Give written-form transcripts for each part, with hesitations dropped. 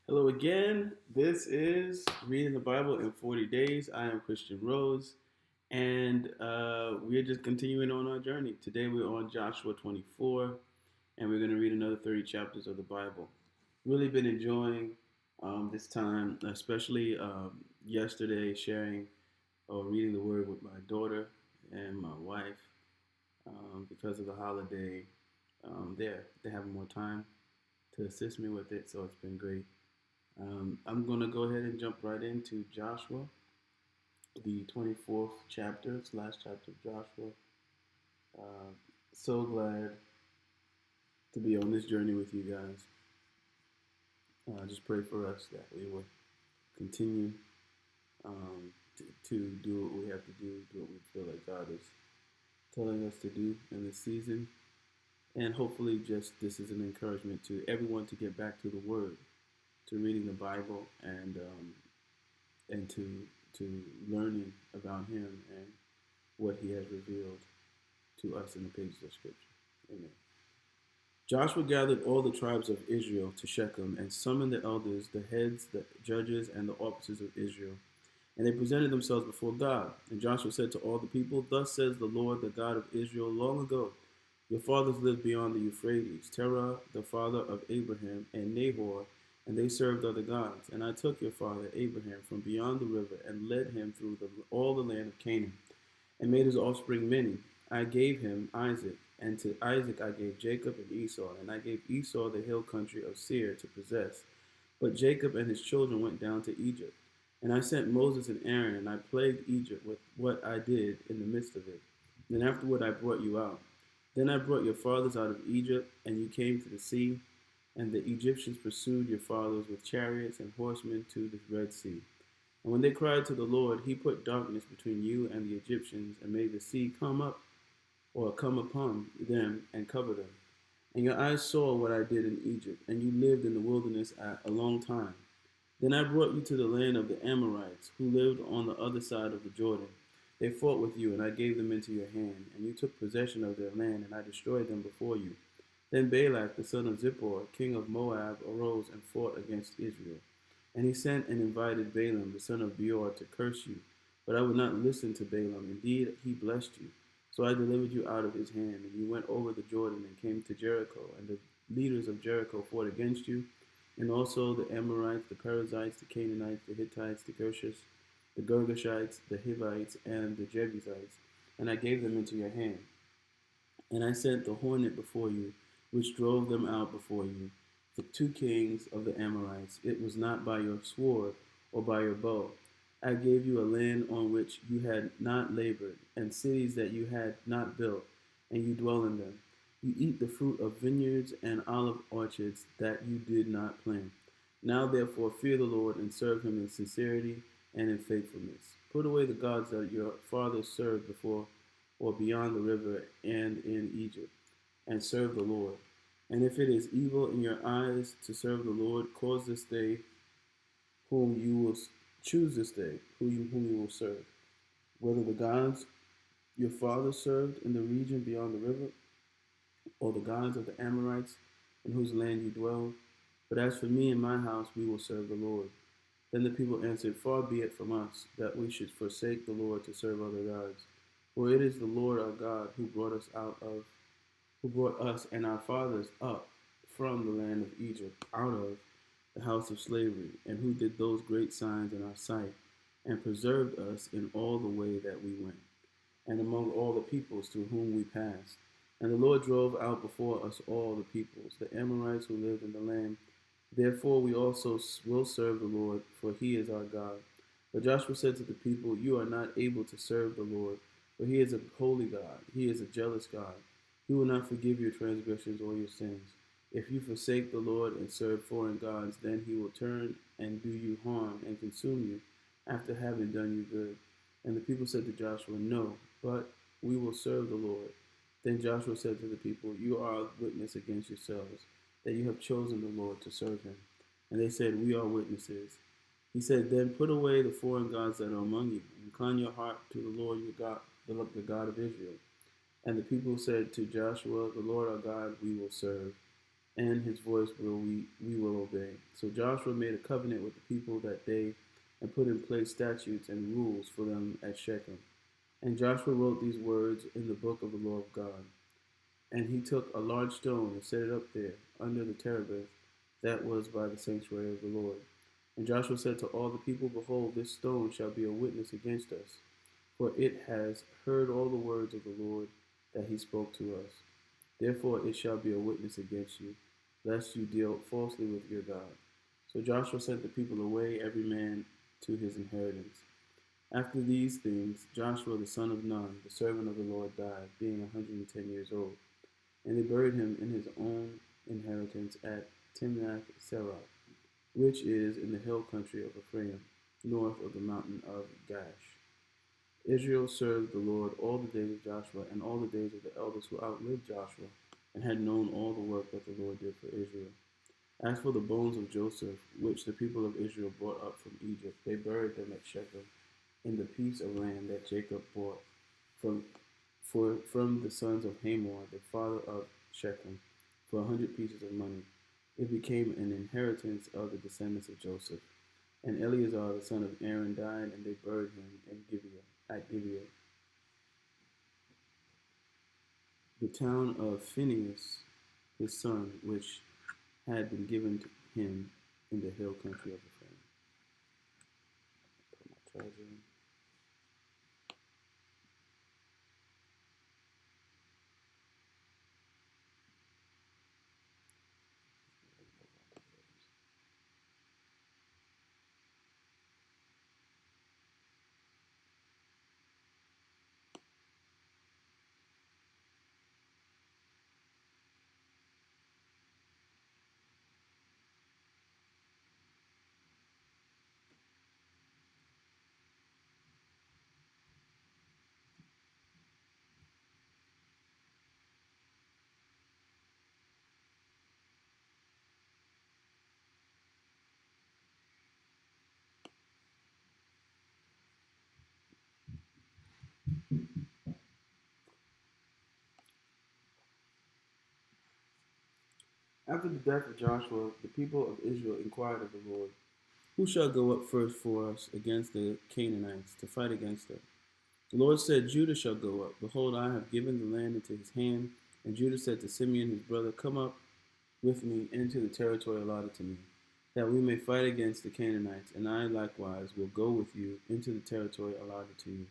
Hello again. This is Reading the Bible in 40 Days. I am Christian Rose, and we're just continuing on our journey. Today we're on Joshua 24, and we're going to read another 30 chapters of the Bible. Really been enjoying this time, especially yesterday, sharing or reading the Word with my daughter and my wife because of the holiday. They're having more time to assist me with it, so it's been great. I'm going to go ahead and jump right into Joshua, the 24th chapter. It's the last chapter of Joshua. Uh, so glad to be on this journey with you guys. Just pray for us that we will continue to do what we have to do what we feel like God is telling us to do in this season. And hopefully, just this is an encouragement to everyone to get back to the Word, to reading the Bible, and to learning about Him and what He has revealed to us in the pages of Scripture. Amen. Joshua gathered all the tribes of Israel to Shechem and summoned the elders, the heads, the judges, and the officers of Israel. And they presented themselves before God. And Joshua said to all the people, "Thus says the Lord, the God of Israel, long ago your fathers lived beyond the Euphrates, Terah, the father of Abraham, and Nahor, and they served other gods. And I took your father Abraham from beyond the river and led him through all the land of Canaan, and made his offspring many. I gave him Isaac, and to Isaac I gave Jacob and Esau, and I gave Esau the hill country of Seir to possess. But Jacob and his children went down to Egypt. And I sent Moses and Aaron, and I plagued Egypt with what I did in the midst of it. Then afterward I brought you out. Then I brought your fathers out of Egypt, and you came to the sea, and the Egyptians pursued your fathers with chariots and horsemen to the Red Sea. And when they cried to the Lord, he put darkness between you and the Egyptians, and made the sea come up or come upon them and cover them. And your eyes saw what I did in Egypt, and you lived in the wilderness a long time. Then I brought you to the land of the Amorites, who lived on the other side of the Jordan. They fought with you, and I gave them into your hand, and you took possession of their land, and I destroyed them before you. Then Balak the son of Zippor, king of Moab, arose and fought against Israel. And he sent and invited Balaam the son of Beor to curse you. But I would not listen to Balaam. Indeed, he blessed you. So I delivered you out of his hand, and you went over the Jordan and came to Jericho. And the leaders of Jericho fought against you, and also the Amorites, the Perizzites, the Canaanites, the Hittites, the Girgashites, the Hivites, and the Jebusites. And I gave them into your hand. And I sent the hornet before you, which drove them out before you, the two kings of the Amorites. It was not by your sword or by your bow. I gave you a land on which you had not labored, and cities that you had not built, and you dwell in them. You eat the fruit of vineyards and olive orchards that you did not plant. Now therefore fear the Lord and serve him in sincerity and in faithfulness. Put away the gods that your fathers served before or beyond the river and in Egypt, and serve the Lord. And if it is evil in your eyes to serve the Lord, cause this day whom you will choose this day whom you will serve, whether the gods your fathers served in the region beyond the river, or the gods of the Amorites in whose land you dwell. But as for me and my house, we will serve the Lord. Then the people answered, Far be it from us that we should forsake the Lord to serve other gods. For it is the Lord our God who brought us and our fathers up from the land of Egypt, out of the house of slavery, and who did those great signs in our sight, and preserved us in all the way that we went, and among all the peoples through whom we passed. And the Lord drove out before us all the peoples, the Amorites who lived in the land. Therefore we also will serve the Lord, for he is our God. But Joshua said to the people, You are not able to serve the Lord, for he is a holy God. He is a jealous God. He will not forgive your transgressions or your sins. If you forsake the Lord and serve foreign gods, then he will turn and do you harm and consume you after having done you good. And the people said to Joshua, No, but we will serve the Lord. Then Joshua said to the people, You are a witness against yourselves, that you have chosen the Lord to serve him. And they said, We are witnesses. He said, Then put away the foreign gods that are among you, and incline your heart to the Lord your God, the God of Israel. And the people said to Joshua, The Lord our God we will serve. and his voice we will obey. So Joshua made a covenant with the people that day and put in place statutes and rules for them at Shechem. And Joshua wrote these words in the book of the law of God. And he took a large stone and set it up there under the terebinth that was by the sanctuary of the Lord. And Joshua said to all the people, behold, this stone shall be a witness against us, for it has heard all the words of the Lord that he spoke to us. Therefore it shall be a witness against you, lest you deal falsely with your God. So Joshua sent the people away, every man to his inheritance. After these things, Joshua the son of Nun, the servant of the Lord, died, being 110 years old. And they buried him in his own inheritance at Timnath Serah, which is in the hill country of Ephraim, north of the mountain of Gaash. Israel served the Lord all the days of Joshua and all the days of the elders who outlived Joshua and had known all the work that the Lord did for Israel. As for the bones of Joseph, which the people of Israel brought up from Egypt, they buried them at Shechem in the piece of land that Jacob bought from from the sons of Hamor, the father of Shechem, for 100 pieces of money. It became an inheritance of the descendants of Joseph. And Eleazar the son of Aaron died, and they buried him in Gibeah. The town of Phinehas, his son, which had been given to him in the hill country of Ephraim. Put my charger in. After the death of Joshua, the people of Israel inquired of the Lord, who shall go up first for us against the Canaanites to fight against them? The Lord said, Judah shall go up. Behold, I have given the land into his hand. And Judah said to Simeon his brother, come up with me into the territory allotted to me, that we may fight against the Canaanites, and I likewise will go with you into the territory allotted to you.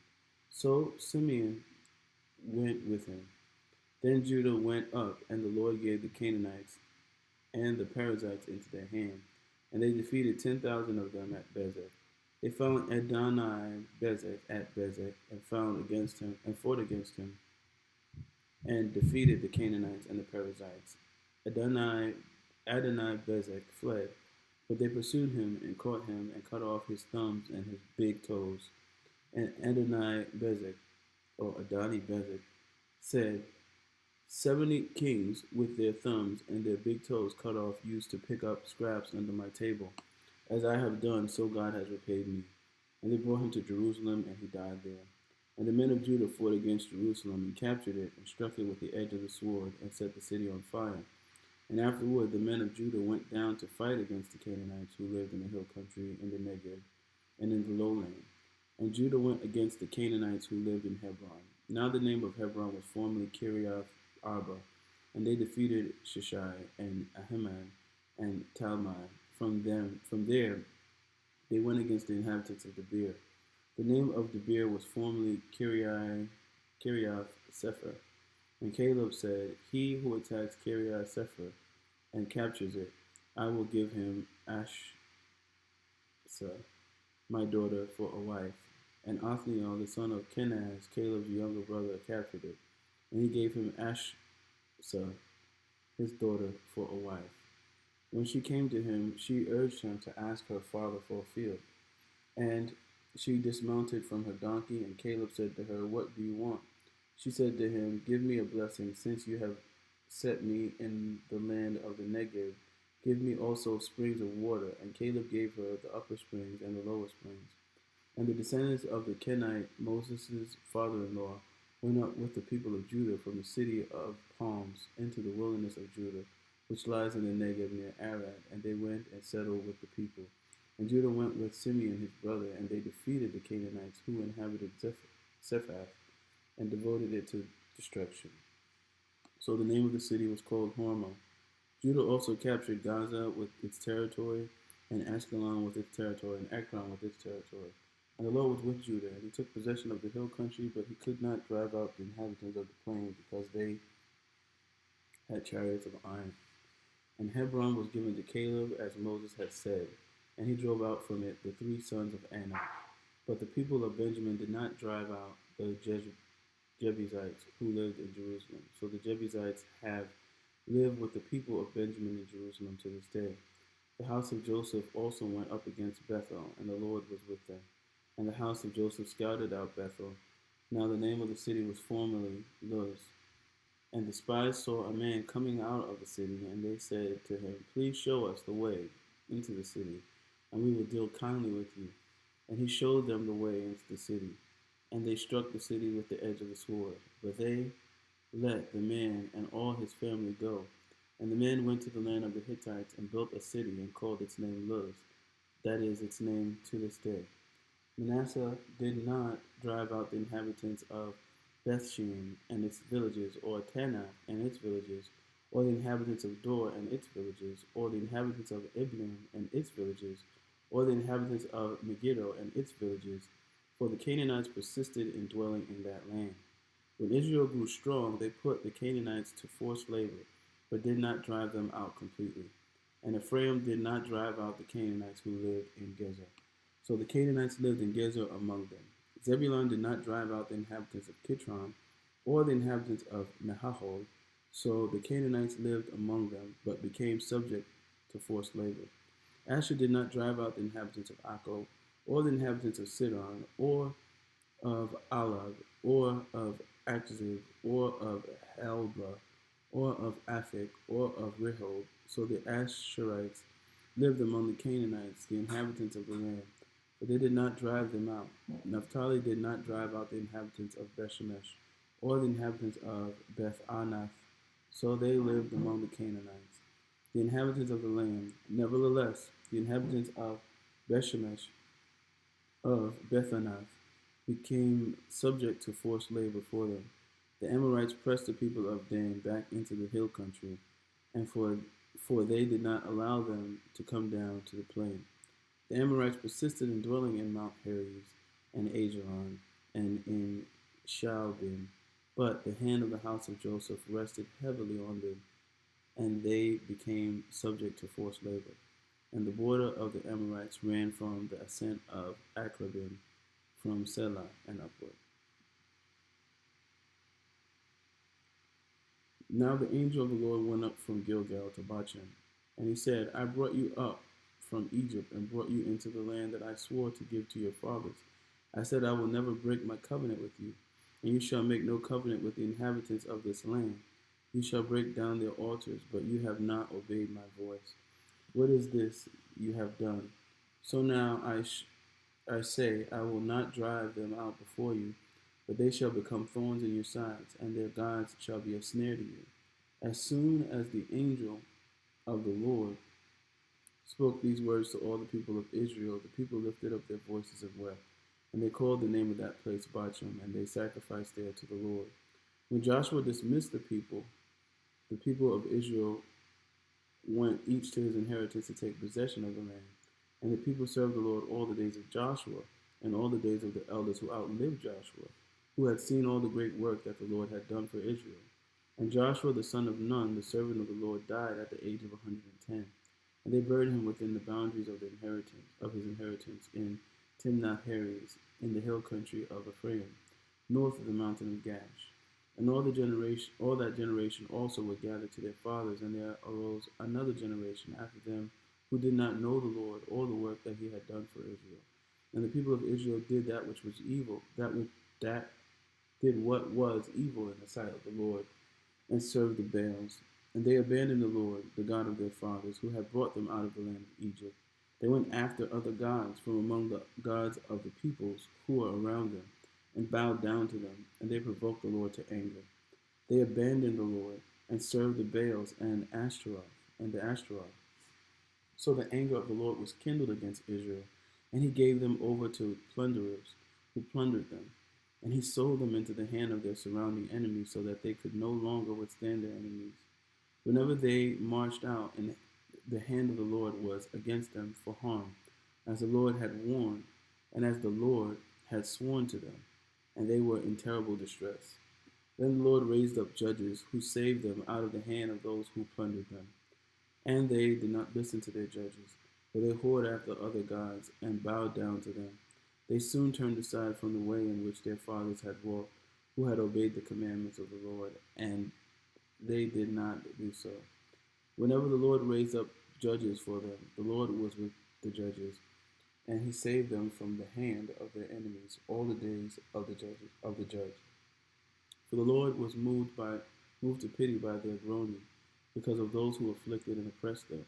So Simeon went with him. Then Judah went up, and the Lord gave the Canaanites and the Perizzites into their hand, and they defeated 10,000 of them at Bezek. They found Adoni-Bezek at Bezek, and fought against him, and defeated the Canaanites and the Perizzites. Adoni-Bezek fled, but they pursued him and caught him and cut off his thumbs and his big toes. And Adoni-Bezek said, 70 kings with their thumbs and their big toes cut off used to pick up scraps under my table. As I have done, so God has repaid me. And they brought him to Jerusalem, and he died there. And the men of Judah fought against Jerusalem and captured it and struck it with the edge of the sword and set the city on fire. And afterward the men of Judah went down to fight against the Canaanites who lived in the hill country, in the Negev, and in the lowland. And Judah went against the Canaanites who lived in Hebron. Now the name of Hebron was formerly Kiriath Arba, and they defeated Sheshai and Ahiman and Talmai. From there, they went against the inhabitants of Debir. The name of Debir was formerly Kiriath Sefer. And Caleb said, he who attacks Kiriath Sefer and captures it, I will give him Ashsa, my daughter, for a wife. And Othniel, the son of Kenaz, Caleb's younger brother, captured it. And he gave him Ashsa, his daughter, for a wife. When she came to him, she urged him to ask her father for a field. And she dismounted from her donkey, and Caleb said to her, what do you want? She said to him, give me a blessing, since you have set me in the land of the Negev. Give me also springs of water. And Caleb gave her the upper springs and the lower springs. And the descendants of the Kenite, Moses' father-in-law, went up with the people of Judah from the city of palms into the wilderness of Judah, which lies in the Negev near Arad, and they went and settled with the people. And Judah went with Simeon his brother, and they defeated the Canaanites who inhabited Sephath, and devoted it to destruction. So the name of the city was called Hormah. Judah also captured Gaza with its territory, and Ashkelon with its territory, and Ekron with its territory. And the Lord was with Judah, and he took possession of the hill country, but he could not drive out the inhabitants of the plain, because they had chariots of iron. And Hebron was given to Caleb, as Moses had said, and he drove out from it the 3 sons of Anak. But the people of Benjamin did not drive out the Jebusites who lived in Jerusalem. So the Jebusites have lived with the people of Benjamin in Jerusalem to this day. The house of Joseph also went up against Bethel, and the Lord was with them. And the house of Joseph scouted out Bethel. Now the name of the city was formerly Luz. And the spies saw a man coming out of the city, and they said to him, Please show us the way into the city, and we will deal kindly with you. And he showed them the way into the city. And they struck the city with the edge of the sword. But they let the man and all his family go. And the men went to the land of the Hittites and built a city and called its name Luz. That is its name to this day. Manasseh did not drive out the inhabitants of Bethshean and its villages, or Tanakh and its villages, or the inhabitants of Dor and its villages, or the inhabitants of Iblim and its villages, or the inhabitants of Megiddo and its villages, for the Canaanites persisted in dwelling in that land. When Israel grew strong, they put the Canaanites to forced labor, but did not drive them out completely. And Ephraim did not drive out the Canaanites who lived in Gezer. So the Canaanites lived in Gezer among them. Zebulun did not drive out the inhabitants of Kitron, or the inhabitants of Nahahol. So the Canaanites lived among them, but became subject to forced labor. Asher did not drive out the inhabitants of Akko, or the inhabitants of Sidon, or of Alag, or of Achziv, or of Helba, or of Aphek, or of Rehob. So the Asherites lived among the Canaanites, the inhabitants of the land, but they did not drive them out. Naphtali did not drive out the inhabitants of Bethshemesh, or the inhabitants of Beth Anath, so they lived among the Canaanites, the inhabitants of the land. Nevertheless, the inhabitants of Bethshemesh, of Bethanath, became subject to forced labor for them. The Amorites pressed the people of Dan back into the hill country, and for they did not allow them to come down to the plain. The Amorites persisted in dwelling in Mount Heres and Ajalon and in Shaalbim, but the hand of the house of Joseph rested heavily on them, and they became subject to forced labor. And the border of the Amorites ran from the ascent of Akrabim, from Selah and upward. Now the angel of the Lord went up from Gilgal to Bachem, and he said, I brought you up from Egypt and brought you into the land that I swore to give to your fathers. I said, I will never break my covenant with you, and you shall make no covenant with the inhabitants of this land. You shall break down their altars, but you have not obeyed my voice. What is this you have done? So now I say, I will not drive them out before you, but they shall become thorns in your sides, and their gods shall be a snare to you. As soon as the angel of the Lord spoke these words to all the people of Israel, the people lifted up their voices and wept. And they called the name of that place Bachem, and they sacrificed there to the Lord. When Joshua dismissed the people of Israel went each to his inheritance to take possession of the land. And the people served the Lord all the days of Joshua, and all the days of the elders who outlived Joshua, who had seen all the great work that the Lord had done for Israel. And Joshua the son of Nun, the servant of the Lord, died at the age of 110. And they buried him within the boundaries of his inheritance in Timnath Heres, in the hill country of Ephraim, north of the mountain of Gash. And all that generation also were gathered to their fathers, and there arose another generation after them who did not know the Lord or the work that he had done for Israel. And the people of Israel did that which was evil, that did what was evil in the sight of the Lord, and served the Baals. And they abandoned the Lord, the God of their fathers, who had brought them out of the land of Egypt. They went after other gods from among the gods of the peoples who were around them, and bowed down to them, and they provoked the Lord to anger. They abandoned the Lord, and served the Baals and Ashtaroth. and the Ashtaroth. So the anger of the Lord was kindled against Israel, and he gave them over to plunderers, who plundered them. And he sold them into the hand of their surrounding enemies, so that they could no longer withstand their enemies. Whenever they marched out, and the hand of the Lord was against them for harm, as the Lord had warned, and as the Lord had sworn to them, and they were in terrible distress. Then the Lord raised up judges who saved them out of the hand of those who plundered them. And they did not listen to their judges, for they whored after other gods and bowed down to them. They soon turned aside from the way in which their fathers had walked, who had obeyed the commandments of the Lord, and they did not do so. Whenever the Lord raised up judges for them, the Lord was with the judges, and he saved them from the hand of their enemies all the days of the judge. For the Lord was moved to pity by their groaning, because of those who afflicted and oppressed them.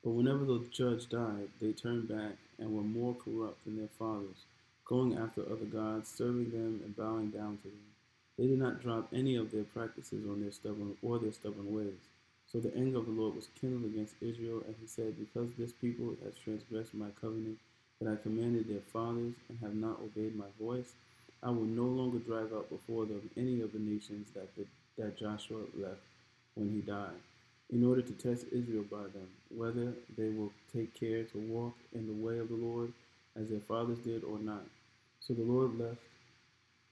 But whenever the judge died, they turned back and were more corrupt than their fathers, going after other gods, serving them and bowing down to them. They did not drop any of their practices on their stubborn ways. So the anger of the Lord was kindled against Israel, and he said, because this people has transgressed my covenant that I commanded their fathers, and have not obeyed my voice, I will no longer drive out before them any of the nations that Joshua left when he died, in order to test Israel by them, whether they will take care to walk in the way of the Lord as their fathers did or not. So the Lord left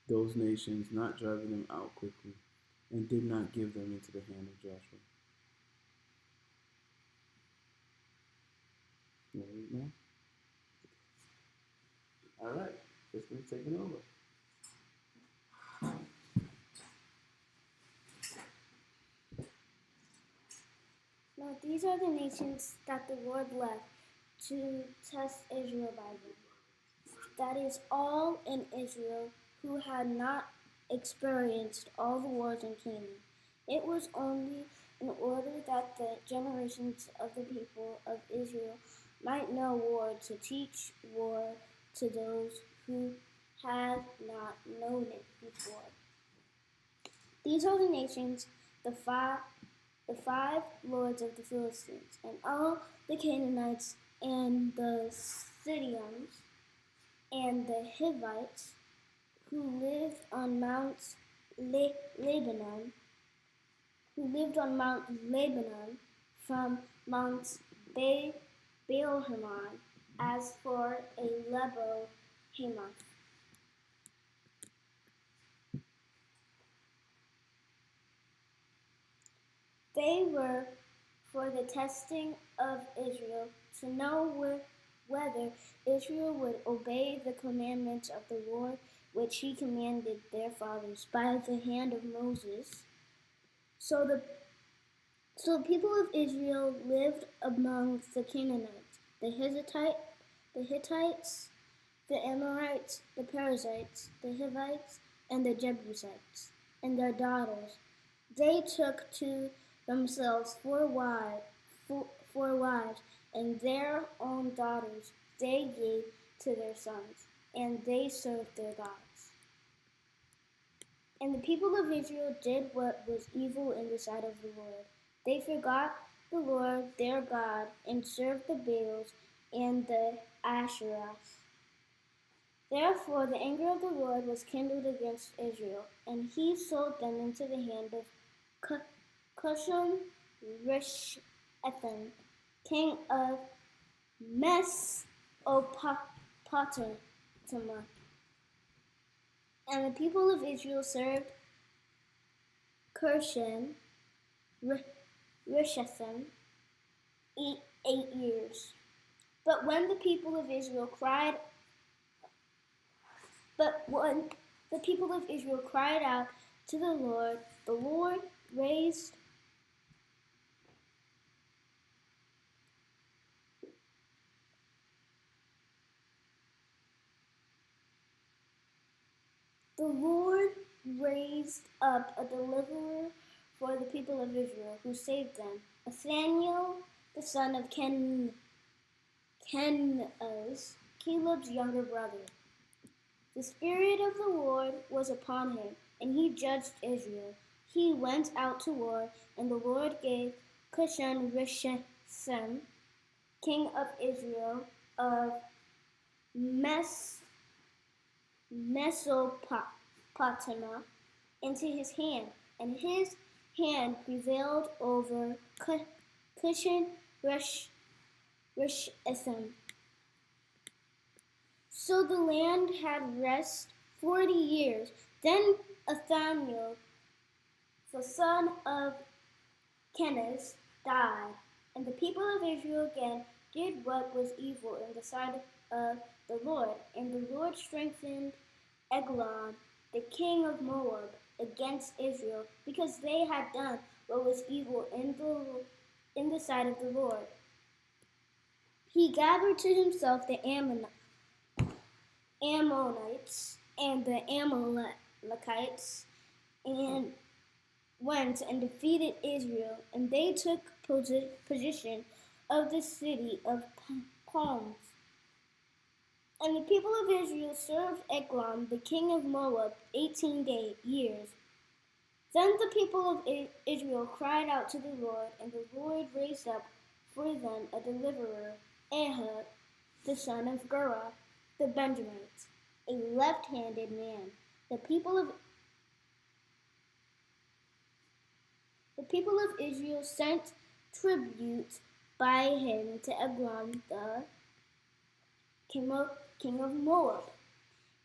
those nations, not driving them out quickly, and did not give them into the hand of Joshua. You want to read now? All right, just going to take it over. Now these are the nations that the Lord left to test Israel by them. That is all in Israel who had not experienced all the wars in Canaan. It was only in order that the generations of the people of Israel might know war, to teach war to those who had not known it before. These are the nations, the five lords of the Philistines, and all the Canaanites, and the Sidonians, and the Hivites, who lived on Mount Lebanon, from Mount Baal-Hermon, as for a Lebo Hamath. They were for the testing of Israel, to know whether Israel would obey the commandments of the Lord, which he commanded their fathers by the hand of Moses. So the people of Israel lived among the Canaanites, the Hittites, the Amorites, the Perizzites, the Hivites, and the Jebusites, and their daughters. They took to themselves four wives, and their own daughters they gave to their sons, and they served their gods. And the people of Israel did what was evil in the sight of the Lord. They forgot the Lord their God, and served the Baals and the Asherahs. Therefore the anger of the Lord was kindled against Israel, and he sold them into the hand of Cushan-Rishathaim, king of Mesopotamia. And the people of Israel served Cushan-Rishathaim 8 years. But when the people of Israel cried out to the Lord raised up a deliverer for the people of Israel, who saved them, Nathaniel, the son of Kenaz, Caleb's younger brother. The Spirit of the Lord was upon him, and he judged Israel. He went out to war, and the Lord gave Cushan-Rishathaim, king of Israel of Mesopotamia, into his hand, and his hand prevailed over Cushan-Rishathaim. So the land had rest 40 years. Then Othniel, the son of Kenaz, died, and the people of Israel again did what was evil in the sight of the Lord. And the Lord strengthened Eglon, the king of Moab, against Israel, because they had done what was evil in the sight of the Lord. He gathered to himself the Ammonites and the Amalekites, and went and defeated Israel, and they took possession of the city of palms. And the people of Israel served Eglon, the king of Moab, 18 years. Then the people of Israel cried out to the Lord, and the Lord raised up for them a deliverer, Ehud, the son of Gera, the Benjamite, a left-handed man. The people of Israel sent tribute by him to Eglon, the king of Moab.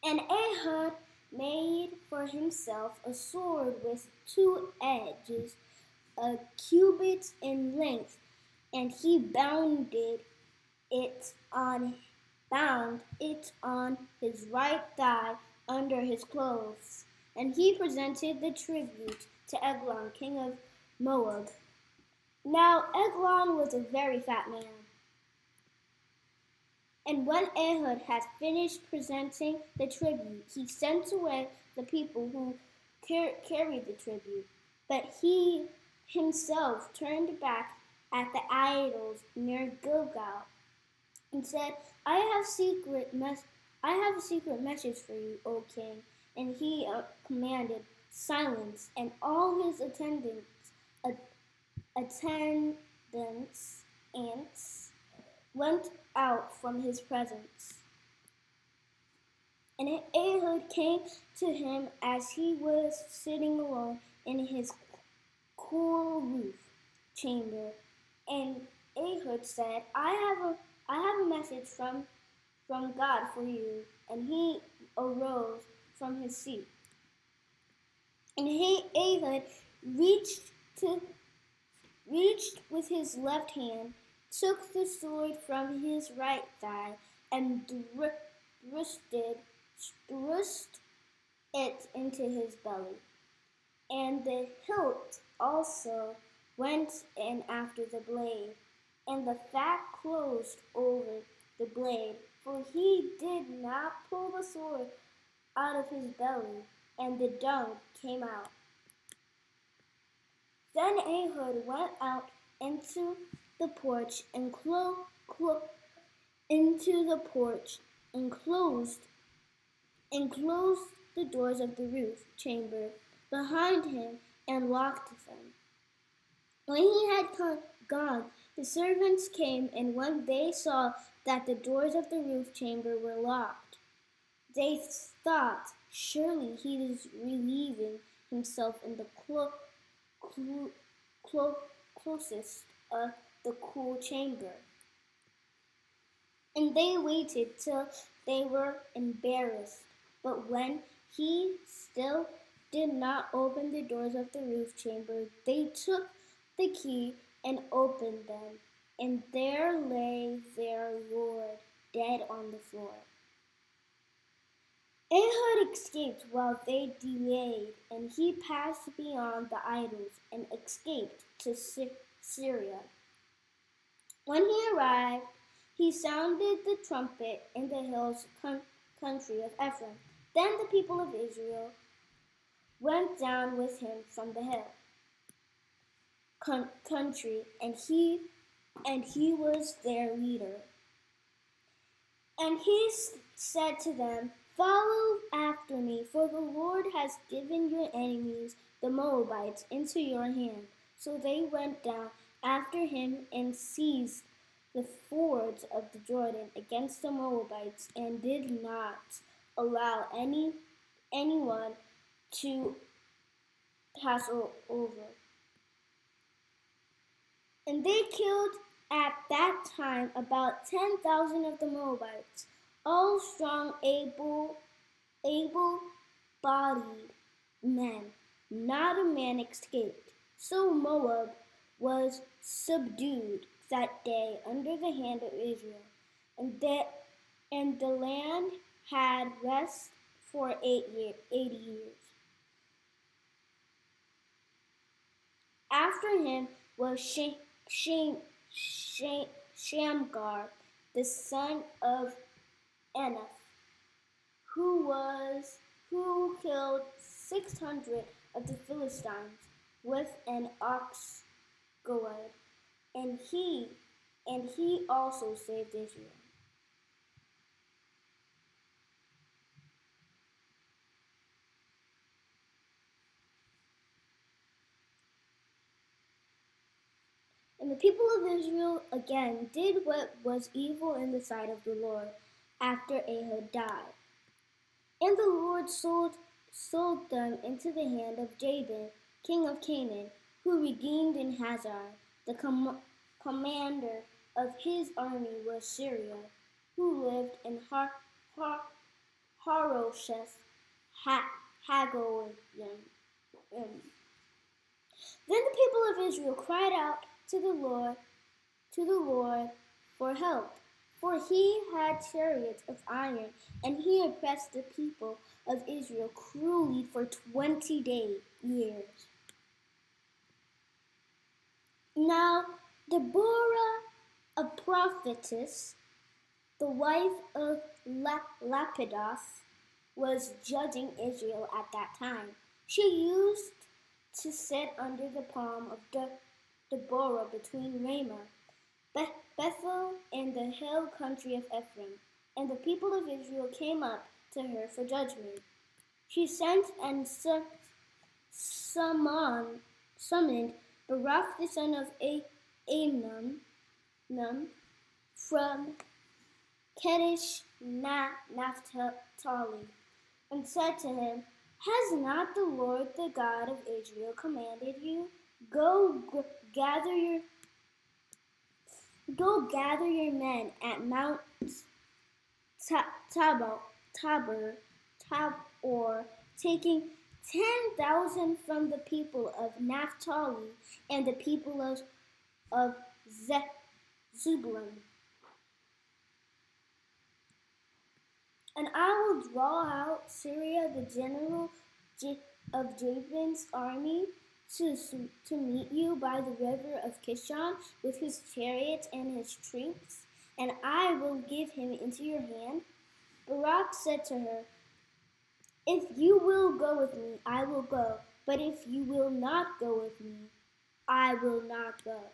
And Ehud made for himself a sword with 2 edges, a cubit in length, and he bound it on his right thigh under his clothes. And he presented the tribute to Eglon, king of Moab. Now Eglon was a very fat man. And when Ehud had finished presenting the tribute, he sent away the people who carried the tribute. But he himself turned back at the idols near Gilgal and said, I have a secret message for you, O king. And he commanded silence, and all his attendants went out from his presence. And Ehud came to him as he was sitting alone in his cool roof chamber. And Ehud said, I have a message from God for you. And he arose from his seat. And Ehud reached with his left hand, took the sword from his right thigh, and thrust it into his belly. And the hilt also went in after the blade, and the fat closed over the blade, for he did not pull the sword out of his belly, and the dung came out. Then Ehud went out into the porch and closed the doors of the roof chamber behind him and locked them. When he had gone, the servants came, and when they saw that the doors of the roof chamber were locked, they thought, surely he is relieving himself in the closest of the cool chamber. And they waited till they were embarrassed. But when he still did not open the doors of the roof chamber, they took the key and opened them. And there lay their Lord dead on the floor. Ehud escaped while they delayed, and he passed beyond the idols and escaped to Syria. When he arrived, he sounded the trumpet in the hills country of Ephraim. Then the people of Israel went down with him from the hill country, and he was their leader. And he said to them, follow after me, for the Lord has given your enemies, the Moabites, into your hand. So they went down after him and seized the fords of the Jordan against the Moabites and did not allow anyone to pass over. And they killed at that time about 10,000 of the Moabites, all strong, able-bodied men. Not a man escaped. So Moab was subdued that day under the hand of Israel, and the land had rest for 80 years. After him was Shamgar, the son of Anath, who killed 600 of the Philistines with an ox goad, and he also saved Israel. And the people of Israel again did what was evil in the sight of the Lord after Ehud died. And the Lord sold them into the hand of Jabin, king of Canaan, who redeemed in Hazar. The commander of his army was Syria, who lived in Harosheth Hagoyim. Then the people of Israel cried out to the Lord for help, for he had chariots of iron, and he oppressed the people of Israel cruelly for 20 years. Now Deborah, a prophetess, the wife of Lapidoth, was judging Israel at that time. She used to sit under the palm of Deborah between Ramah, Bethel, and the hill country of Ephraim, and the people of Israel came up to her for judgment. She sent and summoned Barak the son of Amnon from Kadesh Naphtali, and said to him, "Has not the Lord, the God of Israel, commanded you? Go gather your men at Mount Tabor, taking 10,000 from the people of Naphtali and the people of Zebulun. And I will draw out Syria, the general of Jabin's army, to meet you by the river of Kishon with his chariots and his troops, and I will give him into your hand." Barak said to her, "If you will go with me, I will go, but if you will not go with me, I will not go."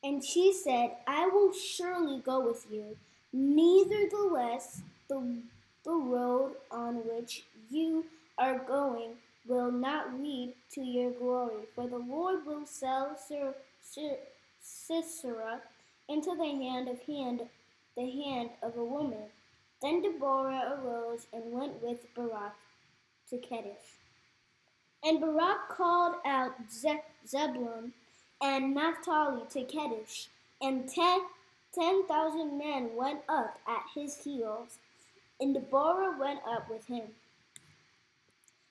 And she said, "I will surely go with you. Nevertheless, the road on which you are going will not lead to your glory, for the Lord will sell Sisera into the hand of a woman." Then Deborah arose and went with Barak to Kadesh. And Barak called out Zebulun and Naphtali to Kadesh, and 10,000 men went up at his heels, and Deborah went up with him.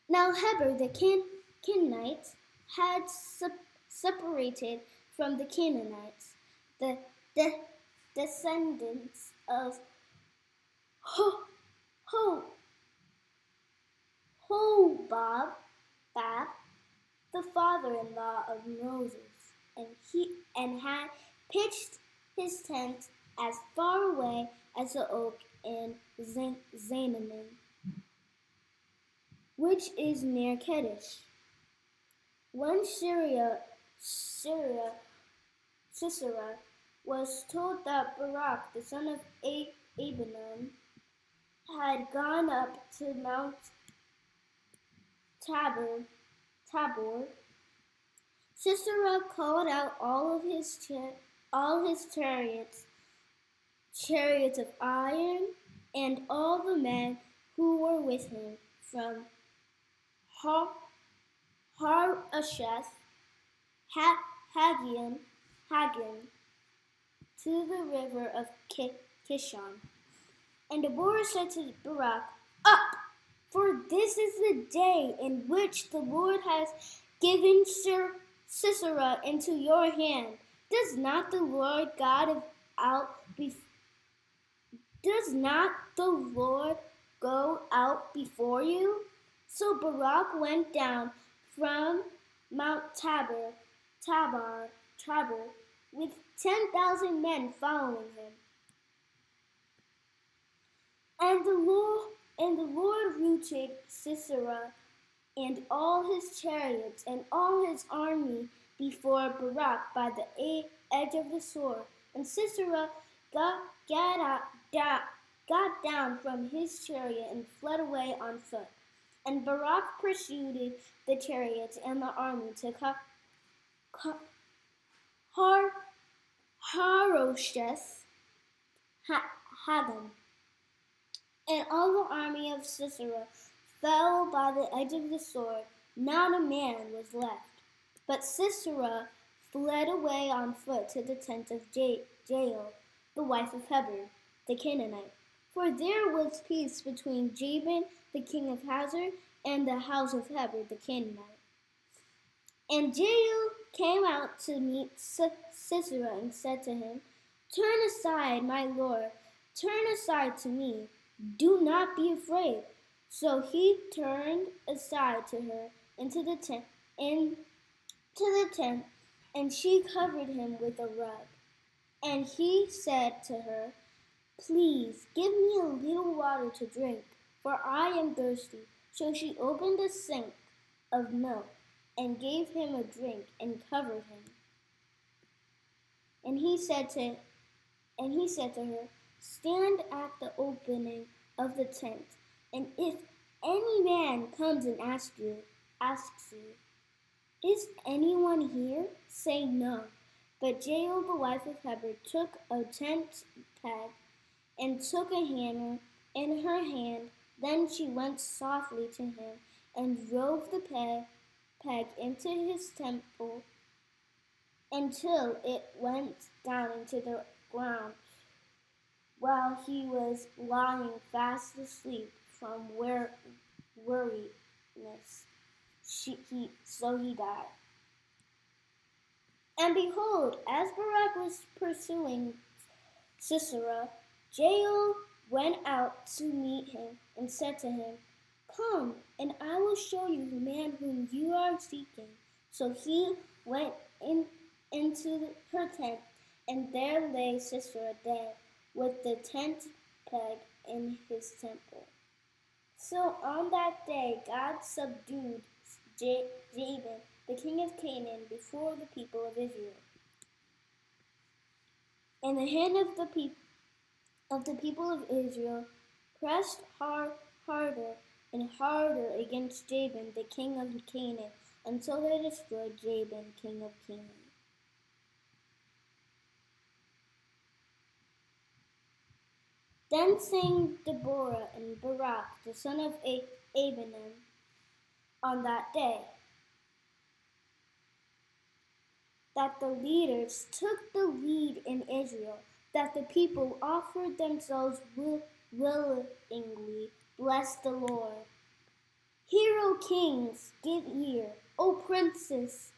Now Heber the Kenite had separated from the Canaanites, the descendants of Hobab, the father-in-law of Moses, and had pitched his tent as far away as the oak in Zaanannim, which is near Kadesh. When Sisera was told that Barak, the son of Abinoam, had gone up to Mount Tabor, Sisera called out all his chariots of iron, and all the men who were with him from Har- Harasheth Haggim to the river of Kishon. And Deborah said to Barak, "Up, for this is the day in which the Lord has given Sir Sisera into your hand. Does not the Lord God of out does not the Lord go out before you?" So Barak went down from Mount Tabor, with 10,000 men following him. And the Lord routed Sisera and all his chariots and all his army before Barak by the edge of the sword. And Sisera got down from his chariot and fled away on foot. And Barak pursued the chariots and the army to Harosheth Haggim. And all the army of Sisera fell by the edge of the sword. Not a man was left. But Sisera fled away on foot to the tent of Jael, the wife of Heber, the Canaanite. For there was peace between Jabin, the king of Hazor, and the house of Heber, the Canaanite. And Jael came out to meet Sisera and said to him, "Turn aside, my lord, turn aside to me. Do not be afraid." So he turned aside to her into the tent, and she covered him with a rug. And he said to her, "Please give me a little water to drink, for I am thirsty." So she opened a sink of milk and gave him a drink and covered him. And he said to her, "Stand at the opening of the tent, and if any man comes and asks you, 'Is anyone here?' say no." But Jael, the wife of Heber, took a tent peg and took a hammer in her hand. Then she went softly to him and drove the peg into his temple until it went down into the ground, while he was lying fast asleep from weariness. So he died. And behold, as Barak was pursuing Sisera, Jael went out to meet him and said to him, "Come, and I will show you the man whom you are seeking." So he went into her tent, and there lay Sisera dead, with the tent peg in his temple. So on that day God subdued Jabin, the king of Canaan, before the people of Israel. And the hand of the people of Israel pressed harder and harder against Jabin, the king of Canaan, until they destroyed Jabin, king of Canaan. Then sang Deborah and Barak, the son of Abinoam, on that day, that the leaders took the lead in Israel, that the people offered themselves willingly. Bless the Lord. Hear, O kings, give ear, O princes,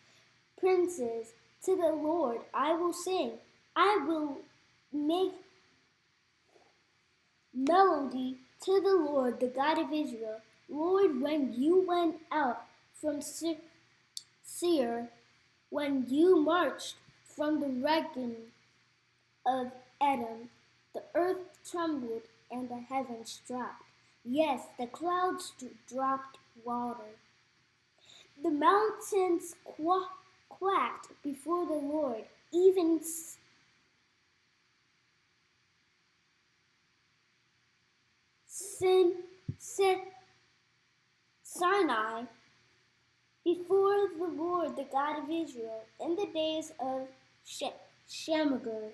to the Lord I will sing. I will make melody to the Lord, the God of Israel. Lord, when you went out from Seir, when you marched from the Regin of Edom, the earth trembled and the heavens dropped. Yes, the clouds dropped water. The mountains quacked before the Lord, even Sinai before the Lord, the God of Israel, in the days of Shamgar,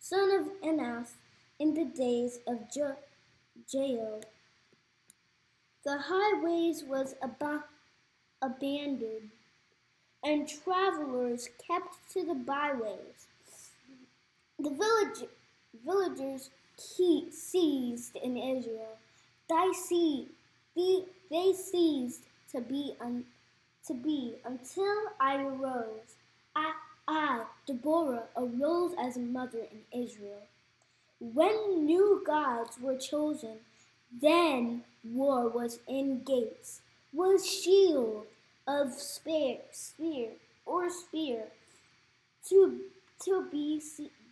son of Enath, in the days of Jael. The highways was abandoned, and travelers kept to the byways. The villagers ceased in Israel. They ceased to be until I arose. I, Deborah, arose as a mother in Israel. When new gods were chosen, then war was in gates, was shield of spear to be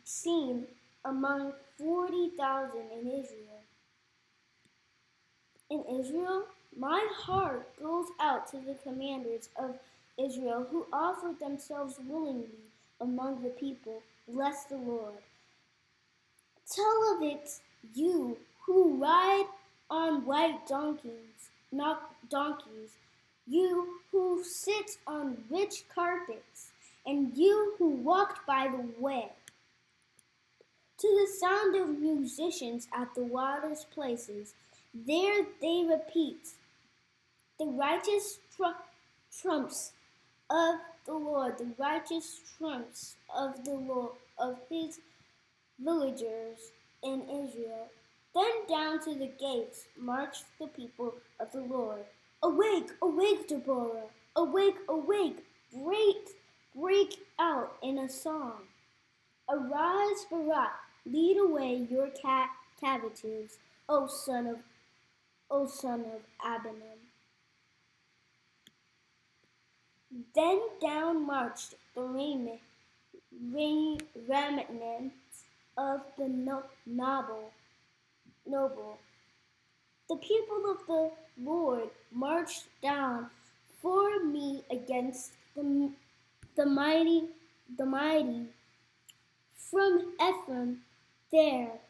seen among 40,000 in Israel. In Israel, my heart goes out to the commanders of Israel who offered themselves willingly among the people. Bless the Lord. Tell of it, you who ride on white donkeys, not donkeys, you who sit on rich carpets, and you who walked by the way. To the sound of musicians at the waters' places, there they repeat the righteous trumps of the Lord, the righteous trumps of the Lord, of his villagers in Israel. Then down to the gates marched the people of the Lord. Awake, awake, Deborah! Awake, awake! Break out in a song. Arise, Barak! Lead away your captives, O son of Abinom. Then down marched the remnants of the noble. The people of the Lord marched down for me against the mighty from Ephraim, their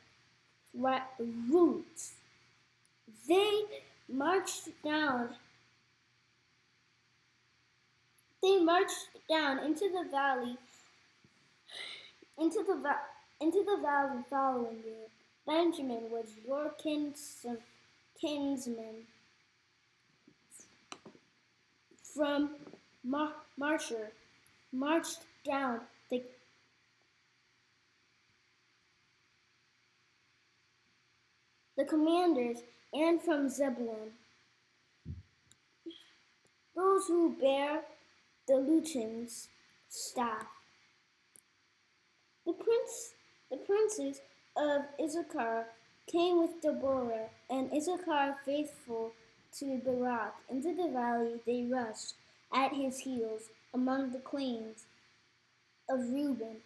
roots. They marched down into the valley following you. Benjamin was your kinsman from Marsher, marched down the commanders, and from Zebulun, those who bear the lieutenant's staff. The princes of Issachar came with Deborah, and Issachar, faithful to Barak, into the valley they rushed at his heels among the clans of Reuben.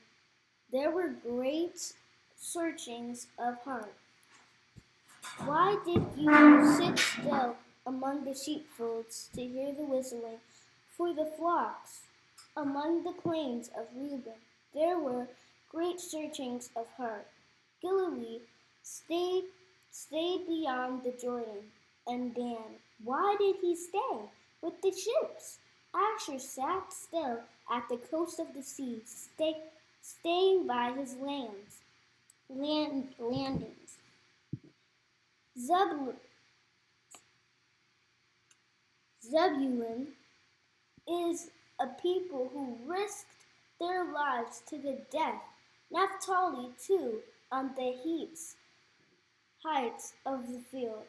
There were great searchings of heart. Why did you sit still among the sheepfolds to hear the whistling for the flocks? Among the clans of Reuben there were great searchings of heart. Galilee stayed beyond the Jordan, and Dan, why did he stay with the ships? Asher sat still at the coast of the sea, staying by his landings. Zebulun is a people who risked their lives to the death. Naphtali, too, on the heights of the field.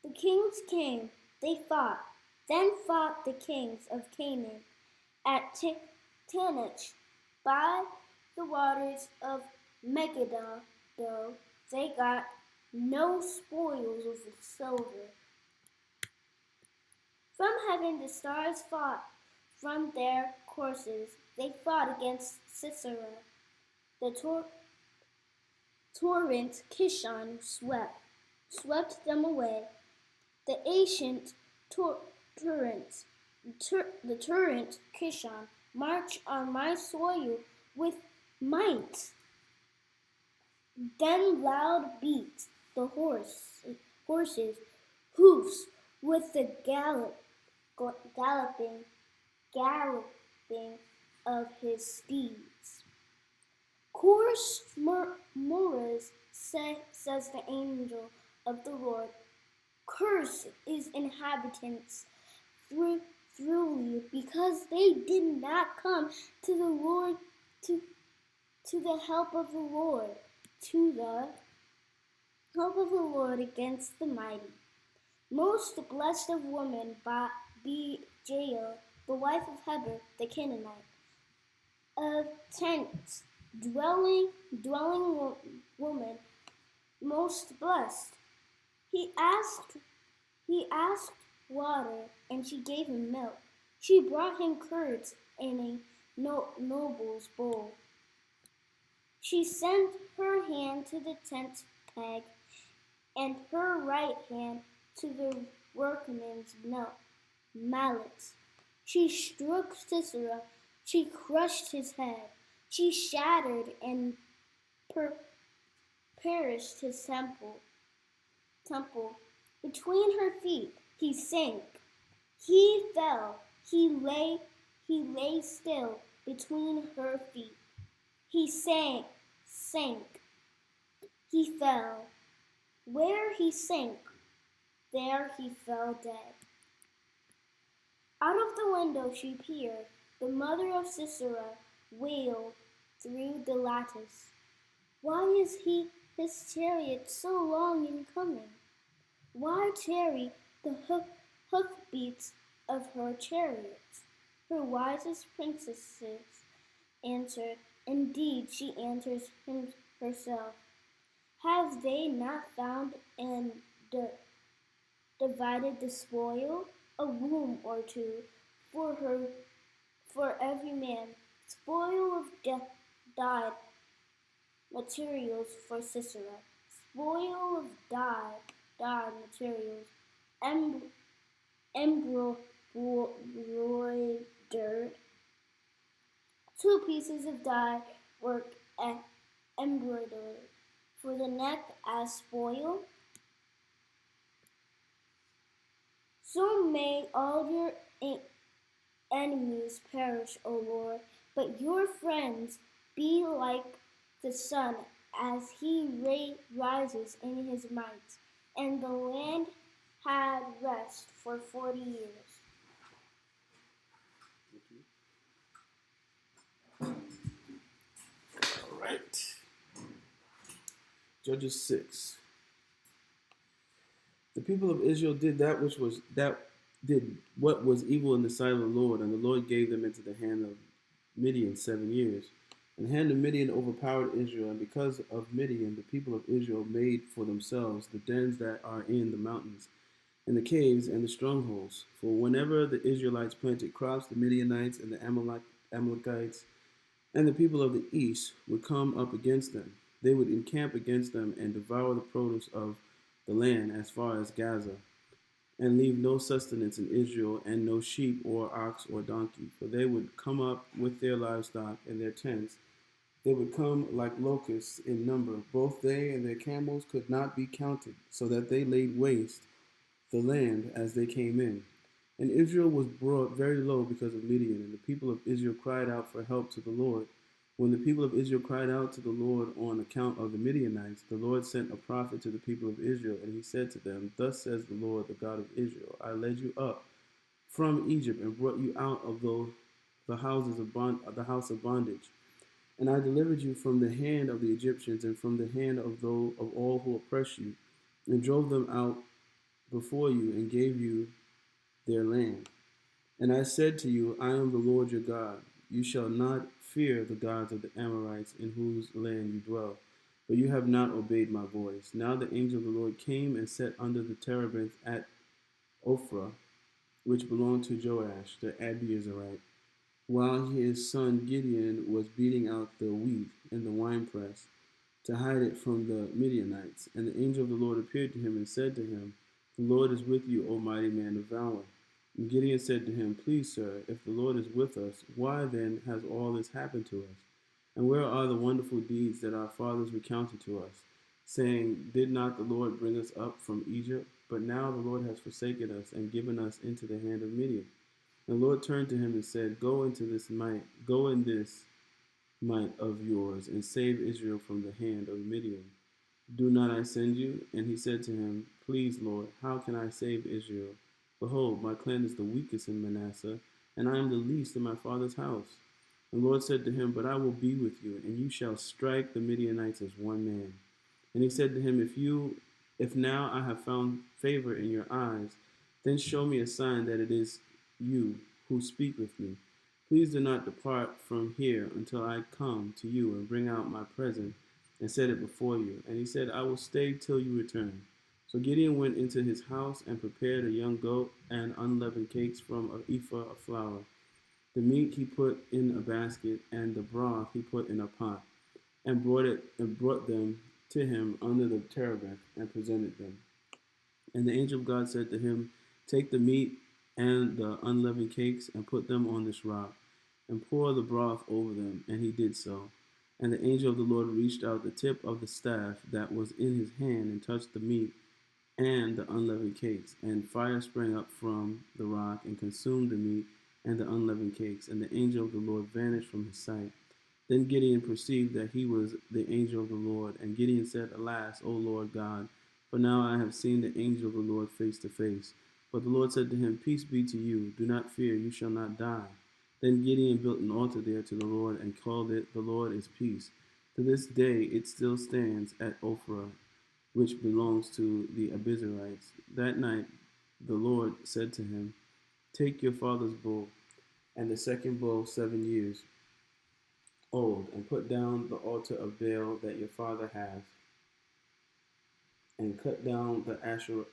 The kings came, they fought. Then fought the kings of Canaan at Tanach by the waters of Megiddo. They got no spoils of silver. From heaven the stars fought from their courses. They fought against Sisera. The torrent Kishon swept them away. The ancient torrent Kishon marched on my soil with might. Then loud beat the horses' hoofs with the galloping galloping of his steeds. Course Moras, says the angel of the Lord, curse is inhabitants thoroughly, because they did not come to the Lord, to the help of the Lord, to the help of the Lord against the mighty. Most blessed of women be Jael, the wife of Heber the Canaanite, of tents, dwelling woman, most blessed. He asked water, and she gave him milk. She brought him curds in a noble's bowl. She sent her hand to the tent peg, and her right hand to the workman's mallets. She struck Sisera, she crushed his head, she shattered and perished his temple. Between her feet he sank. He fell. He lay still between her feet. He sank. He fell. Where he sank, there he fell dead. Out of the window she peered. The mother of Sisera wailed through the lattice. Why is his chariot so long in coming? Why tarry the hoofbeats of her chariots? Her wisest princesses answered. Indeed, she answers herself. Have they not found and divided the spoil? A womb or two for every man. Spoil of dyed materials for Sisera. Spoil of dyed materials. Embroidered. 2 pieces of dye work embroidered. For the neck as spoil. So may all your enemies perish, O Lord, but your friends be like the sun as he rises in his might. And the land had rest for 40 years. All right. Judges 6. The people of Israel did what was evil in the sight of the Lord, and the Lord gave them into the hand of Midian 7 years. And the hand of Midian overpowered Israel, and because of Midian, the people of Israel made for themselves the dens that are in the mountains, and the caves, and the strongholds. For whenever the Israelites planted crops, the Midianites and the Amalekites and the people of the east would come up against them. They would encamp against them and devour the produce of the land as far as Gaza, and leave no sustenance in Israel, and no sheep or ox or donkey. For they would come up with their livestock and their tents. They would come like locusts in number. Both they and their camels could not be counted, so that they laid waste the land as they came in. And Israel was brought very low because of Midian, and the people of Israel cried out for help to the Lord. When the people of Israel cried out to the Lord on account of the Midianites, the Lord sent a prophet to the people of Israel, and he said to them, Thus says the Lord, the God of Israel, I led you up from Egypt and brought you out of the house of bondage. And I delivered you from the hand of the Egyptians and from the hand of all who oppress you, and drove them out before you and gave you their land. And I said to you, I am the Lord your God. You shall not fear the gods of the Amorites in whose land you dwell. But you have not obeyed my voice. Now the angel of the Lord came and sat under the terebinth at Ophrah, which belonged to Joash the Abiezrite, while his son Gideon was beating out the wheat in the winepress to hide it from the Midianites. And the angel of the Lord appeared to him and said to him, The Lord is with you, O mighty man of valor. And Gideon said to him, Please, sir, if the Lord is with us, why then has all this happened to us? And where are the wonderful deeds that our fathers recounted to us, saying, Did not the Lord bring us up from Egypt? But now the Lord has forsaken us and given us into the hand of Midian. The Lord turned to him and said, Go in this might of yours, and save Israel from the hand of Midian. Do not I send you? And he said to him, Please, Lord, how can I save Israel? Behold, my clan is the weakest in Manasseh, and I am the least in my father's house. The Lord said to him, But I will be with you, and you shall strike the Midianites as one man. And he said to him, If now I have found favor in your eyes, then show me a sign that it is you who speak with me. Please do not depart from here until I come to you and bring out my present and set it before you. And he said, I will stay till you return. So Gideon went into his house and prepared a young goat and unleavened cakes from an ephah of flour. The meat he put in a basket, and the broth he put in a pot, and brought them to him under the terebinth, and presented them. And the angel of God said to him, Take the meat and the unleavened cakes, and put them on this rock, and pour the broth over them. And he did so. And the angel of the Lord reached out the tip of the staff that was in his hand, and touched the meat and the unleavened cakes. And fire sprang up from the rock, and consumed the meat and the unleavened cakes. And the angel of the Lord vanished from his sight. Then Gideon perceived that he was the angel of the Lord. And Gideon said, Alas, O Lord God, for now I have seen the angel of the Lord face to face. But the Lord said to him, Peace be to you. Do not fear, you shall not die. Then Gideon built an altar there to the Lord, and called it, The Lord is Peace. To this day it still stands at Ophrah, which belongs to the Abiezrites. That night the Lord said to him, Take your father's bull, and the second bull 7 years old, and put down the altar of Baal that your father has, and cut down the Asherah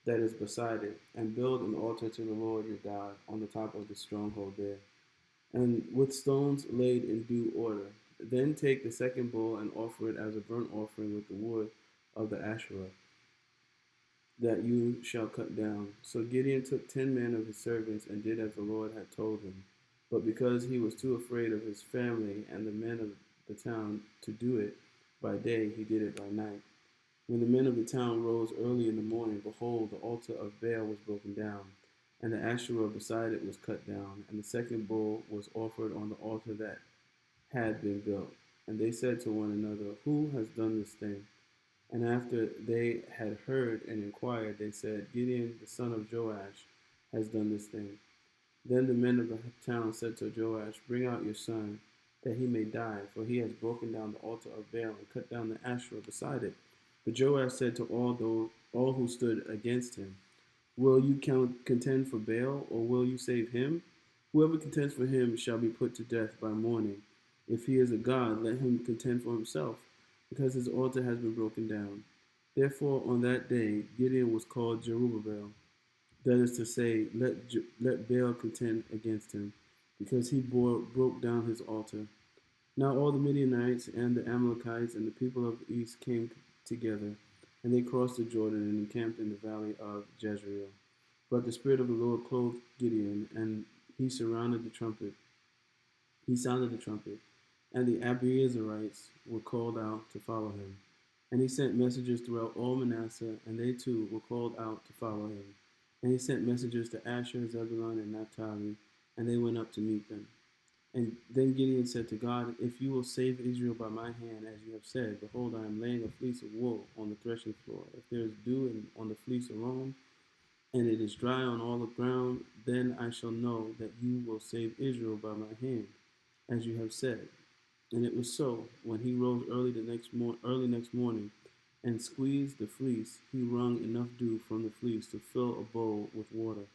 that is beside it, and build an altar to the Lord your God on the top of the stronghold there, and with stones laid in due order. Then take the second bull and offer it as a burnt offering with the wood of the Asherah that you shall cut down. So Gideon took 10 men of his servants and did as the Lord had told him. But because he was too afraid of his family and the men of the town to do it by day, he did it by night. When the men of the town rose early in the morning, behold, the altar of Baal was broken down, and the Asherah beside it was cut down, and the second bull was offered on the altar that had been built. And they said to one another, Who has done this thing? And after they had heard and inquired, they said, Gideon, the son of Joash, has done this thing. Then the men of the town said to Joash, Bring out your son, that he may die, for he has broken down the altar of Baal and cut down the Asherah beside it. But Joash said to all who stood against him, Will you contend for Baal, or will you save him? Whoever contends for him shall be put to death by morning. If he is a god, let him contend for himself, because his altar has been broken down. Therefore, on that day, Gideon was called Jerubbaal. That is to say, let Baal contend against him, because he broke down his altar. Now all the Midianites and the Amalekites and the people of the east came together, and they crossed the Jordan and encamped in the valley of Jezreel. But the Spirit of the Lord clothed Gideon, and he sounded the trumpet, and the Abiezrites were called out to follow him. And he sent messengers throughout all Manasseh, and they too were called out to follow him. And he sent messengers to Asher, Zebulun, and Naphtali, and they went up to meet them. And then Gideon said to God, If you will save Israel by my hand, as you have said, behold, I am laying a fleece of wool on the threshing floor. If there is dew on the fleece alone, and it is dry on all the ground, then I shall know that you will save Israel by my hand, as you have said. And it was so. When he rose early next morning, and squeezed the fleece, he wrung enough dew from the fleece to fill a bowl with water.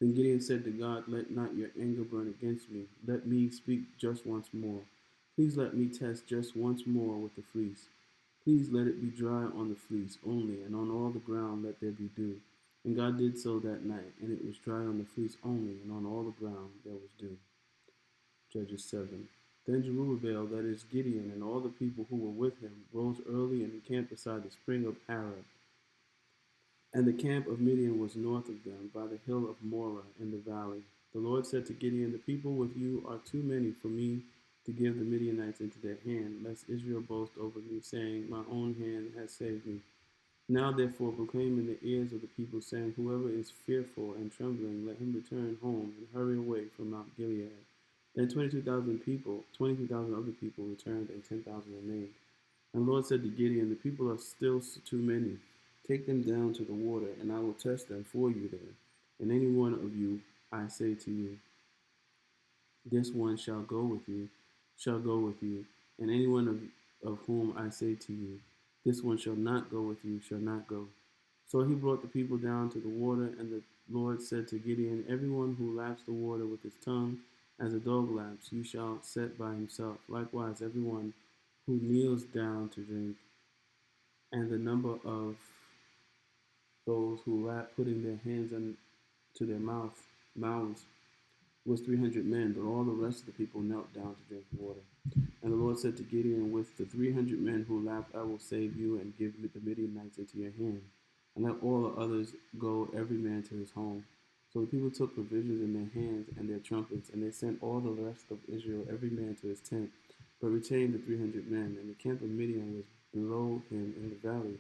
Then Gideon said to God, Let not your anger burn against me. Let me speak just once more. Please let me test just once more with the fleece. Please let it be dry on the fleece only, and on all the ground let there be dew. And God did so that night, and it was dry on the fleece only, and on all the ground there was dew. Judges 7. Then Jerubbaal, that is Gideon, and all the people who were with him, rose early and encamped beside the spring of Harod. And the camp of Midian was north of them, by the hill of Moreh in the valley. The Lord said to Gideon, The people with you are too many for me to give the Midianites into their hand, lest Israel boast over me, saying, My own hand has saved me. Now therefore proclaim in the ears of the people, saying, Whoever is fearful and trembling, let him return home and hurry away from Mount Gilead. Then 22,000 other people returned, and 10,000 remained. And the Lord said to Gideon, The people are still too many. Take them down to the water, and I will test them for you there. And any one of you, I say to you, this one shall go with you, and any one of whom I say to you, this one shall not go with you, shall not go. So he brought the people down to the water, and the Lord said to Gideon, Everyone who laps the water with his tongue, as a dog laps, you shall set by himself. Likewise, everyone who kneels down to drink, and the number of those who lap, putting their hands to their mouths, was 300 men, but all the rest of the people knelt down to drink water. And the Lord said to Gideon, With the 300 men who lapped, I will save you and give the Midianites into your hand, and let all the others go, every man to his home. So the people took provisions in their hands and their trumpets, and they sent all the rest of Israel, every man to his tent, but retained the 300 men. And the camp of Midian was below him in the valley.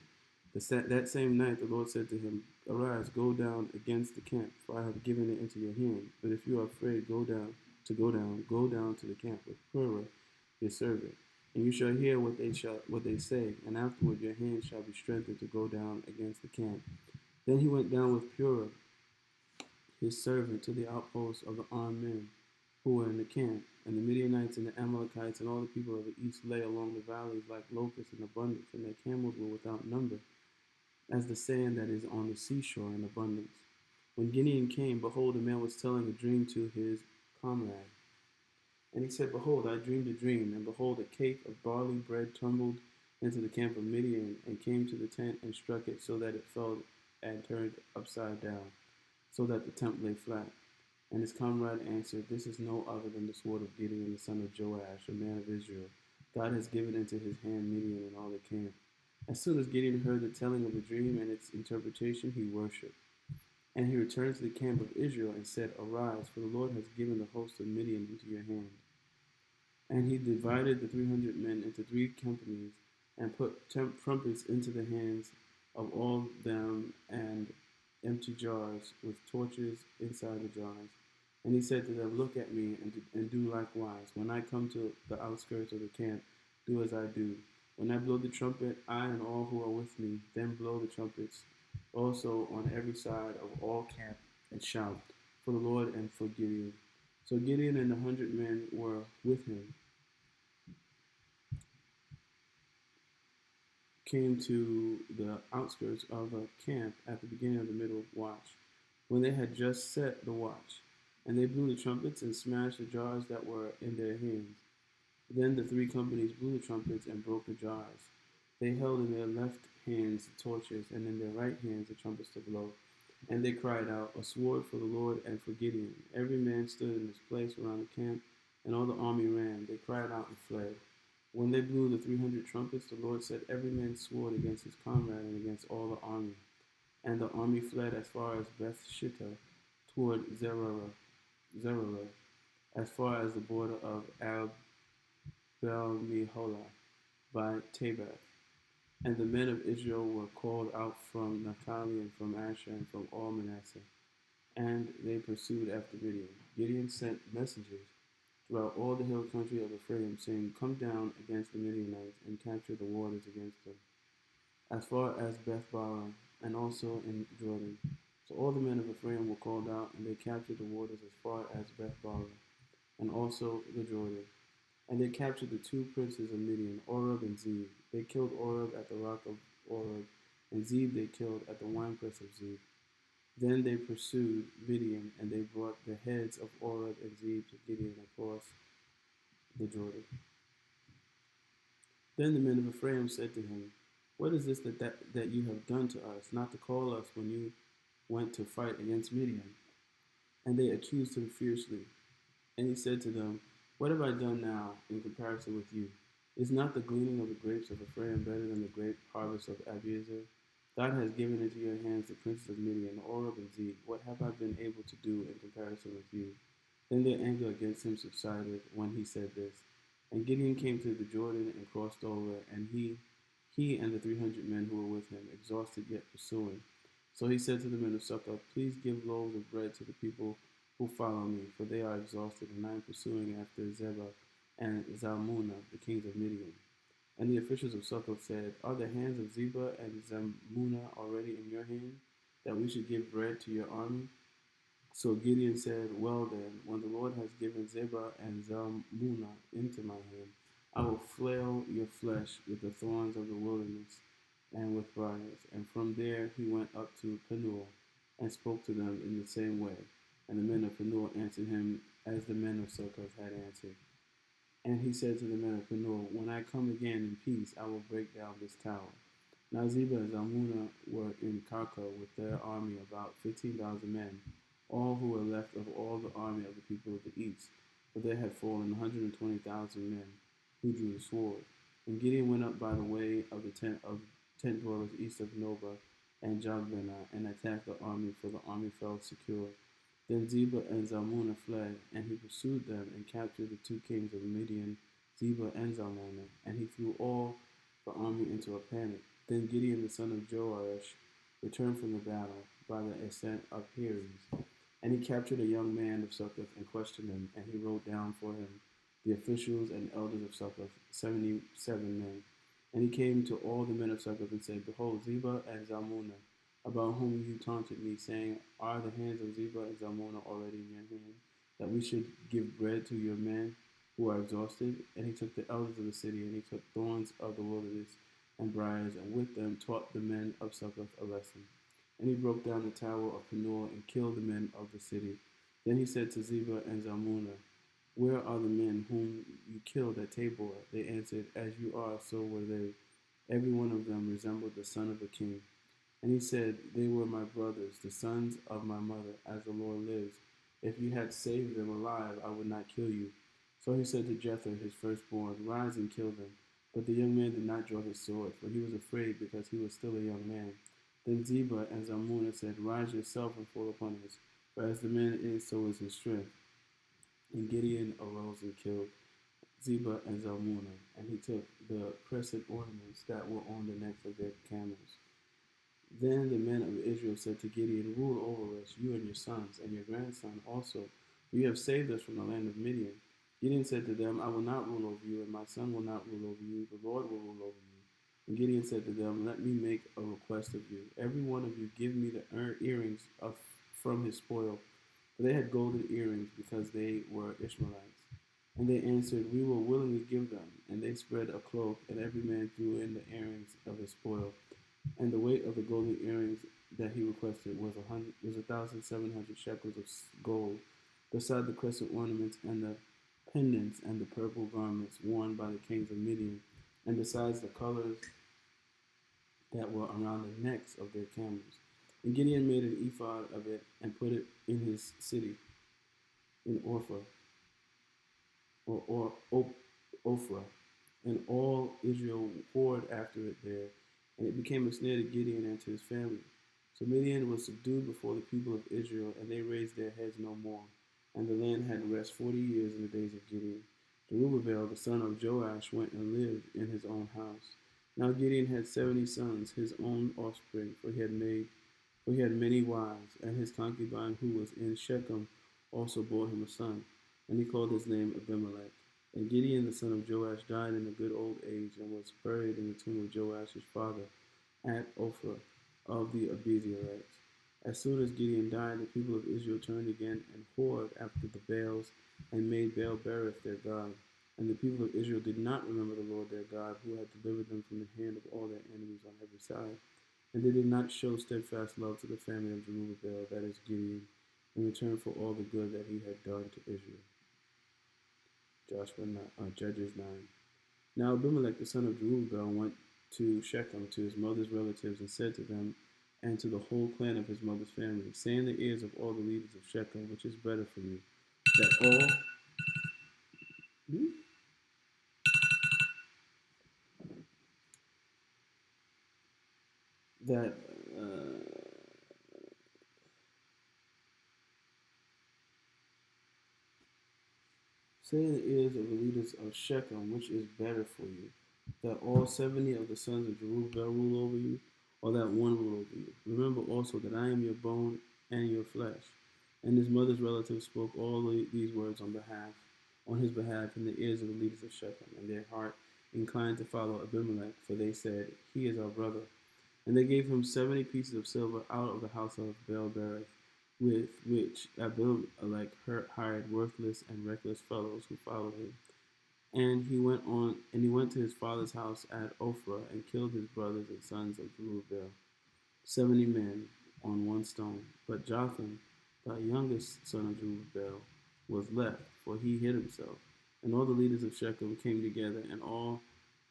That same night the Lord said to him, Arise, go down against the camp, for I have given it into your hand. But if you are afraid, go down to the camp with Purah, your servant, and you shall hear what they say, and afterward your hand shall be strengthened to go down against the camp. Then he went down with Purah, his servant, to the outposts of the armed men who were in the camp. And the Midianites and the Amalekites and all the people of the east lay along the valleys like locusts in abundance, and their camels were without number, as the sand that is on the seashore in abundance. When Gideon came, behold, a man was telling a dream to his comrade. And he said, Behold, I dreamed a dream, and behold, a cake of barley bread tumbled into the camp of Midian, and came to the tent and struck it so that it fell and turned upside down, so that the tent lay flat. And his comrade answered, This is no other than the sword of Gideon, the son of Joash, a man of Israel. God has given into his hand Midian and all the camp. As soon as Gideon heard the telling of the dream and its interpretation, he worshipped. And he returned to the camp of Israel and said, Arise, for the Lord has given the host of Midian into your hand. And he divided the 300 men into 3 companies, and put trumpets into the hands of all them, and empty jars with torches inside the jars. And he said to them, Look at me, and do likewise. When I come to the outskirts of the camp, do as I do. When I blow the trumpet, I and all who are with me, then blow the trumpets also on every side of all camp, and shout for the Lord and for Gideon. So Gideon and the 100 men were with him came to the outskirts of the camp at the beginning of the middle watch, when they had just set the watch. And they blew the trumpets and smashed the jars that were in their hands. Then the 3 companies blew the trumpets and broke the jars. They held in their left hands the torches, and in their right hands the trumpets to blow. And they cried out, A sword for the Lord and for Gideon. Every man stood in his place around the camp, and all the army ran. They cried out and fled. When they blew the 300 trumpets, the Lord set every man's sword against his comrade and against all the army. And the army fled as far as Beth-shittah toward Zerah, as far as the border of Abel-meholah by Tabbath. And the men of Israel were called out from Naphtali and from Asher and from all Manasseh, and they pursued after Midian. Gideon sent messengers throughout all the hill country of Ephraim, saying, Come down against the Midianites and capture the waters against them, as far as Beth-barah, and also in Jordan. So all the men of Ephraim were called out, and they captured the waters as far as Beth-barah, and also the Jordan. And they captured the 2 princes of Midian, Oreb and Zeb. They killed Oreb at the rock of Oreb, and Zeb they killed at the winepress of Zeb. Then they pursued Midian, and they brought the heads of Oreb and Zeb to Gideon across the Jordan. Then the men of Ephraim said to him, What is this that you have done to us, not to call us when you went to fight against Midian? And they accused him fiercely. And he said to them, What have I done now in comparison with you? Is not the gleaning of the grapes of Ephraim better than the grape harvest of Abiezer? God has given into your hands the princes of Midian, Oreb and Zeb. What have I been able to do in comparison with you? Then their anger against him subsided when he said this. And Gideon came to the Jordan and crossed over, and he he and the 300 men who were with him, exhausted yet pursuing. So he said to the men of Succoth, please give loaves of bread to the people who follow me, for they are exhausted, and I am pursuing after Zebah and Zalmunna, the kings of Midian. And the officials of Succoth said, are the hands of Zebah and Zalmunna already in your hand, that we should give bread to your army? So Gideon said, well then, when the Lord has given Zebah and Zalmunna into my hand, I will flail your flesh with the thorns of the wilderness and with briars. And from there he went up to Penuel and spoke to them in the same way. And the men of Penuel answered him as the men of Succoth had answered. And he said to the men of Penuel, when I come again in peace, I will break down this tower. Now Zebah and Zalmunna were in Karka with their army, about 15,000 men, all who were left of all the army of the people of the east. For there had fallen 120,000 men who drew the sword. And Gideon went up by the way of the tent dwellers east of Nobah and Jogbehah, and attacked the army, for the army fell secure. Then Zebah and Zalmunna fled, and he pursued them and captured the two kings of Midian, Zebah and Zalmunna, and he threw all the army into a panic. Then Gideon the son of Joash returned from the battle by the ascent of Heres, and he captured a young man of Succoth and questioned him, and he wrote down for him the officials and elders of Succoth, 77 men. And he came to all the men of Succoth and said, behold, Zebah and Zalmunna, about whom you taunted me, saying, are the hands of Zebah and Zalmunna already in your hand, that we should give bread to your men who are exhausted? And he took the elders of the city, and he took thorns of the wilderness and briars, and with them taught the men of Succoth a lesson. And he broke down the tower of Penuel and killed the men of the city. Then he said to Zebah and Zalmunna, where are the men whom you killed at Tabor? They answered, as you are, so were they. Every one of them resembled the son of a king. And he said, they were my brothers, the sons of my mother, as the Lord lives. If you had saved them alive, I would not kill you. So he said to Jether, his firstborn, rise and kill them. But the young man did not draw his sword, for he was afraid, because he was still a young man. Then Zebah and Zalmunna said, rise yourself and fall upon us, for as the man is, so is his strength. And Gideon arose and killed Zebah and Zalmunna, and he took the crescent ornaments that were on the necks of their camels. Then the men of Israel said to Gideon, rule over us, you and your sons, and your grandson also, for you have saved us from the land of Midian. Gideon said to them, I will not rule over you, and my son will not rule over you, the Lord will rule over you. And Gideon said to them, let me make a request of you. Every one of you give me the earrings from his spoil. For they had golden earrings, because they were Ishmaelites. And they answered, we will willingly give them. And they spread a cloak, and every man threw in the earrings of his spoil. And the weight of the golden earrings that he requested was 1,700 shekels of gold, beside the crescent ornaments and the pendants and the purple garments worn by the kings of Midian, and besides the colors that were around the necks of their camels. And Gideon made an ephod of it and put it in his city, in Ophrah, and all Israel whored after it there, and it became a snare to Gideon and to his family. So Midian was subdued before the people of Israel, and they raised their heads no more. And the land had rest 40 years in the days of Gideon. Jerubbaal, the son of Joash, went and lived in his own house. Now Gideon had 70 sons, his own offspring, for he had many wives, and his concubine who was in Shechem also bore him a son, and he called his name Abimelech. And Gideon the son of Joash died in a good old age, and was buried in the tomb of Joash his father at Ophrah of the Abiezrites. As soon as Gideon died, the people of Israel turned again and whored after the Baals, and made Baal-berith their god. And the people of Israel did not remember the Lord their God, who had delivered them from the hand of all their enemies on every side. And they did not show steadfast love to the family of Jerubbaal, that is Gideon, in return for all the good that he had done to Israel. Judges 9. Now Abimelech the son of Jerubbaal went to Shechem to his mother's relatives, and said to them and to the whole clan of his mother's family, say in the ears of all the leaders of Shechem, which is better for you, that all that say in the ears of the leaders of Shechem, which is better for you, that all 70 of the sons of Jerubbaal rule over you, or that one rule over you? Remember also that I am your bone and your flesh. And his mother's relatives spoke all these words on his behalf in the ears of the leaders of Shechem, and their heart inclined to follow Abimelech, for they said, "He is our brother." And they gave him 70 pieces of silver out of the house of Baal-berith, with which Abimelech hired worthless and reckless fellows who followed him. And he went to his father's house at Ophrah and killed his brothers and sons of Jerubbaal, 70 men on one stone. But Jotham, the youngest son of Jerubbaal, was left, for he hid himself. And all the leaders of Shechem came together, and all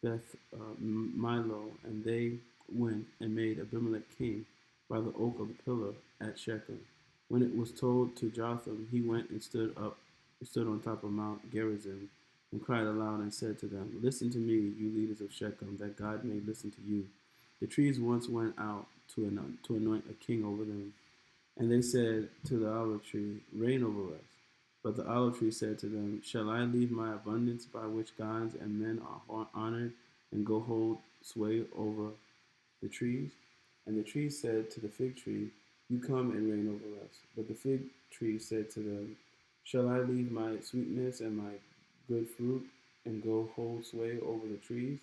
Beth Milo, and they went and made Abimelech king by the oak of the pillar at Shechem. When it was told to Jotham, he went and stood on top of Mount Gerizim, and cried aloud and said to them, "Listen to me, you leaders of Shechem, that God may listen to you." The trees once went out to anoint a king over them, and they said to the olive tree, "Reign over us." But the olive tree said to them, "Shall I leave my abundance by which gods and men are honored, and go hold sway over the trees?" And the tree said to the fig tree, "You come and reign over us." But the fig tree said to them, "Shall I leave my sweetness and my good fruit, and go hold sway over the trees?"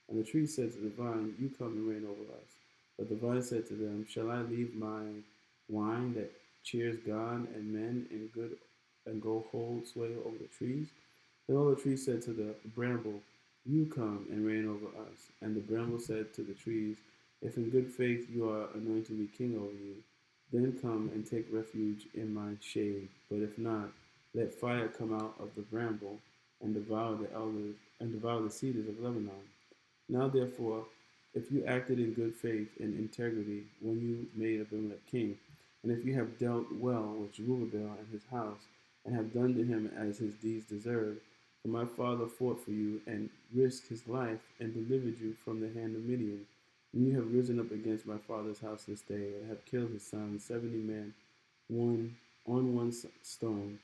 And the tree said to the vine, "You come and reign over us." But the vine said to them, "Shall I leave my wine that cheers God and men and go hold sway over the trees?" Then all the trees said to the bramble, "You come and reign over us." And the bramble said to the trees, "If in good faith you are anointed me king over you, then come and take refuge in my shade. But if not, let fire come out of the bramble and devour the elders and devour the cedars of Lebanon. Now therefore, if you acted in good faith and integrity when you made Abimelech king, and if you have dealt well with Jerubbaal and his house, and have done to him as his deeds deserve, for my father fought for you and risked his life and delivered you from the hand of Midian, and you have risen up against my father's house this day, and have killed his sons, 70 men, one on one stone,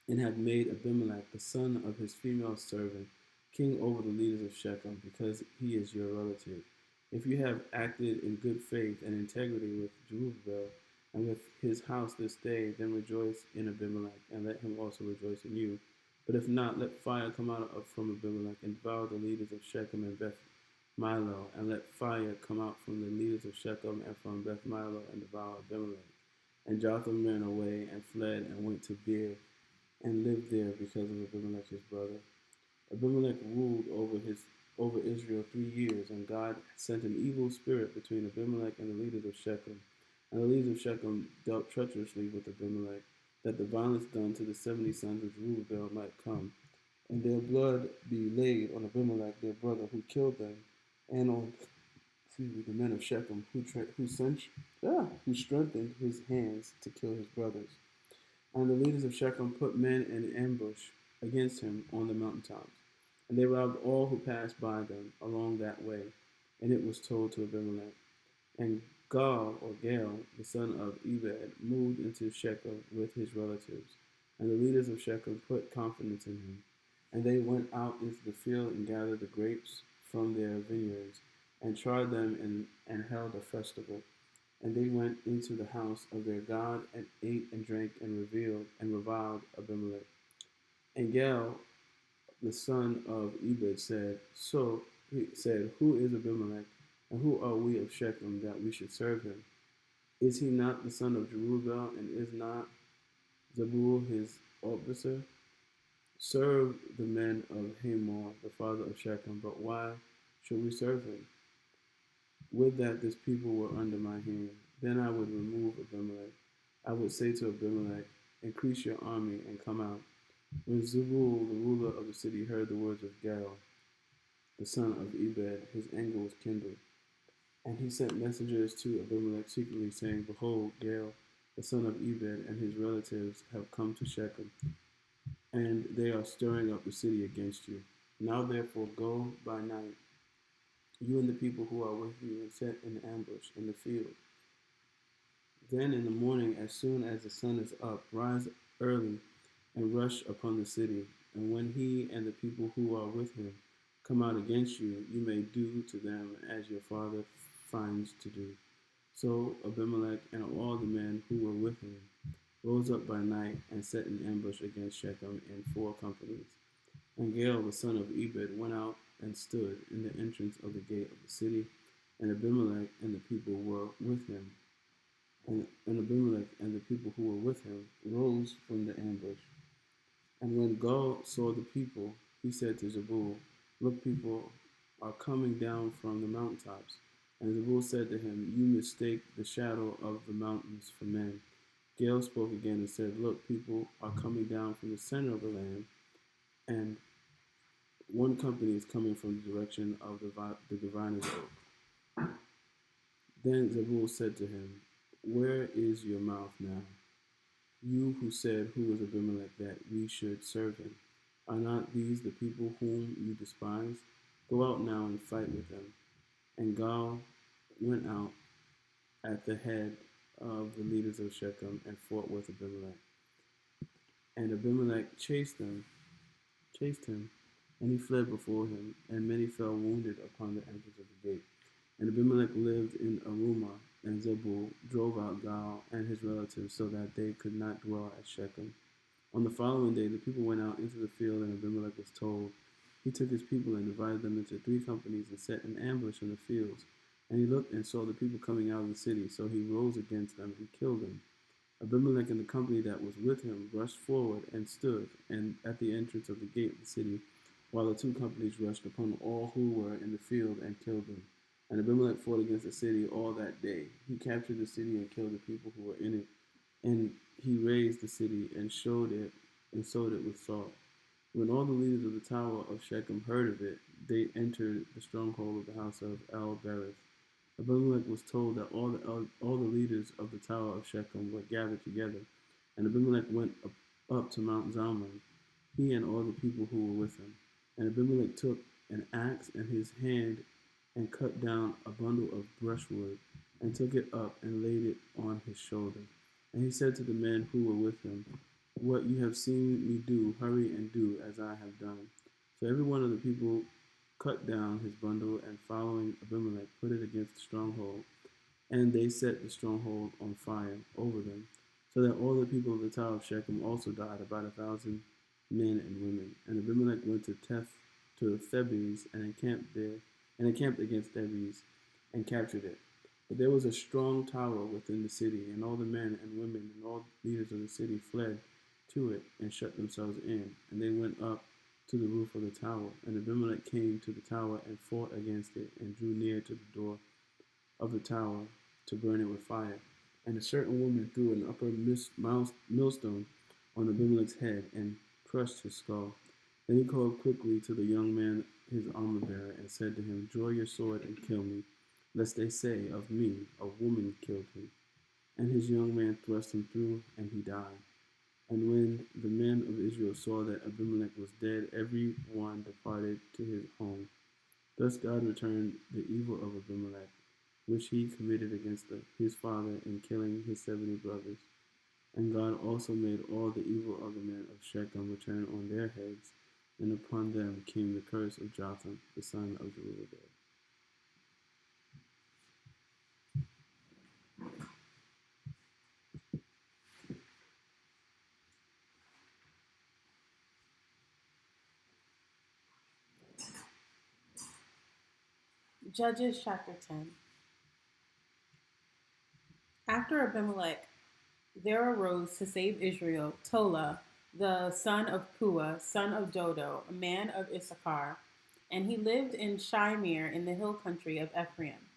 and have made Abimelech, the son of his female servant, king over the leaders of Shechem, because he is your relative. If you have acted in good faith and integrity with Jerubbaal and with his house this day, then rejoice in Abimelech, and let him also rejoice in you. But if not, let fire come out from Abimelech and devour the leaders of Shechem and Beth Milo, and let fire come out from the leaders of Shechem and from Beth Milo and devour Abimelech. And Jotham ran away and fled and went to Beer and lived there because of Abimelech his brother. Abimelech ruled over Israel 3 years, and God sent an evil spirit between Abimelech and the leaders of Shechem. And the leaders of Shechem dealt treacherously with Abimelech, that the violence done to the 70 sons of Jerubbaal might come, and their blood be laid on Abimelech their brother, who killed them, and on the men of Shechem, who strengthened his hands to kill his brothers. And the leaders of Shechem put men in ambush against him on the mountaintops, and they robbed all who passed by them along that way. And it was told to Abimelech. And Gaal, the son of Ebed, moved into Shechem with his relatives. And the leaders of Shechem put confidence in him. And they went out into the field and gathered the grapes from their vineyards, and tried them and held a festival. And they went into the house of their God and ate and drank and reviled Abimelech. And Gaal, the son of Ebed, said, "Who is Abimelech, and who are we of Shechem that we should serve him? Is he not the son of Jerubbaal, and is not Zebul his officer? Serve the men of Hamor, the father of Shechem, but why should we serve him? Would that this people were under my hand. Then I would remove Abimelech. I would say to Abimelech, increase your army and come out." When Zebul, the ruler of the city, heard the words of Gaal, the son of Ebed, his anger was kindled. And he sent messengers to Abimelech secretly, saying, "Behold, Gaal, the son of Ebed, and his relatives have come to Shechem, and they are stirring up the city against you. Now therefore go by night, you and the people who are with you, and set an ambush in the field. Then in the morning, as soon as the sun is up, rise early and rush upon the city. And when he and the people who are with him come out against you, you may do to them as your father finds to do. So Abimelech and all the men who were with him rose up by night and set an ambush against Shechem in 4 companies. And Gaal the son of Ebed went out and stood in the entrance of the gate of the city, and Abimelech and the people were with him. And Abimelech and the people who were with him rose from the ambush. And when Gaal saw the people, he said to Zebul, "Look, people are coming down from the mountaintops." And Zebul said to him, "You mistake the shadow of the mountains for men." Gaal spoke again and said, "Look, people are coming down from the center of the land, and 1 company is coming from the direction of the diviner's oak." Then Zebul said to him, "Where is your mouth now? You who said, 'Who is Abimelech that we should serve him?' Are not these the people whom you despise? Go out now and fight with them." And Gaal went out at the head of the leaders of Shechem and fought with Abimelech. And Abimelech chased him, and he fled before him, and many fell wounded upon the entrance of the gate. And Abimelech lived in Arumah, and Zebul drove out Gaal and his relatives so that they could not dwell at Shechem. On the following day, the people went out into the field, and Abimelech was told. He took his people and divided them into 3 companies and set an ambush in the fields. And he looked and saw the people coming out of the city, so he rose against them and killed them. Abimelech and the company that was with him rushed forward and stood at the entrance of the gate of the city, while the 2 companies rushed upon all who were in the field and killed them. And Abimelech fought against the city all that day. He captured the city and killed the people who were in it. And he razed the city and sold it with salt. When all the leaders of the tower of Shechem heard of it, they entered the stronghold of the house of El-berith. Abimelech was told that all the leaders of the tower of Shechem were gathered together. And Abimelech went up to Mount Zalmon, he and all the people who were with him. And Abimelech took an axe in his hand and cut down a bundle of brushwood, and took it up and laid it on his shoulder. And he said to the men who were with him, "What you have seen me do, hurry and do as I have done." So every one of the people cut down his bundle, and following Abimelech put it against the stronghold. And they set the stronghold on fire over them, so that all the people of the tower of Shechem also died, about 1,000 men and women. And Abimelech went to Thebez and encamped against Thebez and captured it. But there was a strong tower within the city, and all the men and women and all the leaders of the city fled to it and shut themselves in. And they went up to the roof of the tower. And Abimelech came to the tower and fought against it, and drew near to the door of the tower to burn it with fire. And a certain woman threw an upper millstone on Abimelech's head and crushed his skull. Then he called quickly to the young man, his armor-bearer, and said to him, "Draw your sword and kill me, lest they say of me, 'A woman killed him.'" And his young man thrust him through, and he died. And when the men of Israel saw that Abimelech was dead, every one departed to his home. Thus God returned the evil of Abimelech, which he committed against his father in killing his 70 brothers. And God also made all the evil of the men of Shechem return on their heads, and upon them came the curse of Jotham, the son of Zerubbabel. Judges chapter 10. After Abimelech, there arose to save Israel Tola, the son of Pua, son of Dodo, a man of Issachar, and he lived in Shimir in the hill country of Ephraim.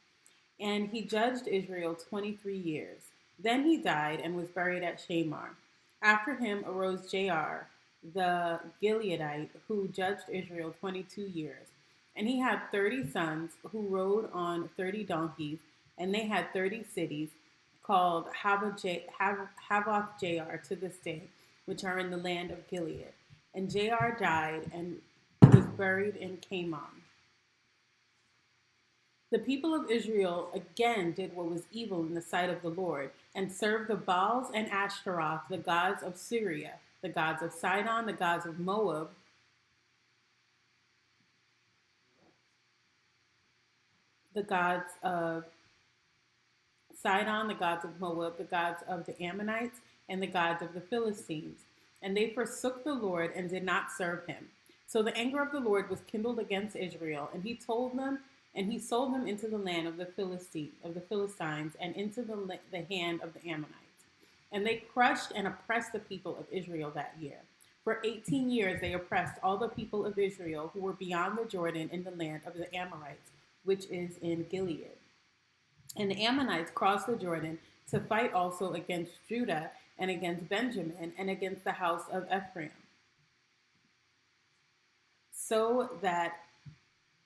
And he judged Israel 23 years. Then he died and was buried at Shamar. After him arose Jair, the Gileadite, who judged Israel 22 years. And he had 30 sons who rode on 30 donkeys, and they had 30 cities called Havoth Jair to this day, which are in the land of Gilead. And Jair died and was buried in Kamon. The people of Israel again did what was evil in the sight of the Lord, and served the Baals and Ashtaroth, the gods of Syria, the gods of Sidon, the gods of Moab, the gods of Sidon, the gods of Moab, the gods of the Ammonites, and the gods of the Philistines. And they forsook the Lord and did not serve him. So the anger of the Lord was kindled against Israel, and he told them, and he sold them into the land of the Philistines, and into the hand of the Ammonites. And they crushed and oppressed the people of Israel that year. For 18 years they oppressed all the people of Israel who were beyond the Jordan in the land of the Amorites, which is in Gilead. And the Ammonites crossed the Jordan to fight also against Judah and against Benjamin and against the house of Ephraim, so that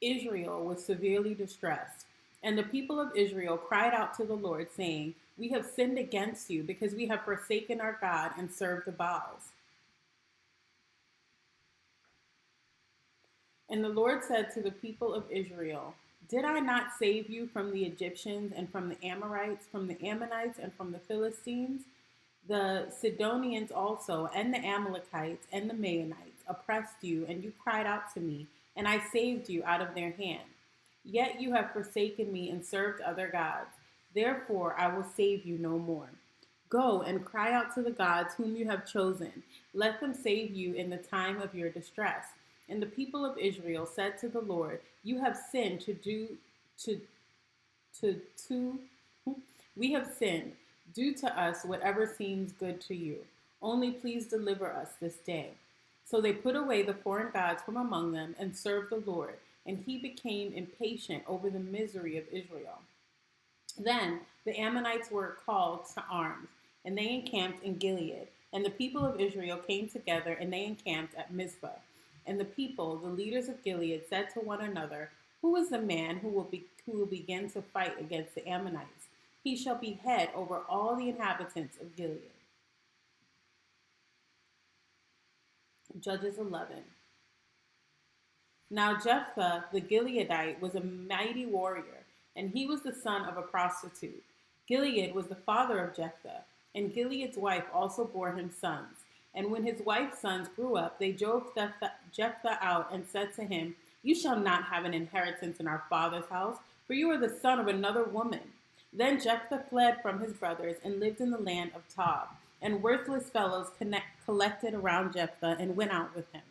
Israel was severely distressed. And the people of Israel cried out to the Lord, saying, "We have sinned against you, because we have forsaken our God and served the Baals." And the Lord said to the people of Israel, "Did I not save you from the Egyptians and from the Amorites, from the Ammonites and from the Philistines? The Sidonians also, and the Amalekites and the Maonites oppressed you, and you cried out to me, and I saved you out of their hand. Yet you have forsaken me and served other gods. Therefore I will save you no more. Go and cry out to the gods whom you have chosen. Let them save you in the time of your distress." And the people of Israel said to the Lord, "You have sinned we have sinned. Do to us whatever seems good to you. Only please deliver us this day." So they put away the foreign gods from among them and served the Lord, and he became impatient over the misery of Israel. Then the Ammonites were called to arms, and they encamped in Gilead. And the people of Israel came together, and they encamped at Mizpah. And the people, the leaders of Gilead, said to one another, "Who is the man who will begin to fight against the Ammonites? He shall be head over all the inhabitants of Gilead." Judges 11. Now Jephthah the Gileadite was a mighty warrior, and he was the son of a prostitute. Gilead was the father of Jephthah, and Gilead's wife also bore him sons. And when his wife's sons grew up, they drove Jephthah out and said to him, "You shall not have an inheritance in our father's house, for you are the son of another woman." Then Jephthah fled from his brothers and lived in the land of Tob. And worthless fellows collected around Jephthah and went out with him.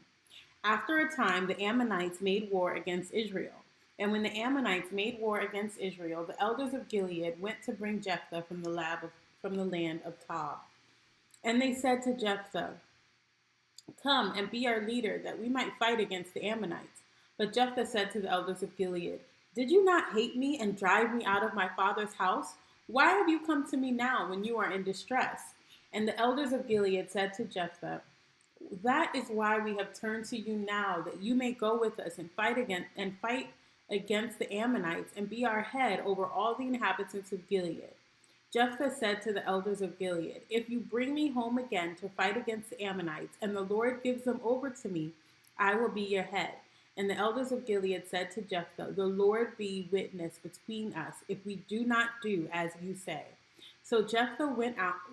After a time, the Ammonites made war against Israel. And when the Ammonites made war against Israel, the elders of Gilead went to bring Jephthah from the land of Tob. And they said to Jephthah, "Come and be our leader, that we might fight against the Ammonites." But Jephthah said to the elders of Gilead, "Did you not hate me and drive me out of my father's house? Why have you come to me now when you are in distress?" And the elders of Gilead said to Jephthah, "That is why we have turned to you now, that you may go with us and fight against the Ammonites and be our head over all the inhabitants of Gilead." Jephthah said to the elders of Gilead, "If you bring me home again to fight against the Ammonites, and the Lord gives them over to me, I will be your head." And the elders of Gilead said to Jephthah, "The Lord be witness between us if we do not do as you say." So Jephthah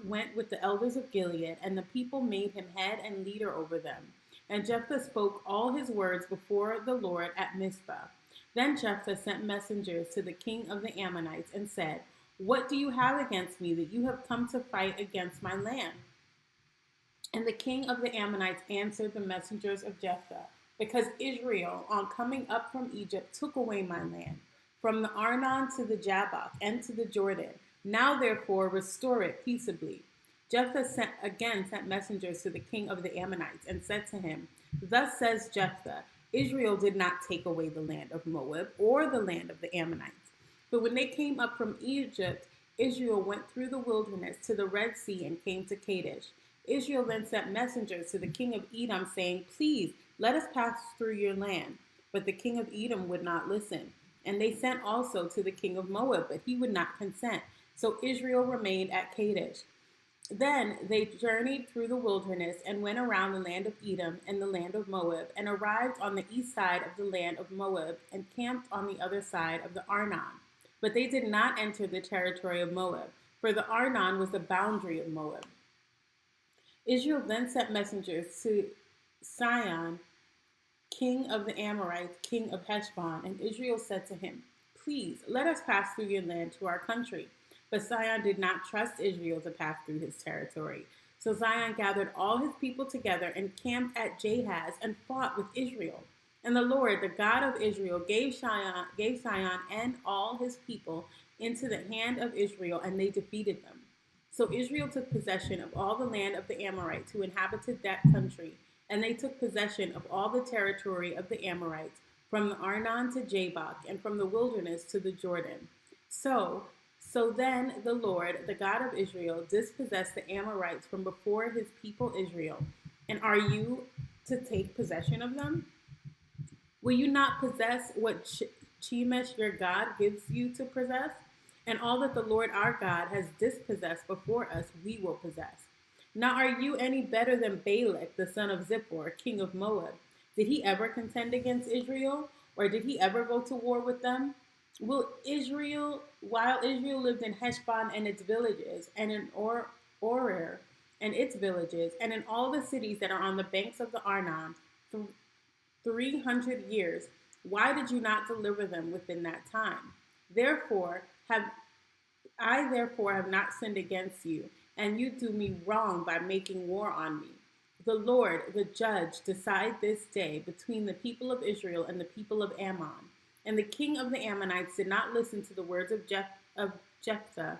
went with the elders of Gilead, and the people made him head and leader over them. And Jephthah spoke all his words before the Lord at Mizpah. Then Jephthah sent messengers to the king of the Ammonites and said, "What do you have against me, that you have come to fight against my land?" And the king of the Ammonites answered the messengers of Jephthah, "Because Israel, on coming up from Egypt, took away my land, from the Arnon to the Jabbok and to the Jordan. Now therefore restore it peaceably." Jephthah sent messengers to the king of the Ammonites and said to him, "Thus says Jephthah, Israel did not take away the land of Moab or the land of the Ammonites. But when they came up from Egypt, Israel went through the wilderness to the Red Sea and came to Kadesh. Israel then sent messengers to the king of Edom, saying, 'Please, let us pass through your land.' But the king of Edom would not listen. And they sent also to the king of Moab, but he would not consent. So Israel remained at Kadesh. Then they journeyed through the wilderness and went around the land of Edom and the land of Moab, and arrived on the east side of the land of Moab, and camped on the other side of the Arnon. But they did not enter the territory of Moab, for the Arnon was the boundary of Moab. Israel then sent messengers to Sihon, king of the Amorites, king of Heshbon, and Israel said to him, please, let us pass through your land to our country. But Sihon did not trust Israel to pass through his territory. So Sihon gathered all his people together and camped at Jahaz and fought with Israel. And the Lord, the God of Israel, gave Sihon and all his people into the hand of Israel, and they defeated them. So Israel took possession of all the land of the Amorites who inhabited that country, and they took possession of all the territory of the Amorites, from the Arnon to Jabbok, and from the wilderness to the Jordan. So then the Lord, the God of Israel, dispossessed the Amorites from before his people Israel. And are you to take possession of them? Will you not possess what Chemosh your God gives you to possess? And all that the Lord our God has dispossessed before us, we will possess. Now are you any better than Balak, the son of Zippor, king of Moab? Did he ever contend against Israel? Or did he ever go to war with them? While Israel lived in Heshbon and its villages, and in Aroer and its villages, and in all the cities that are on the banks of the Arnon, 300 years, why did you not deliver them within that time? Therefore have not sinned against you, and you do me wrong by making war on me. The Lord, the judge, decide this day between the people of Israel and the people of Ammon. And the king of the Ammonites did not listen to the words of Jephthah,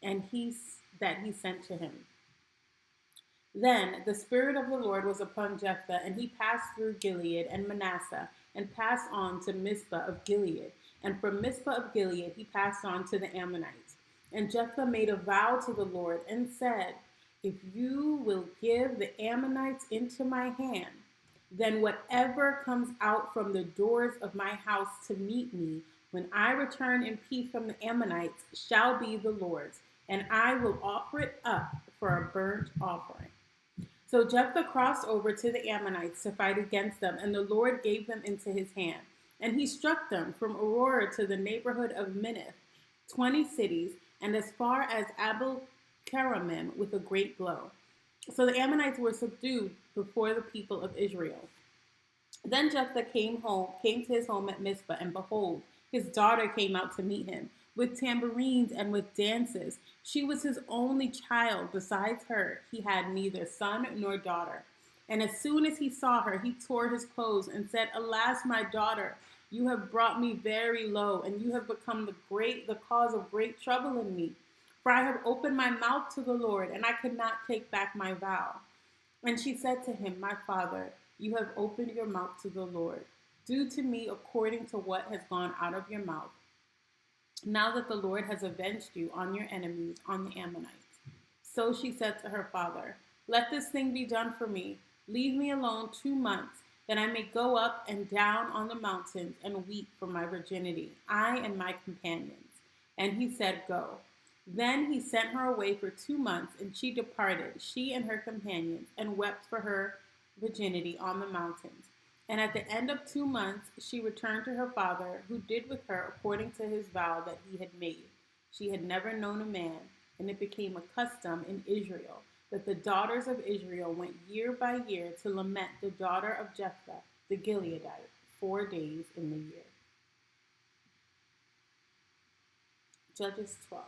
that he sent to him. Then the Spirit of the Lord was upon Jephthah, and he passed through Gilead and Manasseh, and passed on to Mizpah of Gilead. And from Mizpah of Gilead he passed on to the Ammonites. And Jephthah made a vow to the Lord, and said, if you will give the Ammonites into my hand, then whatever comes out from the doors of my house to meet me, when I return in peace from the Ammonites, shall be the Lord's, and I will offer it up for a burnt offering. So Jephthah crossed over to the Ammonites to fight against them, and the Lord gave them into his hand. And he struck them from Aurora to the neighborhood of Minnith, 20 cities, and as far as Abel-keramim with a great blow. So the Ammonites were subdued before the people of Israel. Then Jephthah came to his home at Mizpah, and behold, his daughter came out to meet him, with tambourines and with dances. She was his only child. Besides her, he had neither son nor daughter. And as soon as he saw her, he tore his clothes and said, alas, my daughter, you have brought me very low, and you have become the cause of great trouble in me. For I have opened my mouth to the Lord, and I could not take back my vow. And she said to him, my father, you have opened your mouth to the Lord. Do to me according to what has gone out of your mouth, now that the Lord has avenged you on your enemies, on the Ammonites. So she said to her father, let this thing be done for me. Leave me alone 2 months, that I may go up and down on the mountains and weep for my virginity, I and my companions. And he said, go. Then he sent her away for 2 months, and she departed, she and her companions, and wept for her virginity on the mountains. And at the end of 2 months, she returned to her father, who did with her according to his vow that he had made. She had never known a man, and it became a custom in Israel that the daughters of Israel went year by year to lament the daughter of Jephthah, the Gileadite, 4 days in the year. Judges 12.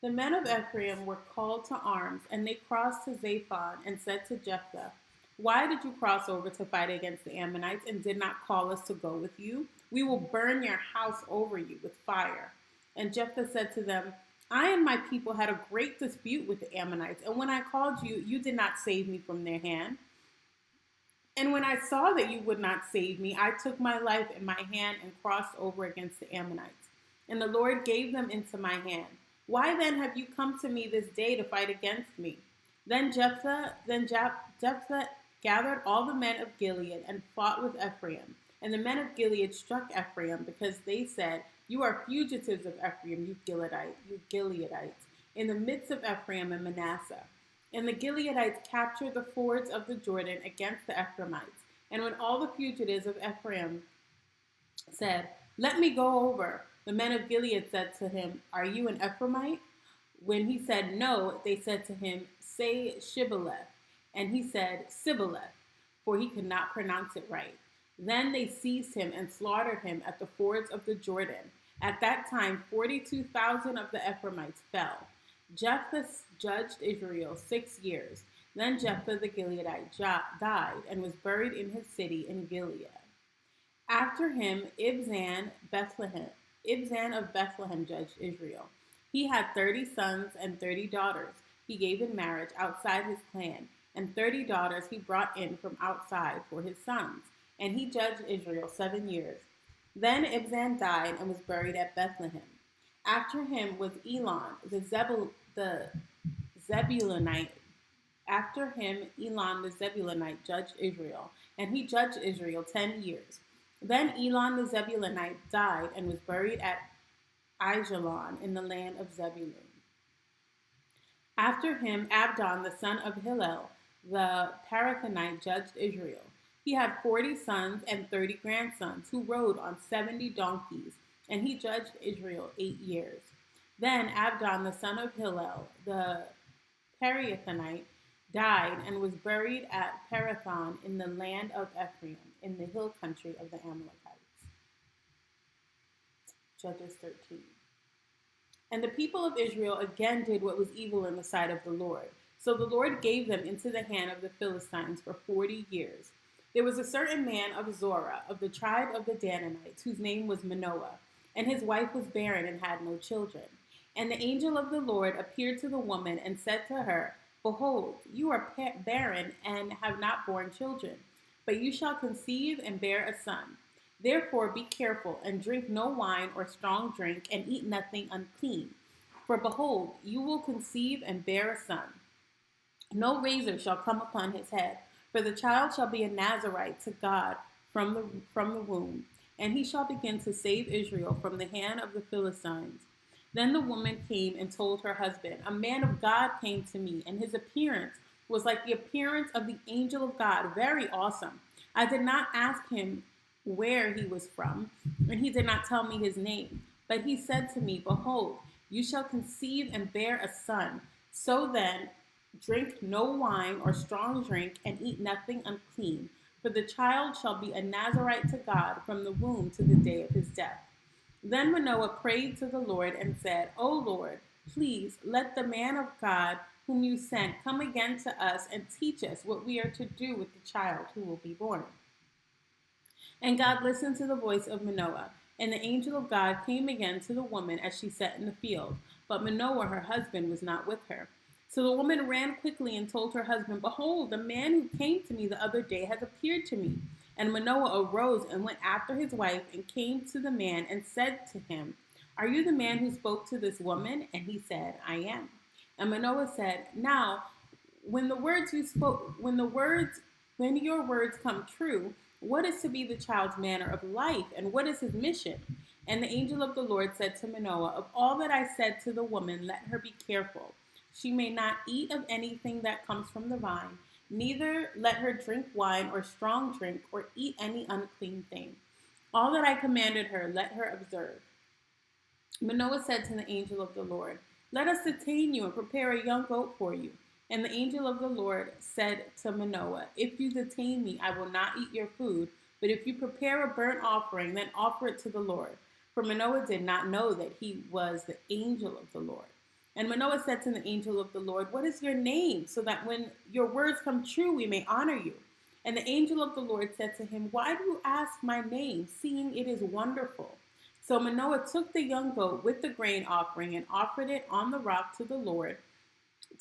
The men of Ephraim were called to arms, and they crossed to Zaphon and said to Jephthah, why did you cross over to fight against the Ammonites and did not call us to go with you? We will burn your house over you with fire. And Jephthah said to them, I and my people had a great dispute with the Ammonites, and when I called you, you did not save me from their hand. And when I saw that you would not save me, I took my life in my hand and crossed over against the Ammonites. And the Lord gave them into my hand. Why then have you come to me this day to fight against me? Then Jephthah gathered all the men of Gilead and fought with Ephraim. And the men of Gilead struck Ephraim because they said, you are fugitives of Ephraim, you Gileadites, in the midst of Ephraim and Manasseh. And the Gileadites captured the fords of the Jordan against the Ephraimites. And when all the fugitives of Ephraim said, let me go over, the men of Gilead said to him, are you an Ephraimite? When he said no, they said to him, say Shibboleth. And he said Sibboleth, for he could not pronounce it right. Then they seized him and slaughtered him at the fords of the Jordan. At that time, 42,000 of the Ephraimites fell. Jephthah judged Israel 6 years. Then Jephthah the Gileadite died and was buried in his city in Gilead. After him, Ibzan of Bethlehem judged Israel. He had 30 sons and 30 daughters he gave in marriage outside his clan, and 30 daughters he brought in from outside for his sons. And he judged Israel 7 years. Then Ibzan died and was buried at Bethlehem. After him was Elon, the Zebulunite. After him, Elon the Zebulunite judged Israel, and he judged Israel 10 years. Then Elon the Zebulunite died and was buried at Aijalon in the land of Zebulun. After him, Abdon the son of Hillel, the Parathonite, judged Israel. He had 40 sons and 30 grandsons who rode on 70 donkeys, and he judged Israel 8 years. Then Abdon the son of Hillel, the Parathonite, died and was buried at Parathon in the land of Ephraim, in the hill country of the Amalekites. Judges 13. And the people of Israel again did what was evil in the sight of the Lord. So the Lord gave them into the hand of the Philistines for 40 years. There was a certain man of Zorah, of the tribe of the Danites, whose name was Manoah, and his wife was barren and had no children. And the angel of the Lord appeared to the woman and said to her, Behold, you are barren and have not borne children, but you shall conceive and bear a son. Therefore be careful, and drink no wine or strong drink, and eat nothing unclean. For behold, you will conceive and bear a son. No razor shall come upon his head, for the child shall be a Nazarite to God from the womb, and he shall begin to save Israel from the hand of the Philistines. Then the woman came and told her husband, A man of God came to me, and his appearance was like the appearance of the angel of God, very awesome. I did not ask him where he was from, and he did not tell me his name. But he said to me, Behold, you shall conceive and bear a son. So then, drink no wine or strong drink, and eat nothing unclean, for the child shall be a Nazarite to God from the womb to the day of his death. Then Manoah prayed to the Lord and said, O Lord, please let the man of God whom you sent come again to us and teach us what we are to do with the child who will be born. And God listened to the voice of Manoah, and the angel of God came again to the woman as she sat in the field. But Manoah, her husband, was not with her. So the woman ran quickly and told her husband, Behold, the man who came to me the other day has appeared to me. And Manoah arose and went after his wife and came to the man and said to him, Are you the man who spoke to this woman? And he said, I am. And Manoah said, Now, when your words come true, what is to be the child's manner of life, and what is his mission? And the angel of the Lord said to Manoah, Of all that I said to the woman, let her be careful. She may not eat of anything that comes from the vine, neither let her drink wine or strong drink, or eat any unclean thing. All that I commanded her, let her observe. Manoah said to the angel of the Lord, Let us detain you and prepare a young goat for you. And the angel of the Lord said to Manoah, If you detain me, I will not eat your food, but if you prepare a burnt offering, then offer it to the Lord. For Manoah did not know that he was the angel of the Lord. And Manoah said to the angel of the Lord, What is your name, so that when your words come true, we may honor you? And the angel of the Lord said to him, Why do you ask my name, seeing it is wonderful? So Manoah took the young goat with the grain offering and offered it on the rock to the Lord,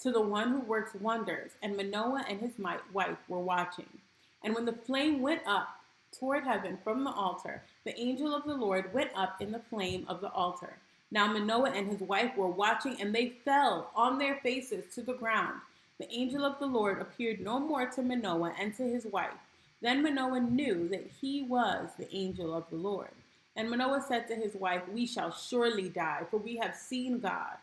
to the one who works wonders. And Manoah and his wife were watching. And when the flame went up toward heaven from the altar, the angel of the Lord went up in the flame of the altar. Now Manoah and his wife were watching, and they fell on their faces to the ground. The angel of the Lord appeared no more to Manoah and to his wife. Then Manoah knew that he was the angel of the Lord. And Manoah said to his wife, We shall surely die, for we have seen God.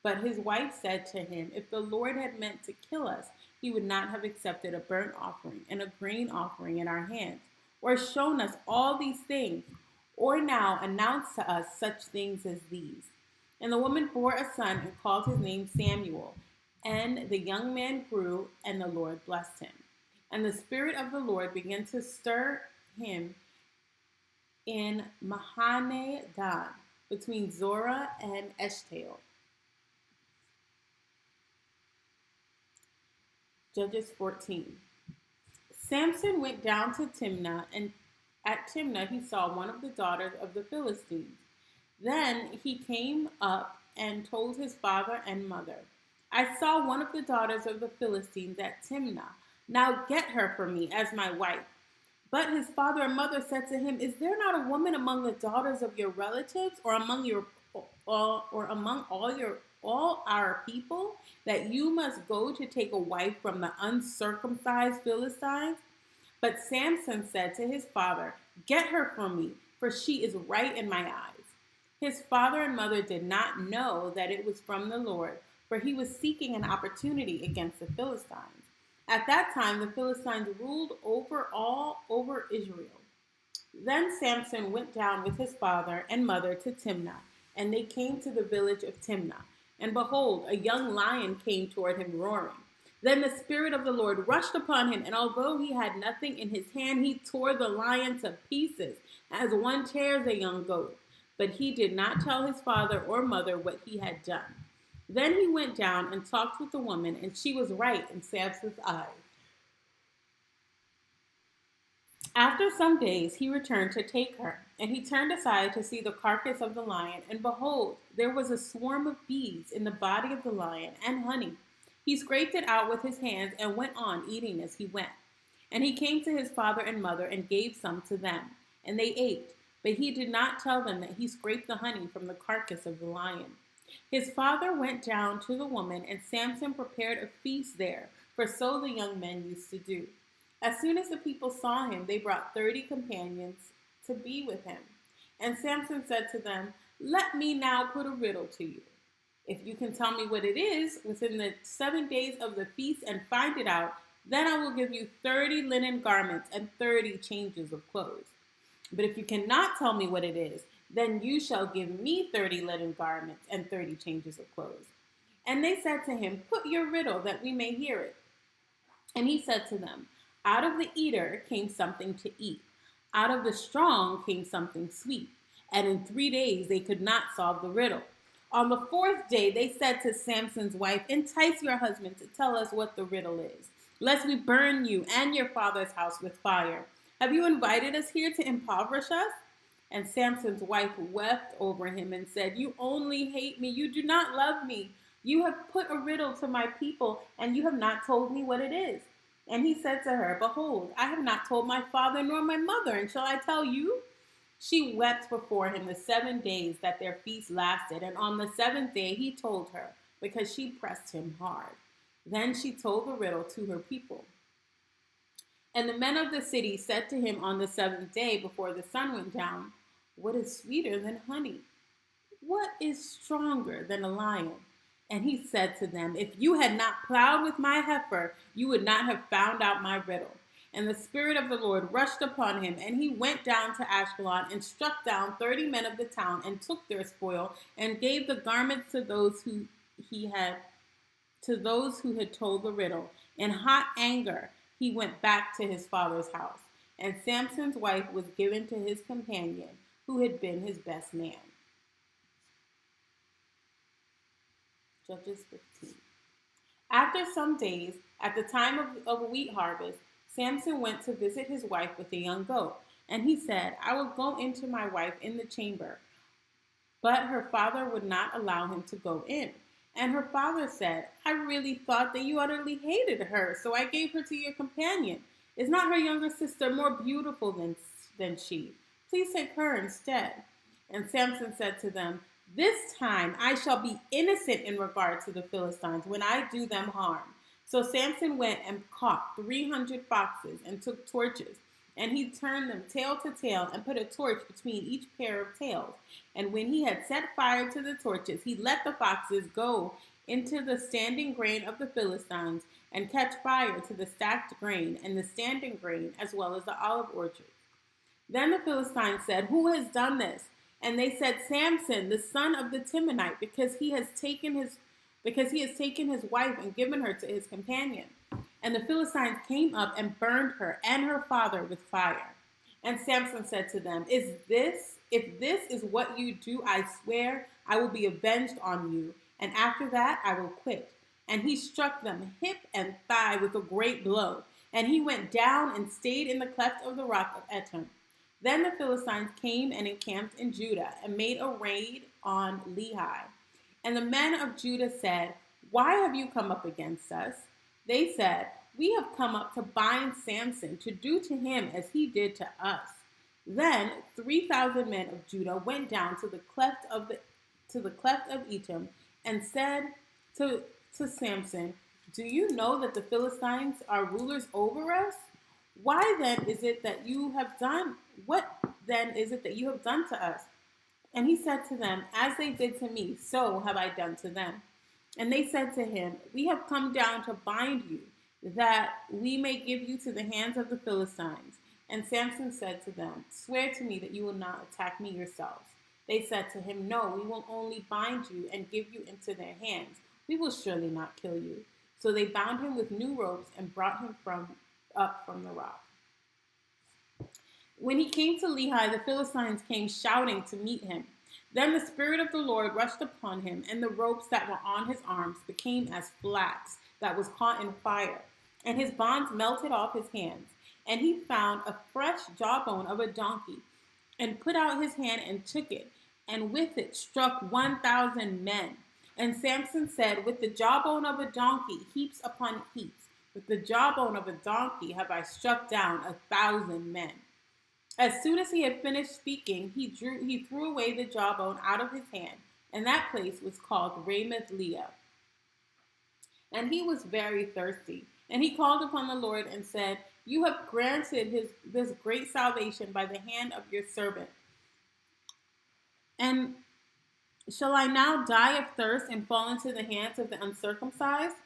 But his wife said to him, If the Lord had meant to kill us, he would not have accepted a burnt offering and a grain offering in our hands, or shown us all these things, or now announced to us such things as these. And the woman bore a son and called his name Samuel. And the young man grew, and the Lord blessed him. And the Spirit of the Lord began to stir him in Mahane Dan, between Zorah and Eshtaol. Judges 14. Samson went down to Timnah, and at Timnah he saw one of the daughters of the Philistines. Then he came up and told his father and mother, I saw one of the daughters of the Philistines at Timnah. Now get her for me as my wife. But his father and mother said to him, Is there not a woman among the daughters of your relatives, or among all our people, that you must go to take a wife from the uncircumcised Philistines? But Samson said to his father, Get her from me, for she is right in my eyes. His father and mother did not know that it was from the Lord, for he was seeking an opportunity against the Philistines. At that time, the Philistines ruled over Israel. Then Samson went down with his father and mother to Timnah, and they came to the village of Timnah. And behold, a young lion came toward him roaring. Then the Spirit of the Lord rushed upon him, and although he had nothing in his hand, he tore the lion to pieces, as one tears a young goat. But he did not tell his father or mother what he had done. Then he went down and talked with the woman, and she was right in Samson's eyes. After some days he returned to take her, and he turned aside to see the carcass of the lion, and behold, there was a swarm of bees in the body of the lion, and honey. He scraped it out with his hands and went on eating as he went. And he came to his father and mother and gave some to them, and they ate. But he did not tell them that he scraped the honey from the carcass of the lion. His father went down to the woman, and Samson prepared a feast there, for so the young men used to do. As soon as the people saw him, they brought 30 companions to be with him. And Samson said to them, Let me now put a riddle to you. If you can tell me what it is within the 7 days of the feast and find it out, then I will give you 30 linen garments and 30 changes of clothes. But if you cannot tell me what it is, then you shall give me 30 linen garments and 30 changes of clothes. And they said to him, Put your riddle that we may hear it. And he said to them, Out of the eater came something to eat. Out of the strong came something sweet. And in 3 days they could not solve the riddle. On the 4th day they said to Samson's wife, Entice your husband to tell us what the riddle is, lest we burn you and your father's house with fire. Have you invited us here to impoverish us? And Samson's wife wept over him and said, You only hate me. You do not love me. You have put a riddle to my people, and you have not told me what it is. And he said to her, Behold, I have not told my father nor my mother, and shall I tell you? She wept before him the 7 days that their feast lasted, and on the 7th day he told her, because she pressed him hard. Then she told the riddle to her people. And the men of the city said to him on the 7th day before the sun went down, What is sweeter than honey? What is stronger than a lion? And he said to them, If you had not plowed with my heifer, you would not have found out my riddle. And the Spirit of the Lord rushed upon him, and he went down to Ashkelon and struck down 30 men of the town and took their spoil and gave the garments to those who had told the riddle. In hot anger, he went back to his father's house, and Samson's wife was given to his companion, who had been his best man. Judges 15. After some days, at the time of a wheat harvest, Samson went to visit his wife with a young goat, and he said, I will go into my wife in the chamber. But her father would not allow him to go in. And her father said, I really thought that you utterly hated her, so I gave her to your companion. Is not her younger sister more beautiful than she? Please take her instead. And Samson said to them, This time I shall be innocent in regard to the Philistines when I do them harm. So Samson went and caught 300 foxes and took torches. And he turned them tail to tail and put a torch between each pair of tails. And when he had set fire to the torches, he let the foxes go into the standing grain of the Philistines and catch fire to the stacked grain and the standing grain as well as the olive orchards. Then the Philistines said, Who has done this? And they said, Samson, the son of the Timnite, because he has taken his wife and given her to his companion. And the Philistines came up and burned her and her father with fire. And Samson said to them, Is this If this is what you do, I swear I will be avenged on you, and after that I will quit. And he struck them hip and thigh with a great blow, and he went down and stayed in the cleft of the rock of Etam. Then the Philistines came and encamped in Judah and made a raid on Lehi. And the men of Judah said, "Why have you come up against us?" They said, "We have come up to bind Samson, to do to him as he did to us." Then 3,000 men of Judah went down to the cleft of Etam and said to Samson, "Do you know that the Philistines are rulers over us? Why then is it that you have done what then is it that you have done to us?" And he said to them, "As they did to me, so have I done to them." And they said to him, "We have come down to bind you, that we may give you to the hands of the Philistines." And Samson said to them, "Swear to me that you will not attack me yourselves." They said to him, "No, we will only bind you and give you into their hands. We will surely not kill you." So they bound him with new ropes and brought him up from the rock. When he came to Lehi, the Philistines came shouting to meet him. Then the Spirit of the Lord rushed upon him, and the ropes that were on his arms became as flax that was caught in fire, and his bonds melted off his hands. And he found a fresh jawbone of a donkey, and put out his hand and took it, and with it struck 1,000 men. And Samson said, "With the jawbone of a donkey, heaps upon heaps. With the jawbone of a donkey have I struck down 1,000 men." As soon as he had finished speaking, he threw away the jawbone out of his hand, and that place was called Ramoth Leah. And he was very thirsty. And he called upon the Lord and said, "You have granted this great salvation by the hand of your servant. And shall I now die of thirst and fall into the hands of the uncircumcised?"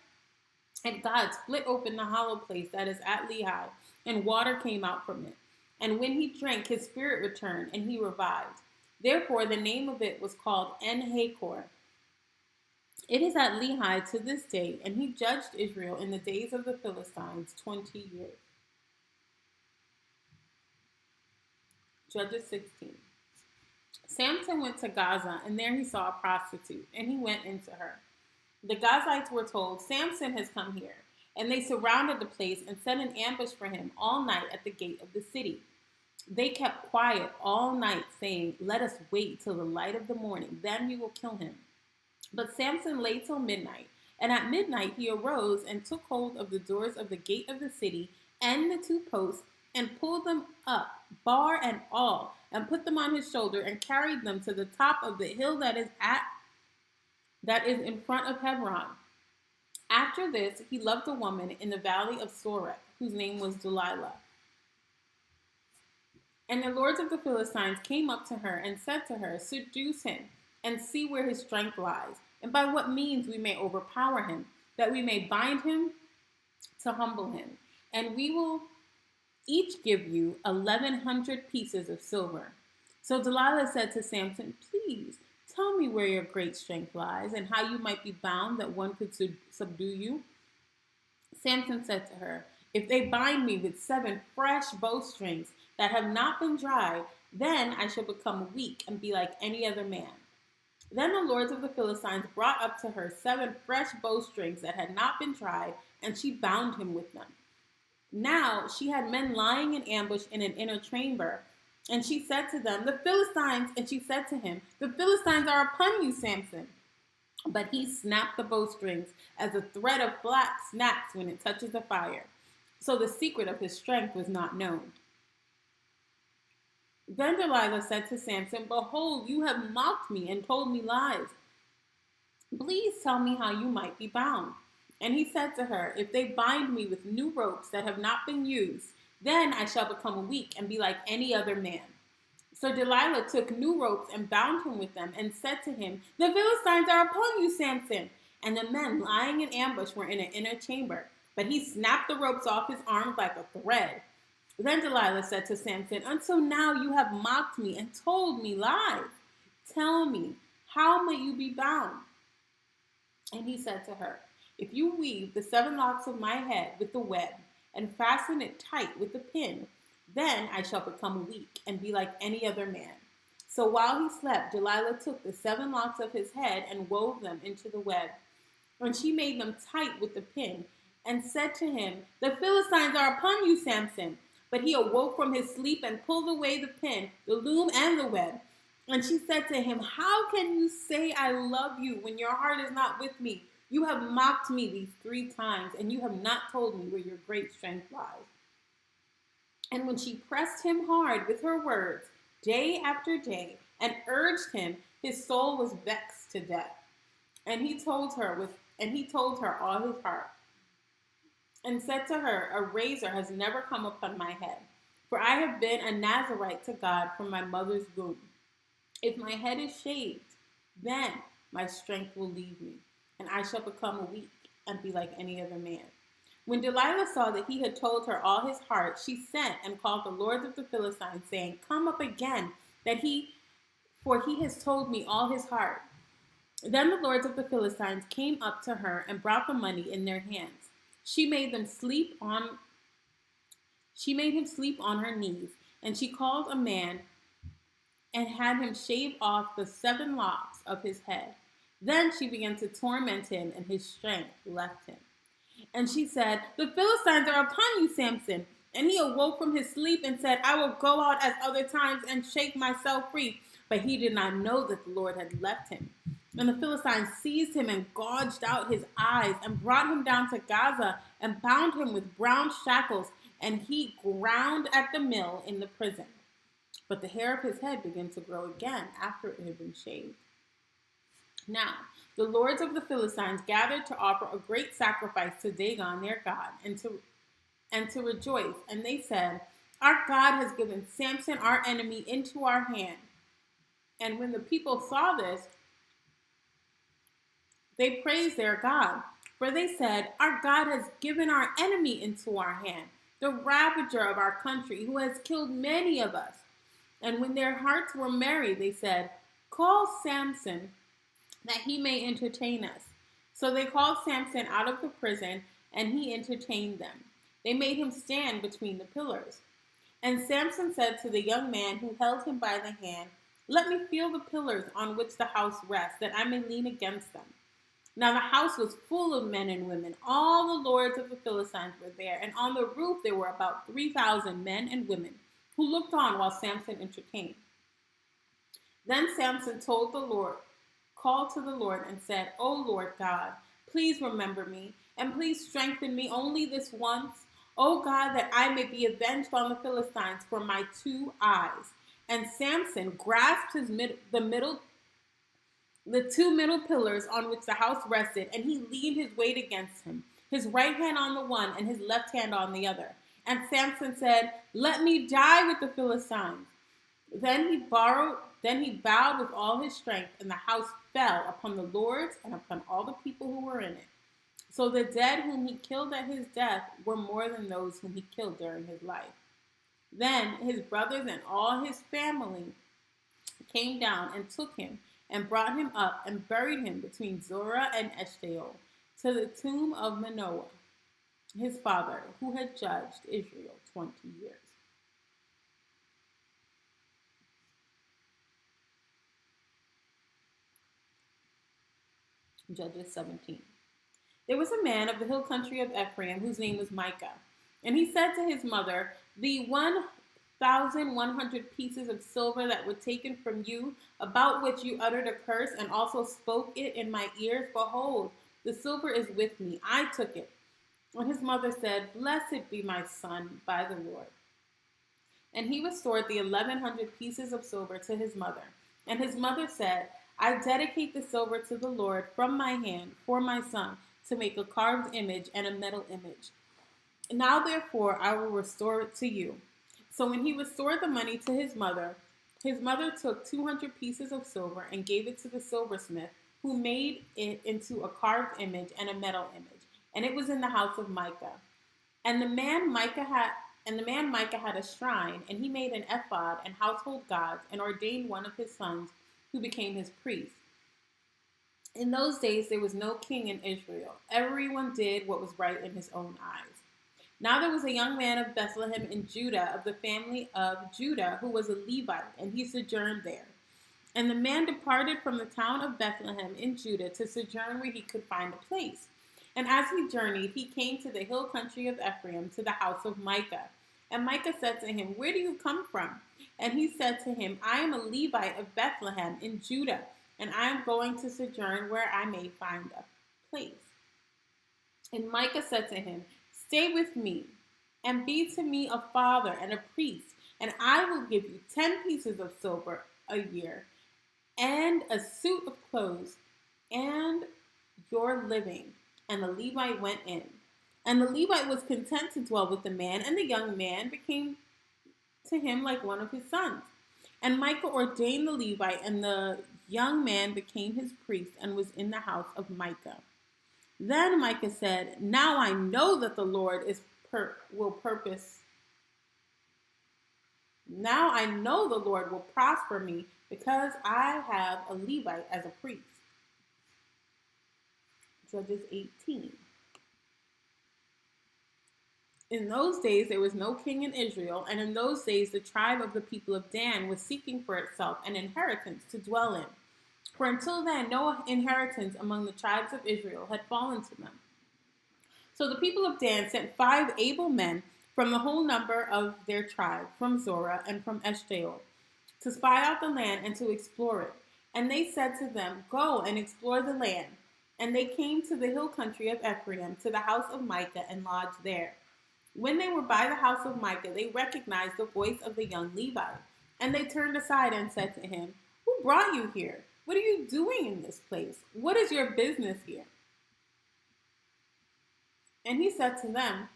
And God split open the hollow place that is at Lehi, and water came out from it. And when he drank, his spirit returned, and he revived. Therefore, the name of it was called En-Hakor. It is at Lehi to this day, and he judged Israel in the days of the Philistines 20 years. Judges 16. Samson went to Gaza, and there he saw a prostitute, and he went into her. The Gazites were told, "Samson has come here." And they surrounded the place and set an ambush for him all night at the gate of the city. They kept quiet all night, saying, "Let us wait till the light of the morning, then we will kill him." But Samson lay till midnight, and at midnight he arose and took hold of the doors of the gate of the city and the two posts, and pulled them up, bar and all, and put them on his shoulder, and carried them to the top of the hill that is in front of Hebron. After this, he loved a woman in the valley of Sorek, whose name was Delilah. And the lords of the Philistines came up to her and said to her, "Seduce him, and see where his strength lies, and by what means we may overpower him, that we may bind him to humble him. And we will each give you 1,100 pieces of silver." So Delilah said to Samson, "Please tell me where your great strength lies, and how you might be bound that one could subdue you." Samson said to her, "If they bind me with 7 fresh bowstrings that have not been dried, then I shall become weak and be like any other man." Then the lords of the Philistines brought up to her 7 fresh bowstrings that had not been dried, and she bound him with them. Now she had men lying in ambush in an inner chamber, and she said to them, she said to him, "The Philistines are upon you, Samson." But he snapped the bowstrings as a thread of flax snaps when it touches the fire. So the secret of his strength was not known. Then Delilah said to Samson, "Behold, you have mocked me and told me lies. Please tell me how you might be bound." And he said to her, "If they bind me with new ropes that have not been used, then I shall become weak and be like any other man." So Delilah took new ropes and bound him with them, and said to him, "The Philistines are upon you, Samson." And the men lying in ambush were in an inner chamber, but he snapped the ropes off his arms like a thread. Then Delilah said to Samson, "Until now you have mocked me and told me lies. Tell me, how may you be bound?" And he said to her, "If you weave the 7 locks of my head with the web, and fasten it tight with a pin, then I shall become weak and be like any other man." So while he slept, Delilah took the 7 locks of his head and wove them into the web. And she made them tight with the pin and said to him, "The Philistines are upon you, Samson." But he awoke from his sleep and pulled away the pin, the loom, and the web. And she said to him, "How can you say I love you when your heart is not with me? You have mocked me these 3 times, and you have not told me where your great strength lies." And when she pressed him hard with her words, day after day, and urged him, his soul was vexed to death. And he told her all his heart, and said to her, "A razor has never come upon my head, for I have been a Nazarite to God from my mother's womb. If my head is shaved, then my strength will leave me, and I shall become weak and be like any other man." When Delilah saw that he had told her all his heart, she sent and called the lords of the Philistines, saying, "Come up again, for he has told me all his heart." Then the lords of the Philistines came up to her and brought the money in their hands. She made him sleep on her knees, and she called a man and had him shave off the 7 locks of his head. Then she began to torment him, and his strength left him. And she said, "The Philistines are upon you, Samson." And he awoke from his sleep and said, "I will go out as other times and shake myself free." But he did not know that the Lord had left him. And the Philistines seized him and gouged out his eyes and brought him down to Gaza and bound him with brown shackles. And he ground at the mill in the prison. But the hair of his head began to grow again after it had been shaved. Now, the lords of the Philistines gathered to offer a great sacrifice to Dagon their God and to rejoice. And they said, "Our God has given Samson, our enemy, into our hand." And when the people saw this, they praised their God. For they said, "Our God has given our enemy into our hand, the ravager of our country, who has killed many of us." And when their hearts were merry, they said, "Call Samson, that he may entertain us." So they called Samson out of the prison, and he entertained them. They made him stand between the pillars. And Samson said to the young man who held him by the hand, "Let me feel the pillars on which the house rests, that I may lean against them." Now the house was full of men and women. All the lords of the Philistines were there, and on the roof there were about 3,000 men and women who looked on while Samson entertained. Then Samson called to the Lord and said, "O Lord God, please remember me, and please strengthen me only this once, O God, that I may be avenged on the Philistines for my 2 eyes." And Samson grasped the 2 middle pillars on which the house rested, and he leaned his weight against him, his right hand on the one and his left hand on the other. And Samson said, "Let me die with the Philistines." Then he bowed with all his strength, and the house fell upon the lords and upon all the people who were in it. So the dead whom he killed at his death were more than those whom he killed during his life. Then his brothers and all his family came down and took him and brought him up and buried him between Zorah and Eshtaol to the tomb of Manoah, his father, who had judged Israel 20 years. Judges 17. There was a man of the hill country of Ephraim whose name was Micah. And he said to his mother, "The 1,100 pieces of silver that were taken from you, about which you uttered a curse and also spoke it in my ears, behold, the silver is with me. I took it." And his mother said, "Blessed be my son by the Lord." And he restored the 1,100 pieces of silver to his mother. And his mother said, "I dedicate the silver to the Lord from my hand for my son, to make a carved image and a metal image. Now therefore I will restore it to you." So when he restored the money to his mother took 200 pieces of silver and gave it to the silversmith, who made it into a carved image and a metal image. And it was in the house of Micah. And the man Micah had a shrine, and he made an ephod and household gods, and ordained one of his sons, who became his priest. In those days there was no king in Israel. Everyone did what was right in his own eyes. Now there was a young man of Bethlehem in Judah, of the family of Judah, who was a Levite, and he sojourned there. And the man departed from the town of Bethlehem in Judah to sojourn where he could find a place. And as he journeyed, he came to the hill country of Ephraim, to the house of Micah. And Micah said to him, "Where do you come from?" And he said to him, "I am a Levite of Bethlehem in Judah, and I am going to sojourn where I may find a place." And Micah said to him, "Stay with me, and be to me a father and a priest, and I will give you 10 pieces of silver a year, and a suit of clothes, and your living." And the Levite went in. And the Levite was content to dwell with the man, and the young man became to him like one of his sons. And Micah ordained the Levite, and the young man became his priest and was in the house of Micah. Then Micah said, "Now I know that the Lord will purpose. Now I know the Lord will prosper me, because I have a Levite as a priest." Judges 18. In those days there was no king in Israel, and in those days the tribe of the people of Dan was seeking for itself an inheritance to dwell in. For until then no inheritance among the tribes of Israel had fallen to them. So the people of Dan sent 5 able men from the whole number of their tribe, from Zorah and from Eshtaol, to spy out the land and to explore it. And they said to them, "Go and explore the land." And they came to the hill country of Ephraim, to the house of Micah, and lodged there. When they were by the house of Micah, they recognized the voice of the young Levite. And they turned aside and said to him, "Who brought you here? What are you doing in this place? What is your business here?" And he said to them,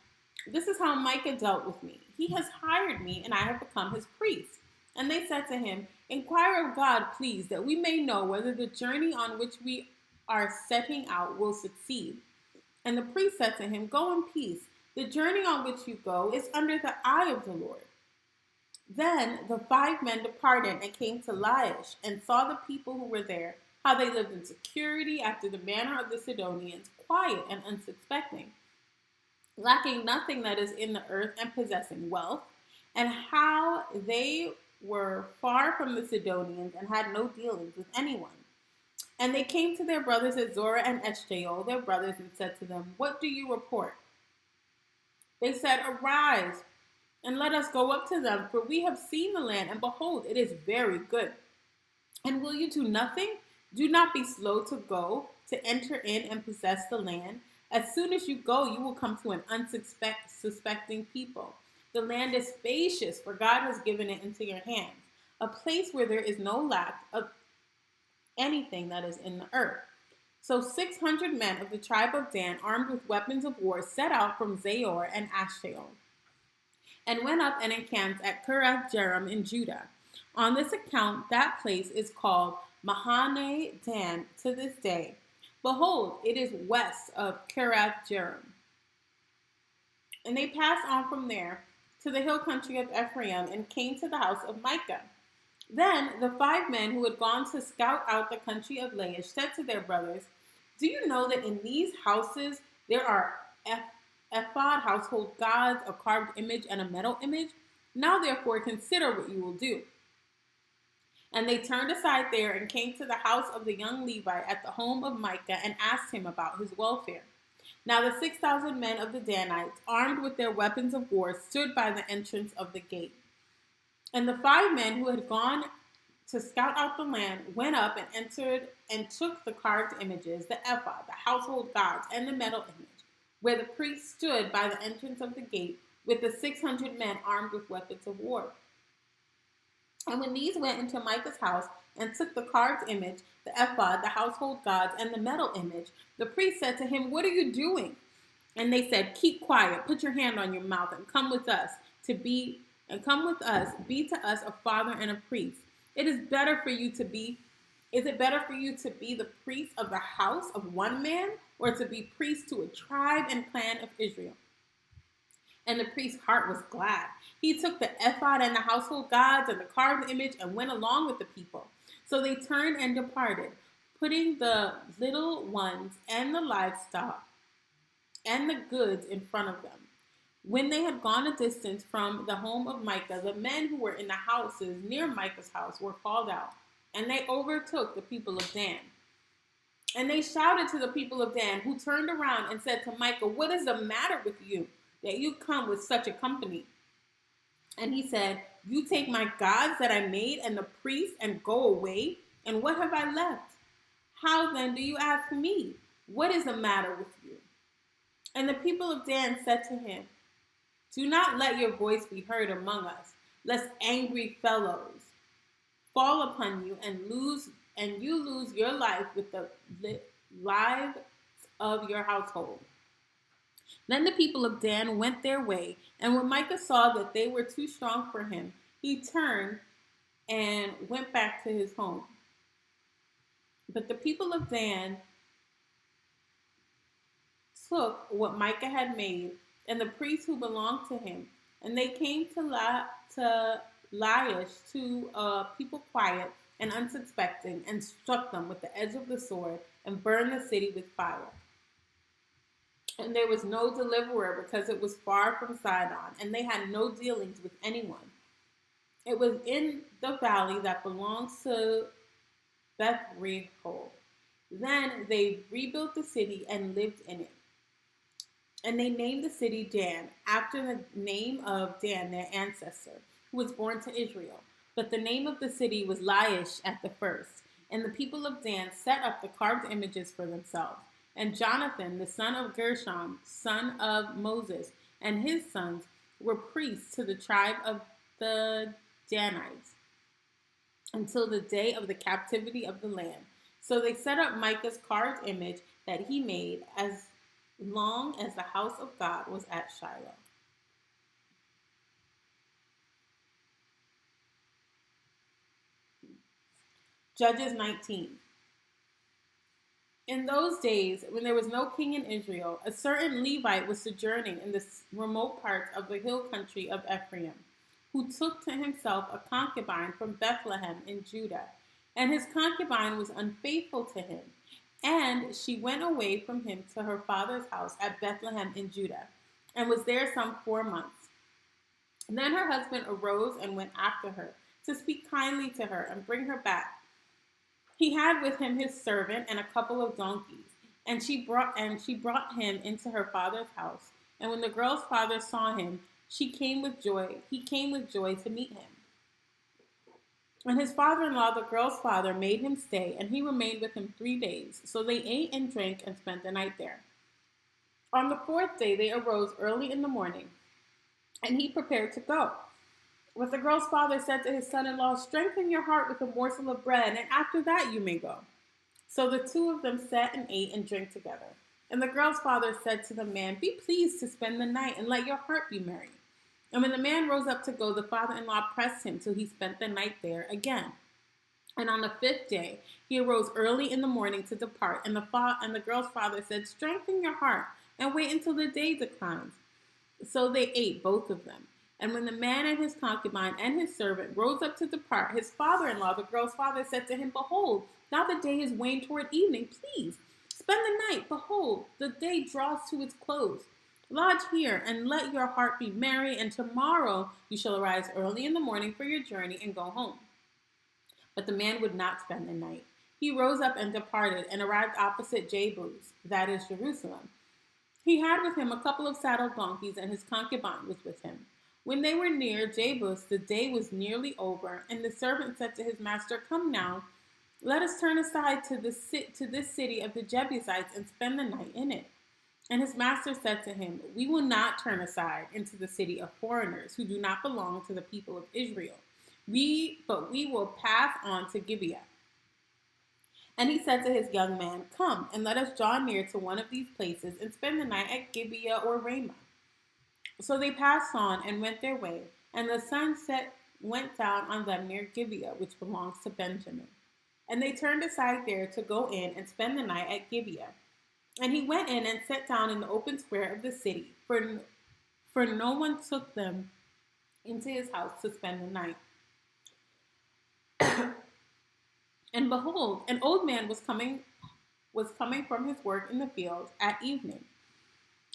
"This is how Micah dealt with me. He has hired me, and I have become his priest." And they said to him, "Inquire of God, please, that we may know whether the journey on which we are setting out will succeed." And the priest said to him, "Go in peace. The journey on which you go is under the eye of the Lord." Then the 5 men departed and came to Laish, and saw the people who were there, how they lived in security after the manner of the Sidonians, quiet and unsuspecting, lacking nothing that is in the earth and possessing wealth, and how they were far from the Sidonians and had no dealings with anyone. And they came to their brothers at Zorah and Eshtaol, their brothers, and said to them, "What do you report?" They said, "Arise, and let us go up to them, for we have seen the land, and behold, it is very good. And will you do nothing? Do not be slow to go, to enter in and possess the land. As soon as you go, you will come to an unsuspecting people. The land is spacious, for God has given it into your hands, a place where there is no lack of anything that is in the earth." So 600 men of the tribe of Dan, armed with weapons of war, set out from Zahor and Ashtaol, and went up and encamped at Kiriath Jearim in Judah. On this account, that place is called Mahane Dan to this day. Behold, it is west of Kiriath Jearim. And they passed on from there to the hill country of Ephraim, and came to the house of Micah. Then the 5 men who had gone to scout out the country of Laish said to their brothers, "Do you know that in these houses there are ephod, household gods, a carved image, and a metal image? Now therefore consider what you will do." And they turned aside there and came to the house of the young Levite at the home of Micah, and asked him about his welfare. Now the 6,000 men of the Danites, armed with their weapons of war, stood by the entrance of the gate. And the 5 men who had gone to scout out the land went up and entered and took the carved images, the ephod, the household gods, and the metal image, where the priest stood by the entrance of the gate with the 600 men armed with weapons of war. And when these went into Micah's house and took the carved image, the ephod, the household gods, and the metal image, the priest said to him, "What are you doing?" And they said, "Keep quiet, put your hand on your mouth, and come with us, be to us a father and a priest. Is it better for you to be the priest of the house of one man, or to be priest to a tribe and clan of Israel?" And the priest's heart was glad. He took the ephod and the household gods and the carved image and went along with the people. So they turned and departed, putting the little ones and the livestock and the goods in front of them. When they had gone a distance from the home of Micah, the men who were in the houses near Micah's house were called out, and they overtook the people of Dan. And they shouted to the people of Dan, who turned around and said to Micah, "What is the matter with you that you come with such a company?" And he said, "You take my gods that I made and the priests and go away? And what have I left? How then do you ask me, what is the matter with you?" And the people of Dan said to him, "Do not let your voice be heard among us, lest angry fellows fall upon you and you lose your life with the lives of your household." Then the people of Dan went their way, and when Micah saw that they were too strong for him, he turned and went back to his home. But the people of Dan took what Micah had made and the priests who belonged to him, and they came to Laish, to a people quiet and unsuspecting, and struck them with the edge of the sword and burned the city with fire. And there was no deliverer, because it was far from Sidon, and they had no dealings with anyone. It was in the valley that belongs to Beth Rehob. Then they rebuilt the city and lived in it. And they named the city Dan, after the name of Dan, their ancestor, who was born to Israel. But the name of the city was Laish at the first. And the people of Dan set up the carved images for themselves. And Jonathan, the son of Gershom, son of Moses, and his sons were priests to the tribe of the Danites until the day of the captivity of the land. So they set up Micah's carved image that he made as long as the house of God was at Shiloh. Judges 19. In those days, when there was no king in Israel, a certain Levite was sojourning in the remote parts of the hill country of Ephraim, who took to himself a concubine from Bethlehem in Judah. And his concubine was unfaithful to him, and she went away from him to her father's house at Bethlehem in Judah, and was there some 4 months. And then her husband arose and went after her, to speak kindly to her and bring her back. He had with him his servant and a couple of donkeys, and she brought him into her father's house. And when the girl's father saw him, he came with joy to meet him. And his father-in-law, the girl's father, made him stay, and he remained with him 3 days. So they ate and drank and spent the night there. On the 4th day they arose early in the morning, and he prepared to go. But the girl's father said to his son-in-law, "Strengthen your heart with a morsel of bread, and after that you may go." So the two of them sat and ate and drank together. And the girl's father said to the man, "Be pleased to spend the night, and let your heart be merry." And when the man rose up to go, the father-in-law pressed him till he spent the night there again. And on the 5th day he arose early in the morning to depart. And the girl's father said, "Strengthen your heart, and wait until the day declines." So they ate, both of them. And when the man and his concubine and his servant rose up to depart, his father-in-law, the girl's father, said to him, "Behold, now the day is waned toward evening. Please spend the night. Behold, the day draws to its close. Lodge here, and let your heart be merry, and tomorrow you shall arise early in the morning for your journey and go home." But the man would not spend the night. He rose up and departed, and arrived opposite Jebus, that is Jerusalem. He had with him a couple of saddled donkeys, and his concubine was with him. When they were near Jebus, the day was nearly over, and the servant said to his master, "Come now, let us turn aside to this city of the Jebusites and spend the night in it." And his master said to him, "We will not turn aside into the city of foreigners who do not belong to the people of Israel. But we will pass on to Gibeah." And he said to his young man, "Come, and let us draw near to one of these places and spend the night at Gibeah or Ramah." So they passed on and went their way, and the sun went down on them near Gibeah, which belongs to Benjamin. And they turned aside there to go in and spend the night at Gibeah. And he went in and sat down in the open square of the city, for no one took them into his house to spend the night. And behold, an old man was coming from his work in the field at evening.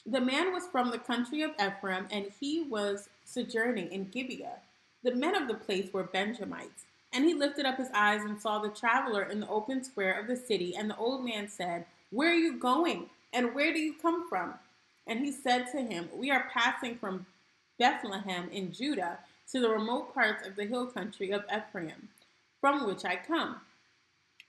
The man was from the country of Ephraim, and he was sojourning in Gibeah. The men of the place were Benjamites. And he lifted up his eyes and saw the traveler in the open square of the city. And the old man said, "Where are you going? And where do you come from?" And he said to him, "We are passing from Bethlehem in Judah to the remote parts of the hill country of Ephraim, from which I come.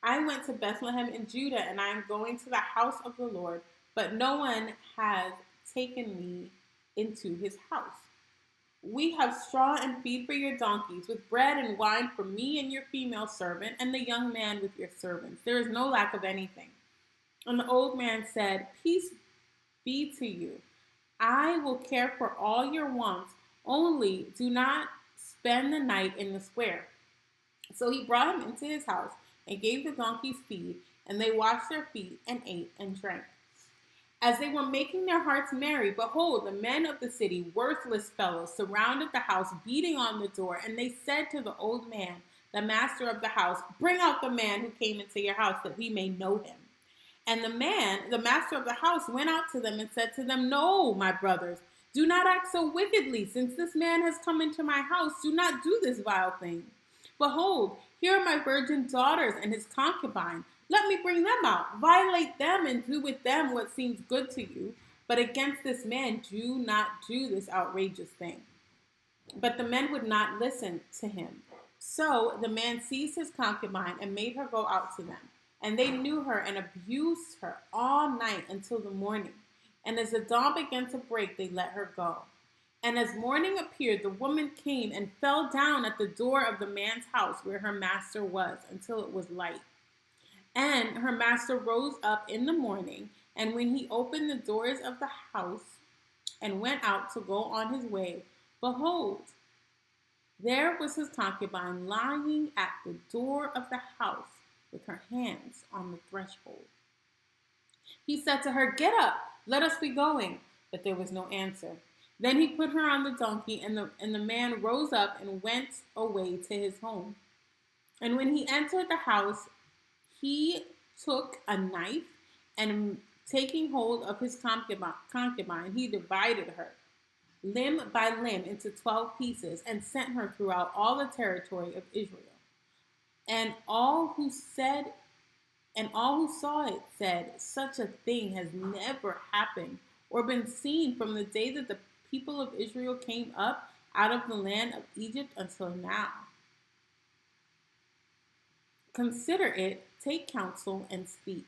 I went to Bethlehem in Judah, and I am going to the house of the Lord, but no one has taken me into his house. We have straw and feed for your donkeys, with bread and wine for me and your female servant, and the young man with your servants. There is no lack of anything." And the old man said, "Peace be to you. I will care for all your wants, only do not spend the night in the square." So he brought him into his house and gave the donkeys feed, and they washed their feet and ate and drank. As they were making their hearts merry, behold, the men of the city, worthless fellows, surrounded the house, beating on the door. And they said to the old man, the master of the house, "Bring out the man who came into your house, that we may know him." And the master of the house, went out to them and said to them, "No, my brothers, do not act so wickedly. Since this man has come into my house, do not do this vile thing. Behold, here are my virgin daughters and his concubine. Let me bring them out, violate them, and do with them what seems good to you. But against this man, do not do this outrageous thing." But the men would not listen to him. So the man seized his concubine and made her go out to them. And they knew her and abused her all night until the morning. And as the dawn began to break, they let her go. And as morning appeared, the woman came and fell down at the door of the man's house where her master was until it was light. And her master rose up in the morning, and when he opened the doors of the house and went out to go on his way, behold, there was his concubine lying at the door of the house with her hands on the threshold. He said to her, "Get up, let us be going." But there was no answer. Then he put her on the donkey, and the man rose up and went away to his home. And when he entered the house, he took a knife, and taking hold of his concubine, he divided her limb by limb into 12 pieces and sent her throughout all the territory of Israel. And all who saw it said, "Such a thing has never happened or been seen from the day that the people of Israel came up out of the land of Egypt until now. Consider it, take counsel, and speak."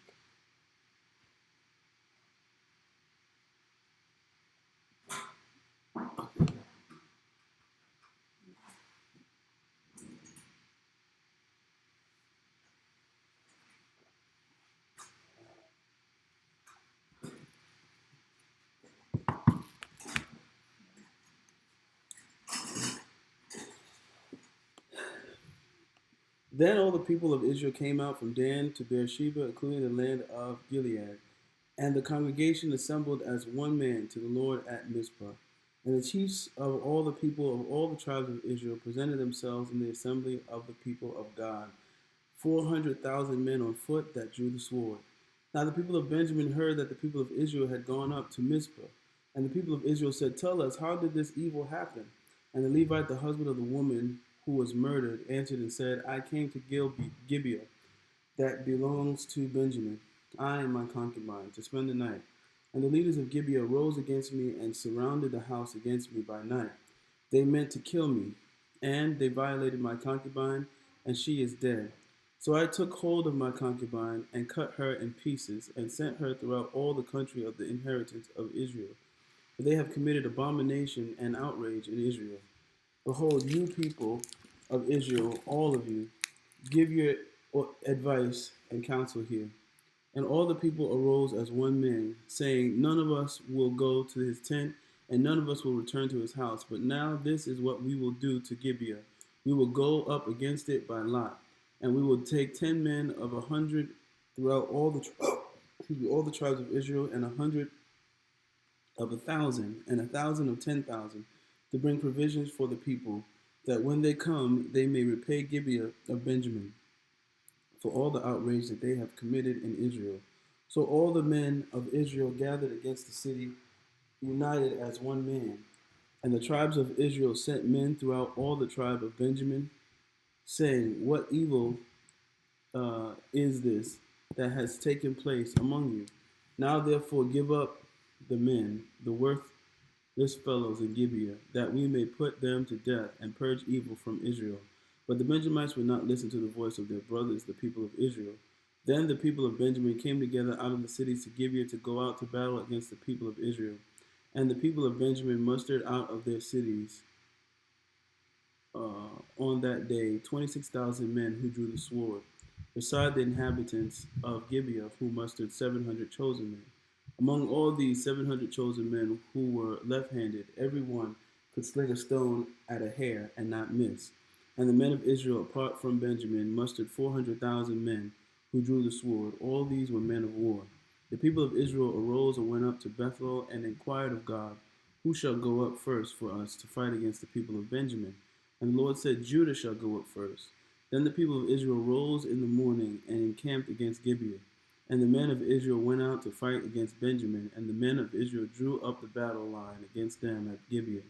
Then all the people of Israel came out from Dan to Beersheba, including the land of Gilead. And the congregation assembled as one man to the Lord at Mizpah. And the chiefs of all the people of all the tribes of Israel presented themselves in the assembly of the people of God, 400,000 men on foot that drew the sword. Now the people of Benjamin heard that the people of Israel had gone up to Mizpah. And the people of Israel said, "Tell us, how did this evil happen?" And the Levite, the husband of the woman who was murdered, answered and said, "I came to Gibeah, that belongs to Benjamin, I and my concubine, to spend the night. And the leaders of Gibeah rose against me and surrounded the house against me by night. They meant to kill me, and they violated my concubine, and she is dead. So I took hold of my concubine and cut her in pieces and sent her throughout all the country of the inheritance of Israel. For they have committed abomination and outrage in Israel. Behold, you people of Israel, all of you, give your advice and counsel here." And all the people arose as one man, saying, "None of us will go to his tent, and none of us will return to his house. But now this is what we will do to Gibeah. We will go up against it by lot, and we will take 10 men of 100 throughout all the tribes of Israel, and 100 of 1,000, and 1,000 of 10,000, to bring provisions for the people, that when they come, they may repay Gibeah of Benjamin for all the outrage that they have committed in Israel." So all the men of Israel gathered against the city, united as one man. And the tribes of Israel sent men throughout all the tribe of Benjamin saying, "What evil is this that has taken place among you? Now therefore give up the men, the worthless fellows in Gibeah, that we may put them to death and purge evil from Israel." But the Benjamites would not listen to the voice of their brothers, the people of Israel. Then the people of Benjamin came together out of the cities to Gibeah to go out to battle against the people of Israel. And the people of Benjamin mustered out of their cities on that day 26,000 men who drew the sword, beside the inhabitants of Gibeah, who mustered 700 chosen men. Among all these 700 chosen men who were left handed, every one could sling a stone at a hair and not miss. And the men of Israel, apart from Benjamin, mustered 400,000 men who drew the sword. All these were men of war. The people of Israel arose and went up to Bethel and inquired of God, "Who shall go up first for us to fight against the people of Benjamin?" And the Lord said, "Judah shall go up first." Then the people of Israel rose in the morning and encamped against Gibeah. And the men of Israel went out to fight against Benjamin, and the men of Israel drew up the battle line against them at Gibeah.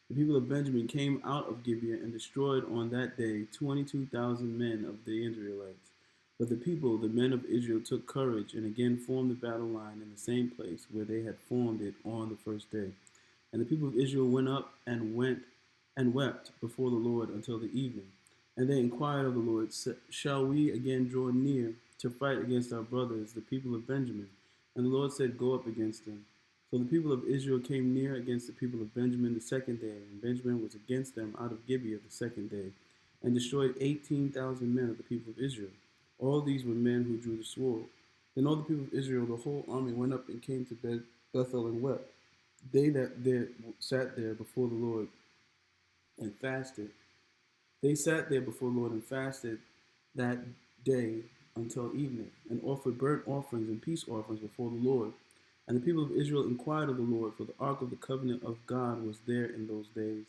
The people of Benjamin came out of Gibeah and destroyed on that day 22,000 men of the Israelites. But the people, the men of Israel, took courage and again formed the battle line in the same place where they had formed it on the first day. And the people of Israel went up and wept before the Lord until the evening. And they inquired of the Lord, "Shall we again draw near to fight against our brothers, the people of Benjamin?" And the Lord said, "Go up against them." So the people of Israel came near against the people of Benjamin the second day, and Benjamin was against them out of Gibeah the second day, and destroyed 18,000 men of the people of Israel. All these were men who drew the sword. Then all the people of Israel, the whole army, went up and came to Bethel and wept. They that there sat there before the Lord and fasted. They sat there before the Lord and fasted that day until evening, and offered burnt offerings and peace offerings before the Lord. And the people of Israel inquired of the Lord, for the ark of the covenant of God was there in those days.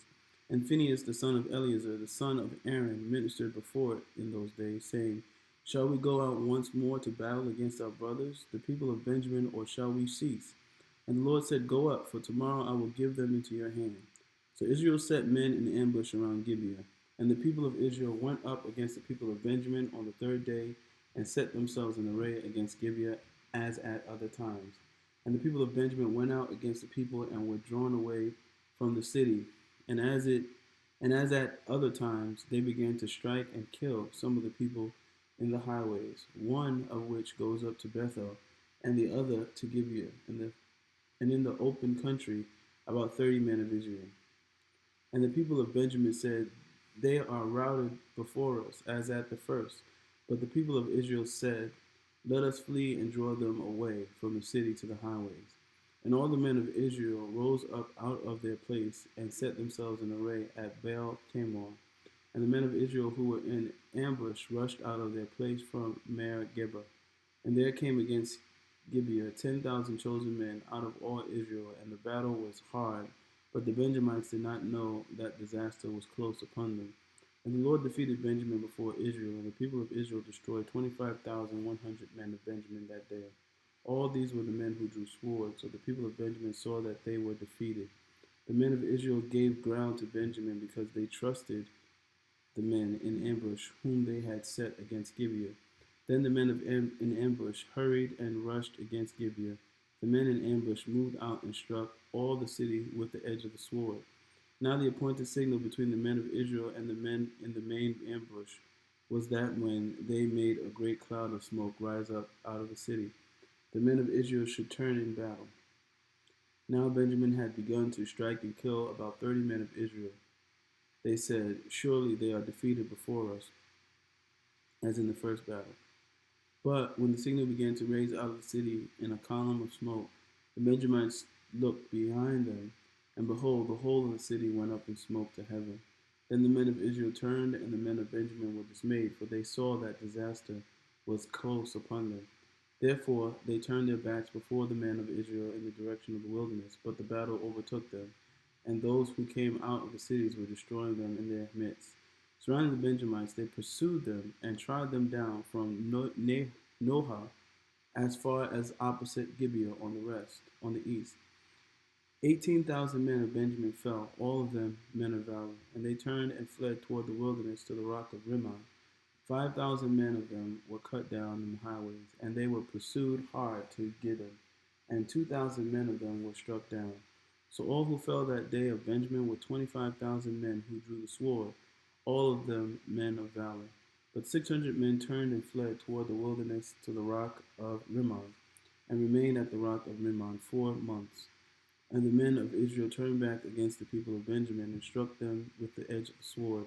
And Phinehas the son of Eleazar, the son of Aaron, ministered before it in those days, saying, "Shall we go out once more to battle against our brothers, the people of Benjamin, or shall we cease?" And the Lord said, "Go up, for tomorrow I will give them into your hand." So Israel set men in ambush around Gibeah. And the people of Israel went up against the people of Benjamin on the third day, and set themselves in array against Gibeah as at other times. And the people of Benjamin went out against the people and were drawn away from the city. And as at other times, they began to strike and kill some of the people in the highways, one of which goes up to Bethel, and the other to Gibeah, and in the open country about 30 men of Israel. And the people of Benjamin said, "They are routed before us, as at the first." But the people of Israel said, "Let us flee and draw them away from the city to the highways." And all the men of Israel rose up out of their place and set themselves in array at Baal Tamar. And the men of Israel who were in ambush rushed out of their place from Mer Geba. And there came against Gibeah 10,000 chosen men out of all Israel, and the battle was hard. But the Benjamites did not know that disaster was close upon them. And the Lord defeated Benjamin before Israel, and the people of Israel destroyed 25,100 men of Benjamin that day. All these were the men who drew swords, so the people of Benjamin saw that they were defeated. The men of Israel gave ground to Benjamin because they trusted the men in ambush whom they had set against Gibeah. Then the men in ambush hurried and rushed against Gibeah. The men in ambush moved out and struck all the city with the edge of the sword. Now the appointed signal between the men of Israel and the men in the main ambush was that when they made a great cloud of smoke rise up out of the city, the men of Israel should turn in battle. Now Benjamin had begun to strike and kill about 30 men of Israel. They said, "Surely they are defeated before us, as in the first battle." But when the signal began to raise out of the city in a column of smoke, the Benjamites looked behind them, and behold, the whole of the city went up in smoke to heaven. Then the men of Israel turned, and the men of Benjamin were dismayed, for they saw that disaster was close upon them. Therefore they turned their backs before the men of Israel in the direction of the wilderness, but the battle overtook them, and those who came out of the cities were destroying them in their midst. Surrounding the Benjamites, they pursued them and trod them down from Nohah as far as opposite Gibeah on the east. 18,000 men of Benjamin fell, all of them men of valor, and they turned and fled toward the wilderness to the rock of Rimmon. 5,000 men of them were cut down in the highways, and they were pursued hard to Gibeon, and 2,000 men of them were struck down. So all who fell that day of Benjamin were 25,000 men who drew the sword, all of them men of valor. But 600 men turned and fled toward the wilderness to the rock of Rimmon, and remained at the rock of Rimmon 4 months. And the men of Israel turned back against the people of Benjamin and struck them with the edge of the sword,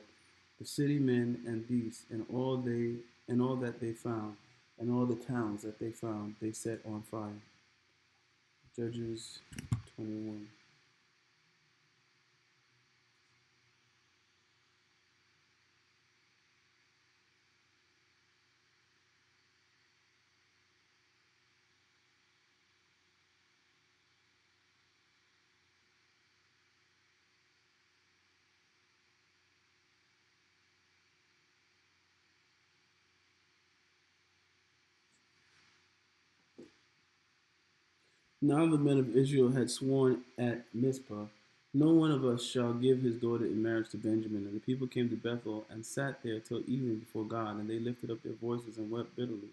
the city men and beasts, and all that they found, and all the towns that they found, they set on fire. Judges 21. Now the men of Israel had sworn at Mizpah, no one of us shall give his daughter in marriage to Benjamin. And the people came to Bethel and sat there till evening before God, and they lifted up their voices and wept bitterly.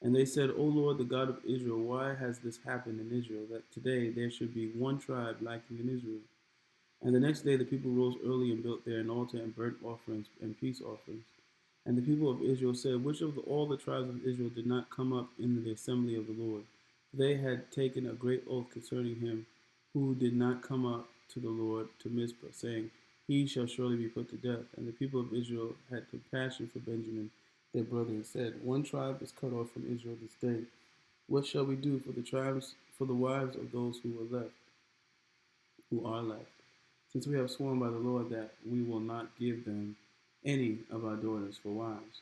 And they said, O Lord, the God of Israel, why has this happened in Israel, that today there should be one tribe lacking in Israel? And the next day the people rose early and built there an altar and burnt offerings and peace offerings. And the people of Israel said, which of all the tribes of Israel did not come up into the assembly of the Lord? For they had taken a great oath concerning him who did not come up to the Lord to Mizpah, saying, he shall surely be put to death. And the people of Israel had compassion for Benjamin, their brother, and said, one tribe is cut off from Israel this day. What shall we do for the tribes, for the wives of those who are left? Since we have sworn by the Lord that we will not give them any of our daughters for wives.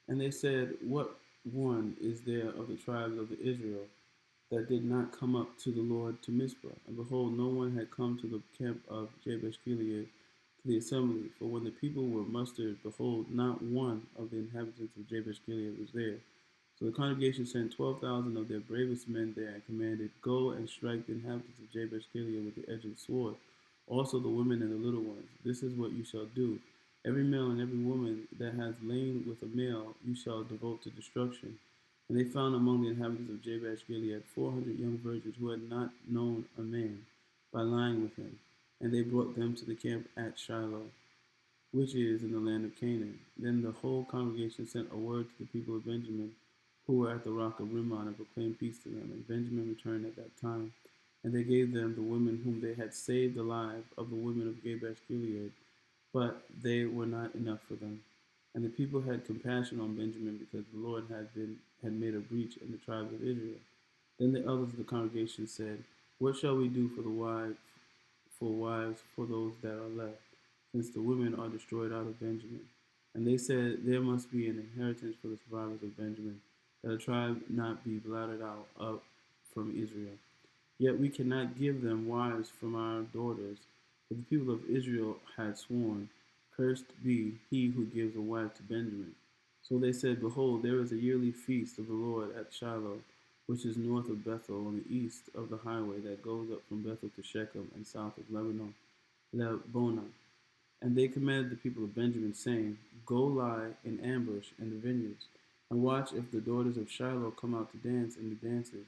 And they said, what one is there of the tribes of the Israel that did not come up to the Lord to Mizpah? And behold, no one had come to the camp of Jabesh Gilead to the assembly. For when the people were mustered, behold, not one of the inhabitants of Jabesh Gilead was there. So the congregation sent 12,000 of their bravest men there and commanded, go and strike the inhabitants of Jabesh Gilead with the edge of the sword, also the women and the little ones. This is what you shall do. Every male and every woman that has lain with a male you shall devote to destruction. And they found among the inhabitants of Jabesh Gilead 400 young virgins who had not known a man, by lying with him. And they brought them to the camp at Shiloh, which is in the land of Canaan. Then the whole congregation sent a word to the people of Benjamin, who were at the rock of Rimmon, and proclaimed peace to them. And Benjamin returned at that time. And they gave them the women whom they had saved alive of the women of Jabesh Gilead, but they were not enough for them. And the people had compassion on Benjamin, because the Lord had made a breach in the tribes of Israel. Then the elders of the congregation said, what shall we do for wives for those that are left, since the women are destroyed out of Benjamin? And they said, there must be an inheritance for the survivors of Benjamin, that a tribe not be blotted out from Israel. Yet we cannot give them wives from our daughters, for the people of Israel had sworn, cursed be he who gives a wife to Benjamin. So they said, behold, there is a yearly feast of the Lord at Shiloh, which is north of Bethel, on the east of the highway that goes up from Bethel to Shechem, and south of Lebonah. And they commanded the people of Benjamin, saying, go lie in ambush in the vineyards, and watch if the daughters of Shiloh come out to dance in the dances.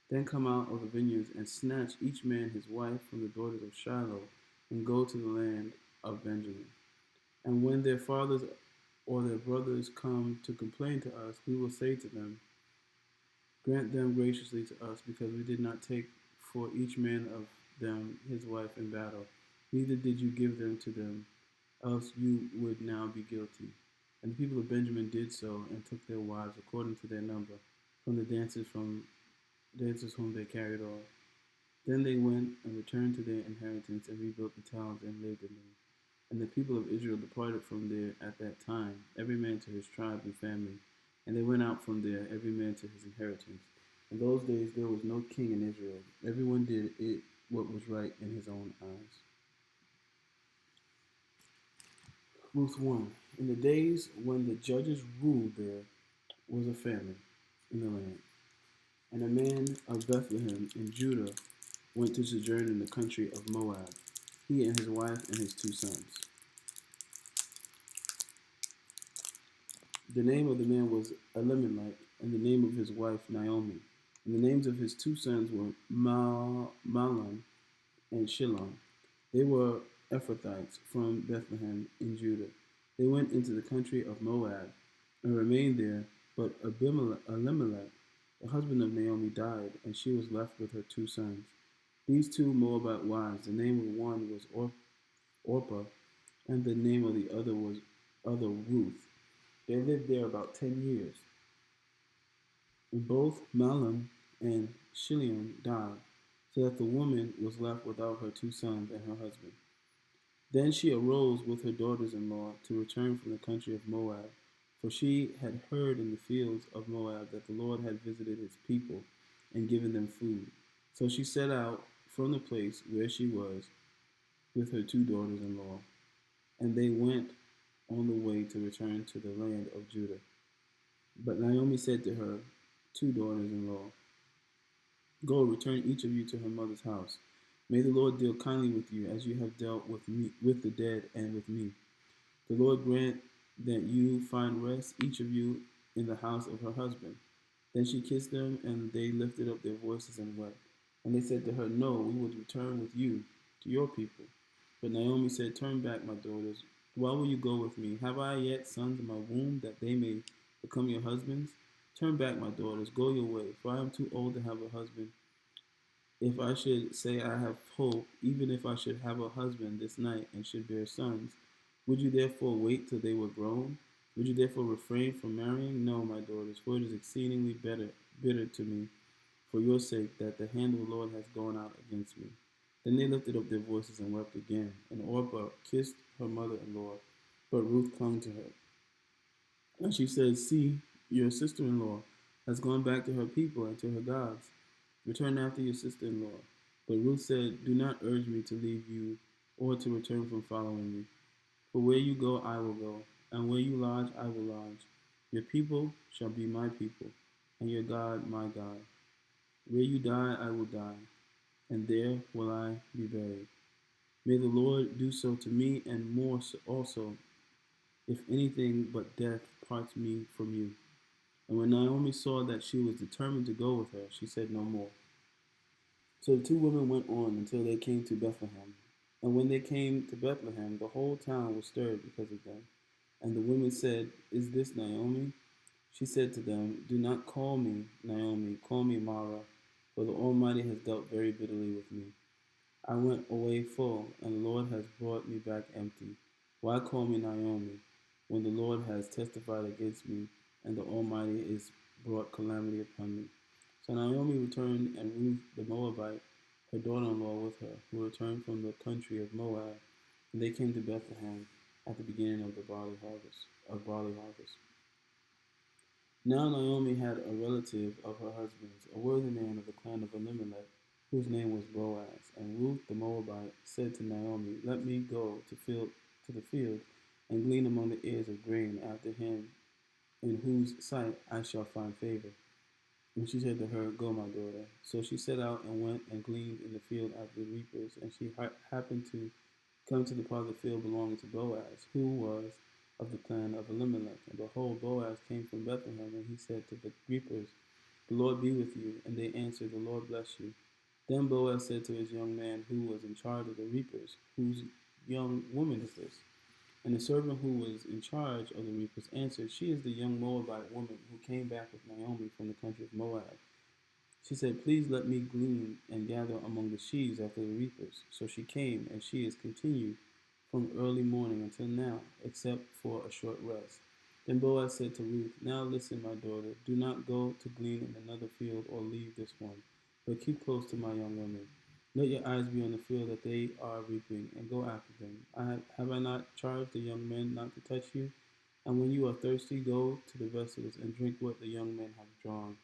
Then come out of the vineyards, and snatch each man his wife from the daughters of Shiloh, and go to the land of Benjamin. And when their fathers or their brothers come to complain to us, we will say to them, grant them graciously to us, because we did not take for each man of them his wife in battle, neither did you give them to them, else you would now be guilty. And the people of Benjamin did so, and took their wives according to their number, from the dancers whom they carried off. Then they went and returned to their inheritance, and rebuilt the towns and lived in them. And the people of Israel departed from there at that time, every man to his tribe and family. And they went out from there, every man to his inheritance. In those days there was no king in Israel. Everyone did it what was right in his own eyes. Ruth 1. In the days when the judges ruled, there was a famine in the land. And a man of Bethlehem in Judah went to sojourn in the country of Moab, he and his wife and his 2 sons. The name of the man was Elimelech, and the name of his wife Naomi. And the names of his 2 sons were Mahlon and Chilion. They were Ephrathites from Bethlehem in Judah. They went into the country of Moab and remained there, but Elimelech, the husband of Naomi, died, and she was left with her 2 sons. These 2 Moabite wives, the name of one was Orpah, and the name of the other was Ruth. They lived there about 10 years. And both Mahlon and Chilion died, so that the woman was left without her 2 sons and her husband. Then she arose with her daughters-in-law to return from the country of Moab, for she had heard in the fields of Moab that the Lord had visited his people and given them food. So she set out from the place where she was with her 2 daughters-in-law, and they went on the way to return to the land of Judah. But Naomi said to her 2 daughters-in-law, "Go, return each of you to her mother's house. May the Lord deal kindly with you as you have dealt with me, with the dead, and with me. The Lord grant that you find rest, each of you, in the house of her husband." Then she kissed them, and they lifted up their voices and wept. And they said to her, "No, we would return with you to your people." But Naomi said, "Turn back, my daughters. Why will you go with me? Have I yet sons in my womb, that they may become your husbands? Turn back, my daughters, go your way, for I am too old to have a husband. If I should say I have hope, even if I should have a husband this night and should bear sons, would you therefore wait till they were grown? Would you therefore refrain from marrying? No, my daughters, for it is exceedingly bitter to me for your sake that the hand of the Lord has gone out against me." Then they lifted up their voices and wept again. And Orpah kissed her mother-in-law, but Ruth clung to her. And she said, "See, your sister-in-law has gone back to her people and to her gods. Return after your sister-in-law." But Ruth said, "Do not urge me to leave you or to return from following you. For where you go, I will go, and where you lodge, I will lodge. Your people shall be my people, and your God my God. Where you die, I will die, and there will I be buried. May the Lord do so to me, and more so also, if anything but death parts me from you." And when Naomi saw that she was determined to go with her, she said no more. So the 2 women went on until they came to Bethlehem. And when they came to Bethlehem, the whole town was stirred because of them. And the women said, "Is this Naomi?" She said to them, "Do not call me Naomi, call me Mara, for the Almighty has dealt very bitterly with me. I went away full, and the Lord has brought me back empty. Why call me Naomi, when the Lord has testified against me, and the Almighty is brought calamity upon me?" So Naomi returned, and Ruth the Moabite, her daughter-in-law, with her, who returned from the country of Moab, and they came to Bethlehem at the beginning of the barley harvest. Now Naomi had a relative of her husband's, a worthy man of the clan of Elimelech, whose name was Boaz. And Ruth the Moabite said to Naomi, "Let me go to the field and glean among the ears of grain after him in whose sight I shall find favor." And she said to her, "Go, my daughter." So she set out and went and gleaned in the field after the reapers. And she happened to come to the part of the field belonging to Boaz, who was of the clan of Elimelech. And behold, Boaz came from Bethlehem, and he said to the reapers, "The Lord be with you." And they answered, "The Lord bless you." Then Boaz said to his young man who was in charge of the reapers, "Whose young woman is this?" And the servant who was in charge of the reapers answered, "She is the young Moabite woman who came back with Naomi from the country of Moab." She said, "Please let me glean and gather among the sheaves after the reapers." So she came, and she has continued from early morning until now, except for a short rest. Then Boaz said to Ruth, "Now listen, my daughter, do not go to glean in another field or leave this one, but keep close to my young women. Let your eyes be on the field that they are reaping, and go after them. Have I not charged the young men not to touch you? And when you are thirsty, go to the vessels and drink what the young men have drawn."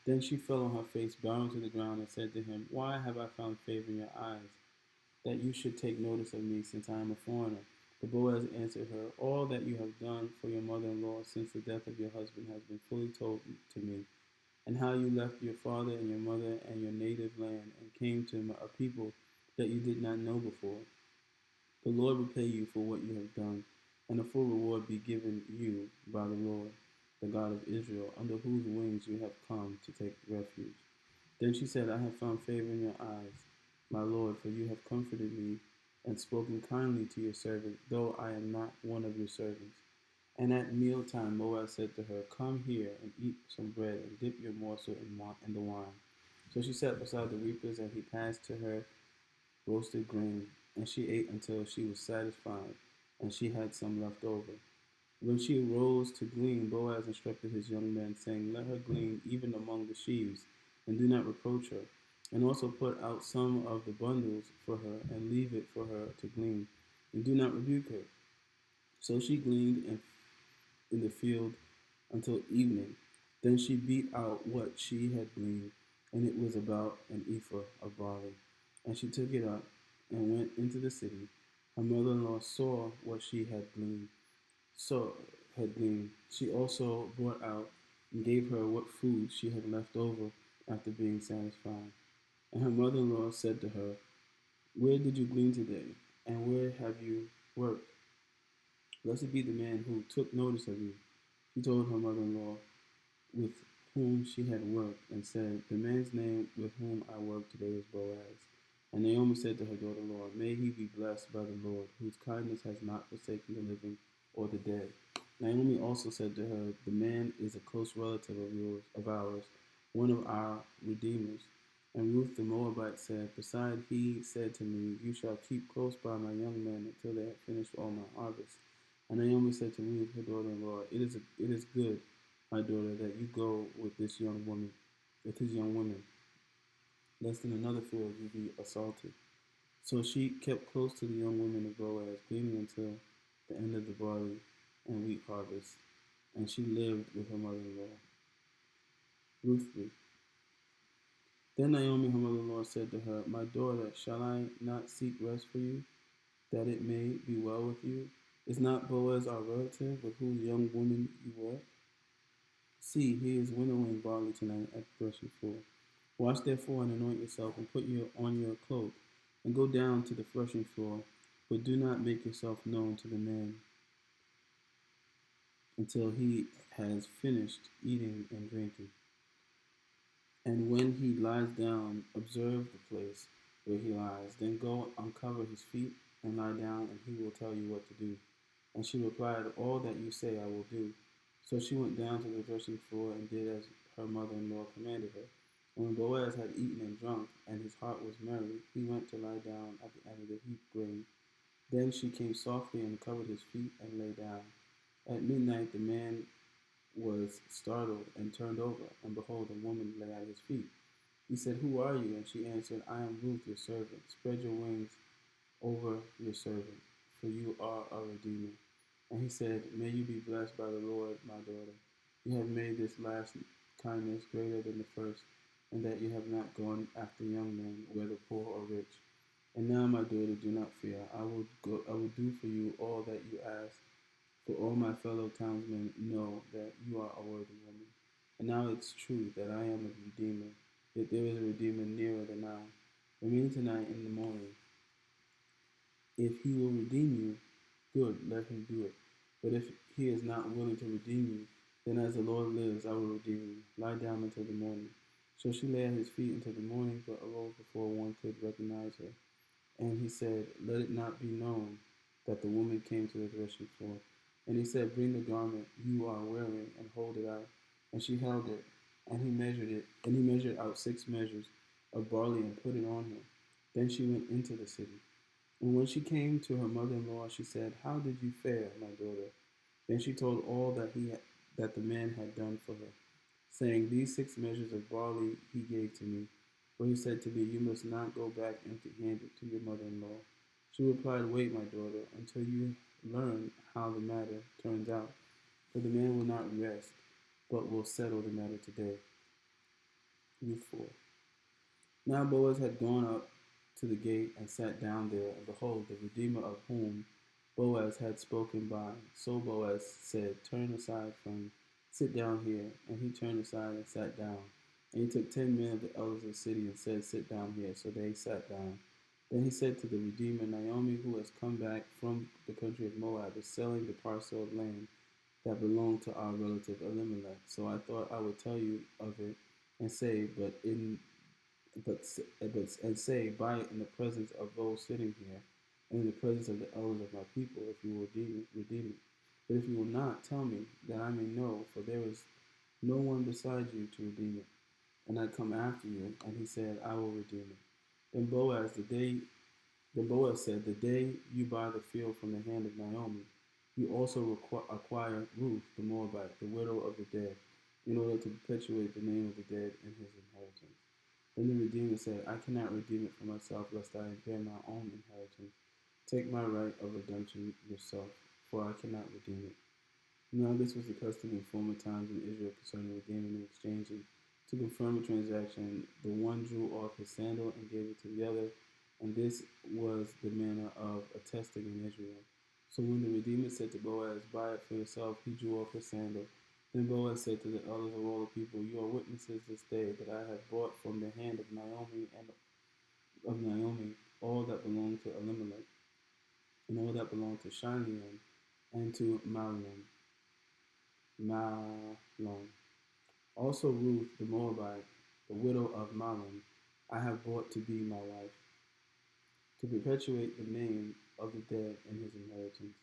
Then she fell on her face, bowing to the ground, and said to him, "Why have I found favor in your eyes, that you should take notice of me, since I am a foreigner?" But Boaz answered her, "All that you have done for your mother-in-law since the death of your husband has been fully told to me, and how you left your father and your mother and your native land and came to a people that you did not know before. The Lord repay you for what you have done, and a full reward be given you by the Lord, the God of Israel, under whose wings you have come to take refuge. Then she said, I have found favor in your eyes, my Lord, for you have comforted me and spoken kindly to your servant, though I am not one of your servants. And at mealtime Boaz said to her, Come here and eat some bread and dip your morsel in the wine. So she sat beside the reapers, and he passed to her roasted grain, and she ate until she was satisfied, and she had some left over. When she arose to glean, Boaz instructed his young men, saying, Let her glean even among the sheaves, and do not reproach her. And also put out some of the bundles for her, and leave it for her to glean, and do not rebuke her. So she gleaned in the field until evening. Then she beat out what she had gleaned, and it was about an ephah of barley. And she took it up and went into the city. Her mother-in-law saw what she had gleaned. She also brought out and gave her what food she had left over after being satisfied. And her mother-in-law said to her, Where did you glean today? And where have you worked? Blessed be the man who took notice of you. She told her mother-in-law with whom she had worked, and said, The man's name with whom I work today is Boaz. And Naomi said to her daughter-in-law, May he be blessed by the Lord, whose kindness has not forsaken the living or the dead. Naomi also said to her, The man is a close relative of ours, one of our redeemers. And Ruth the Moabite said, Beside, he said to me, You shall keep close by my young men until they have finished all my harvest. And Naomi said to Ruth, her daughter-in-law, It is good, my daughter, that you go with his young women, lest in another field you be assaulted. So she kept close to the young women of Boaz, gleaning until the end of the barley and wheat harvest, and she lived with her mother-in-law. Ruth 3. Then Naomi, her mother-in-law, said to her, My daughter, shall I not seek rest for you, that it may be well with you? Is not Boaz our relative, with whose young woman you were? See, he is winnowing barley tonight at the threshing floor. Wash therefore and anoint yourself, and put on your cloak, and go down to the threshing floor, but do not make yourself known to the man until he has finished eating and drinking. And when he lies down, observe the place where he lies. Then go uncover his feet and lie down, and he will tell you what to do. And she replied, All that you say I will do. So she went down to the threshing floor and did as her mother-in-law commanded her. And when Boaz had eaten and drunk, and his heart was merry, he went to lie down at the end of the heaped grain. Then she came softly and covered his feet and lay down. At midnight the man was startled and turned over, and behold, a woman lay at his feet. He said, Who are you? And she answered, I am Ruth, your servant. Spread your wings over your servant, for you are a redeemer. And he said, May you be blessed by the Lord, my daughter. You have made this last kindness greater than the first, and that you have not gone after young men, whether poor or rich. And now, my daughter, do not fear. I will do for you all that you ask. For all my fellow townsmen know that you are a worthy woman. And now it's true that I am a redeemer, yet there is a redeemer nearer than I. Remain tonight in the morning. If he will redeem you, good, let him do it. But if he is not willing to redeem you, then as the Lord lives, I will redeem you. Lie down until the morning. So she lay at his feet until the morning, but arose before one could recognize her. And he said, Let it not be known that the woman came to the threshing floor. And he said, Bring the garment you are wearing and hold it out. And she held it, and he measured out 6 measures of barley and put it on her. Then she went into the city. And when she came to her mother-in-law, she said, How did you fare, my daughter? Then she told all that the man had done for her, saying, These 6 measures of barley he gave to me. For he said to me, You must not go back empty-handed to your mother-in-law. She replied, Wait, my daughter, until you learn how the matter turns out. For the man will not rest, but will settle the matter today. Ruth 4. Now Boaz had gone up to the gate and sat down there, and behold, the Redeemer of whom Boaz had spoken by. So Boaz said, Turn aside from Sit down here. And he turned aside and sat down. And he took 10 men of the elders of the city and said, Sit down here. So they sat down. Then he said to the Redeemer, Naomi, who has come back from the country of Moab, is selling the parcel of land that belonged to our relative Elimelech. So I thought I would tell you of it and say, and say, buy it in the presence of those sitting here, and in the presence of the elders of my people, if you will redeem it. But if you will not, tell me, that I may know, for there is no one beside you to redeem it. And I come after you. And he said, I will redeem it. Then Boaz said, The day you buy the field from the hand of Naomi, you also acquire Ruth the Moabite, the widow of the dead, in order to perpetuate the name of the dead in his inheritance. Then the Redeemer said, I cannot redeem it for myself, lest I impair my own inheritance. Take my right of redemption yourself, for I cannot redeem it. Now this was the custom in former times in Israel concerning redeeming and exchanging. To confirm a transaction, the one drew off his sandal and gave it to the other, and this was the manner of attesting in Israel. So when the Redeemer said to Boaz, Buy it for yourself, he drew off his sandal. Then Boaz said to the elders of all the people, You are witnesses this day that I have bought from the hand of Naomi all that belonged to Elimelech, and all that belonged to Shileam, and to Mahlon. Also Ruth the Moabite, the widow of Mahlon, I have bought to be my wife, to perpetuate the name of the dead in his inheritance,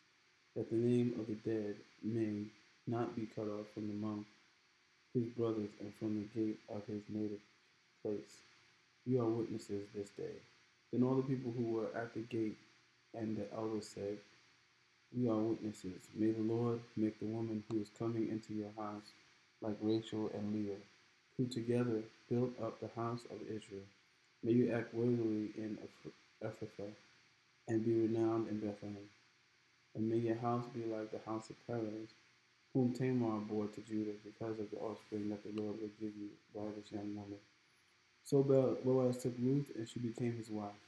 that the name of the dead may not be cut off from among his brothers and from the gate of his native place. You are witnesses this day. Then all the people who were at the gate and the elders said, We are witnesses. May the Lord make the woman who is coming into your house like Rachel and Leah, who together built up the house of Israel. May you act worthily in Ephrathah and be renowned in Bethlehem. And may your house be like the house of Perez, whom Tamar bore to Judah because of the offspring that the Lord would give you by this young woman. So Boaz took Ruth, and she became his wife.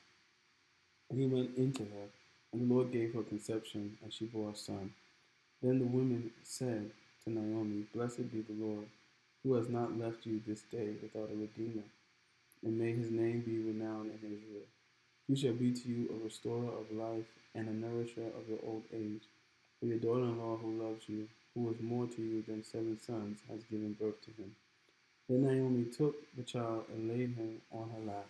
And he went into her, and the Lord gave her conception, and she bore a son. Then the women said to Naomi, Blessed be the Lord, who has not left you this day without a redeemer, and may his name be renowned in Israel. He shall be to you a restorer of life and a nourisher of your old age. For your daughter-in-law who loves you, who is more to you than 7 sons, has given birth to him. Then Naomi took the child and laid him on her lap,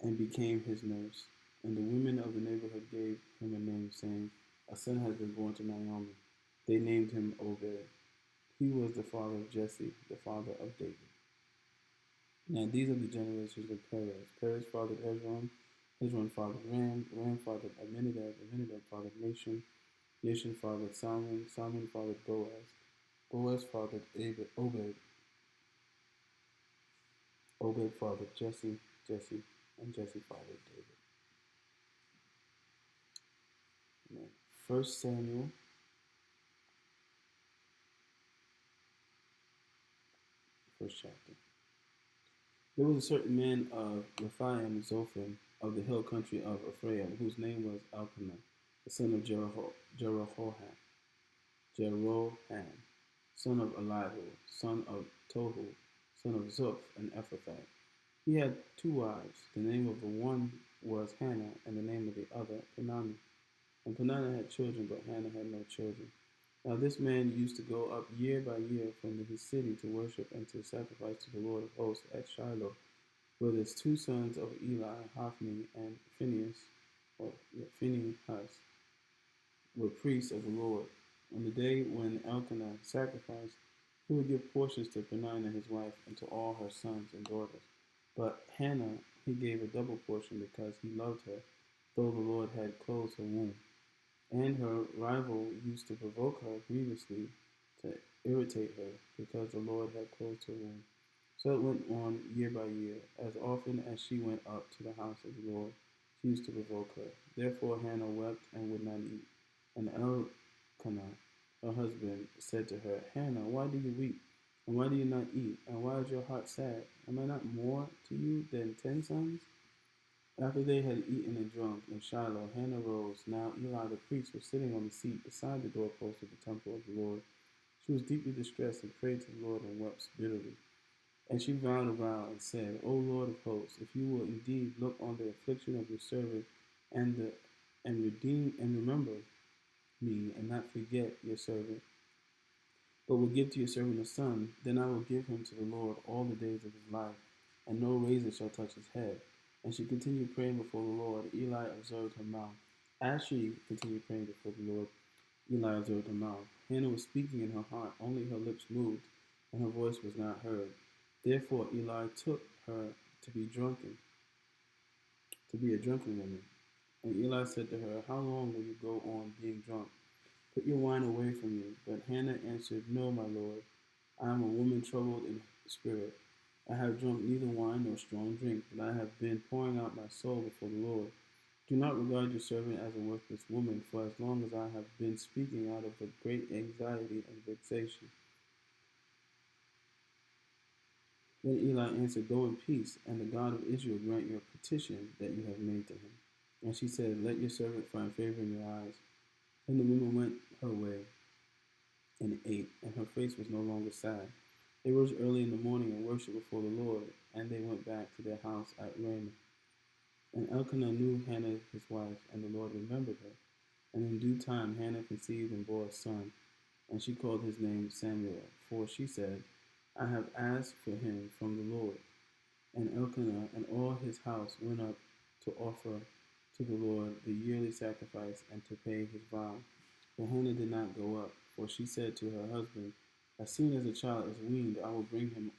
and became his nurse. And the women of the neighborhood gave him a name, saying, A son has been born to Naomi. They named him Obed. He was the father of Jesse, the father of David. Now these are the generations of Perez. Perez fathered Hezron. Hezron fathered Ram. Ram fathered Amminadab. Amminadab fathered Nahshon. Nahshon fathered Salmon. Salmon fathered Boaz. Boaz fathered Obed. Obed fathered Jesse. And Jesse fathered David. Amen. 1 Samuel, first chapter. There was a certain man of Rephaim Zophim of the hill country of Ephraim, whose name was Elkanah, the son of Jeroham, son of Elihu, son of Tohu, son of Zuph, and Ephrathite. He had 2 wives. The name of the one was Hannah, and the name of the other Peninnah. And Peninnah had children, but Hannah had no children. Now this man used to go up year by year from his city to worship and to sacrifice to the Lord of hosts at Shiloh, where his 2 sons of Eli, Hophni and Phinehas, were priests of the Lord. On the day when Elkanah sacrificed, he would give portions to Peninnah his wife and to all her sons and daughters. But Hannah he gave a double portion because he loved her, though the Lord had closed her womb. And her rival used to provoke her grievously to irritate her, because the Lord had closed her womb. So it went on year by year. As often as she went up to the house of the Lord, she used to provoke her. Therefore Hannah wept and would not eat. And Elkanah, her husband, said to her, Hannah, why do you weep? And why do you not eat? And why is your heart sad? Am I not more to you than 10 sons? After they had eaten and drunk in Shiloh, Hannah rose. Now Eli the priest was sitting on the seat beside the doorpost of the temple of the Lord. She was deeply distressed and prayed to the Lord and wept bitterly. And she vowed a vow and said, O Lord of hosts, if you will indeed look on the affliction of your servant and redeem and remember me and not forget your servant, but will give to your servant a son, then I will give him to the Lord all the days of his life, and no razor shall touch his head. And she continued praying before the Lord. Eli observed her mouth. As she continued praying before the Lord, Eli observed her mouth. Hannah was speaking in her heart, only her lips moved, and her voice was not heard. Therefore Eli took her to be a drunken woman. And Eli said to her, How long will you go on being drunk? Put your wine away from you. But Hannah answered, No, my lord. I am a woman troubled in spirit. I have drunk neither wine nor strong drink, but I have been pouring out my soul before the Lord. Do not regard your servant as a worthless woman, for as long as I have been speaking out of the great anxiety and vexation. Then Eli answered, Go in peace, and the God of Israel grant your petition that you have made to him. And she said, Let your servant find favor in your eyes. And the woman went her way and ate, and her face was no longer sad. They rose early in the morning and worshipped before the Lord, and they went back to their house at Ramah. And Elkanah knew Hannah his wife, and the Lord remembered her. And in due time Hannah conceived and bore a son, and she called his name Samuel, for she said, I have asked for him from the Lord. And Elkanah and all his house went up to offer to the Lord the yearly sacrifice and to pay his vow. But Hannah did not go up, for she said to her husband, As soon as the child is weaned, I will bring him,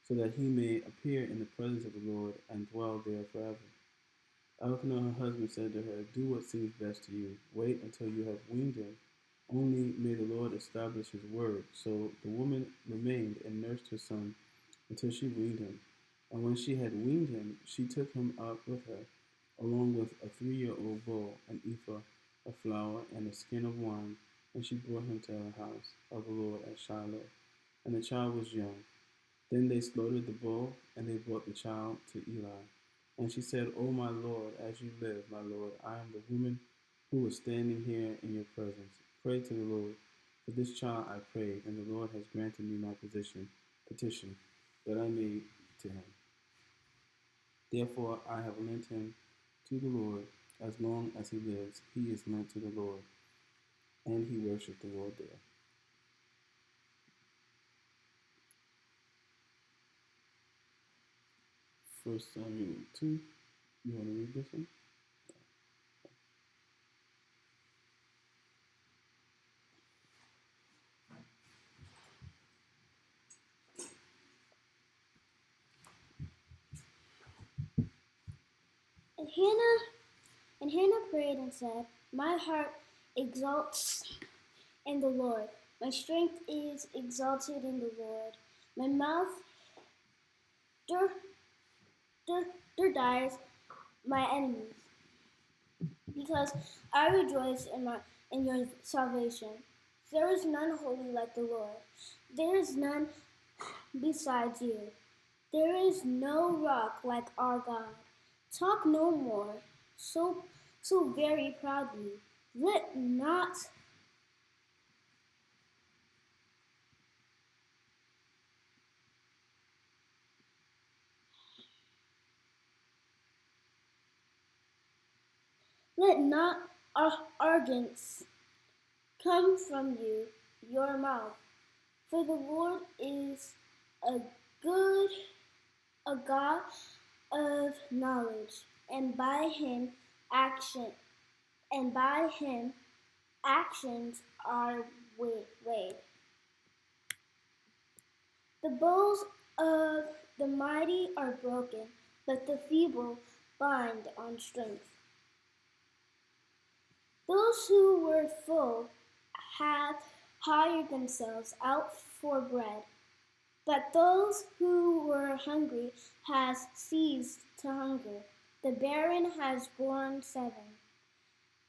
so that he may appear in the presence of the Lord and dwell there forever. Elkanah, her husband, said to her, Do what seems best to you. Wait until you have weaned him. Only may the Lord establish his word. So the woman remained and nursed her son until she weaned him. And when she had weaned him, she took him up with her, along with a 3-year-old bull, an ephah of flour, and a skin of wine, and she brought him to her house of the Lord at Shiloh. And the child was young. Then they slaughtered the bull, and they brought the child to Eli. And she said, O my Lord, as you live, my Lord, I am the woman who was standing here in your presence. Pray to the Lord. For this child I prayed, and the Lord has granted me my petition that I made to him. Therefore I have lent him to the Lord. As long as he lives, he is lent to the Lord. And he worshipped the Lord there. 1 Samuel 2. You want to read this one? And Hannah prayed and said, My heart exalts in the Lord. My strength is exalted in the Lord. My mouth dies my enemies, because I rejoice in your salvation. There is none holy like the Lord. There is none besides you. There is no rock like our God. Talk no more so very proudly. Let not arrogance come from your mouth. For the Lord is a God of knowledge, and by him actions are weighed. The bows of the mighty are broken, but the feeble bind on strength. Those who were full have hired themselves out for bread, but those who were hungry has ceased to hunger. The barren has borne 7,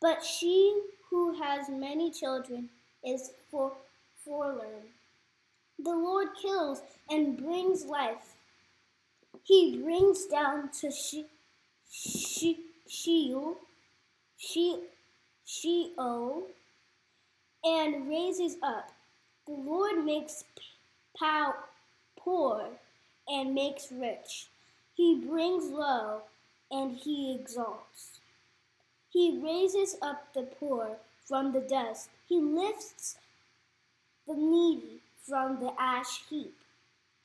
but she who has many children is forlorn. The Lord kills and brings life. He brings down to Sheol, and raises up. The Lord makes poor and makes rich. He brings low and he exalts. He raises up the poor from the dust. He lifts the needy from the ash heap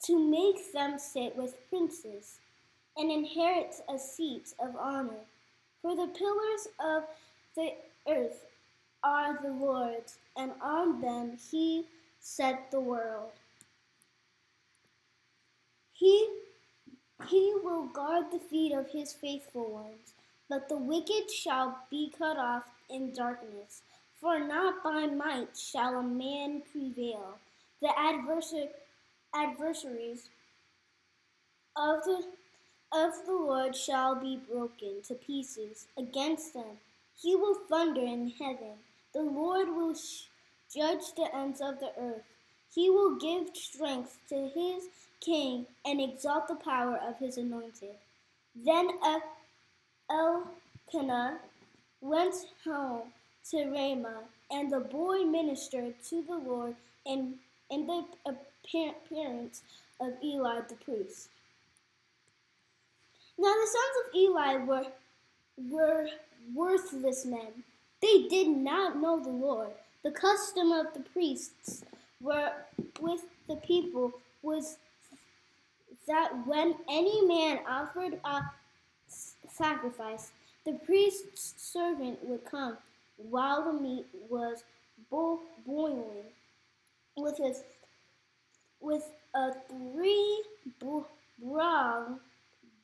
to make them sit with princes and inherit a seat of honor. For the pillars of the earth are the Lord's, and on them he set the world. He will guard the feet of his faithful ones, but the wicked shall be cut off in darkness. For not by might shall a man prevail. The adversaries of the Lord shall be broken to pieces against them. He will thunder in heaven. The Lord will judge the ends of the earth. He will give strength to his king and exalt the power of his anointed. Then Elkanah went home to Ramah, and the boy ministered to the Lord in the appearance of Eli the priest. Now the sons of Eli were worthless men. They did not know the Lord. The custom of the priests were with the people was that when any man offered a sacrifice, the priest's servant would come while the meat was boiling with a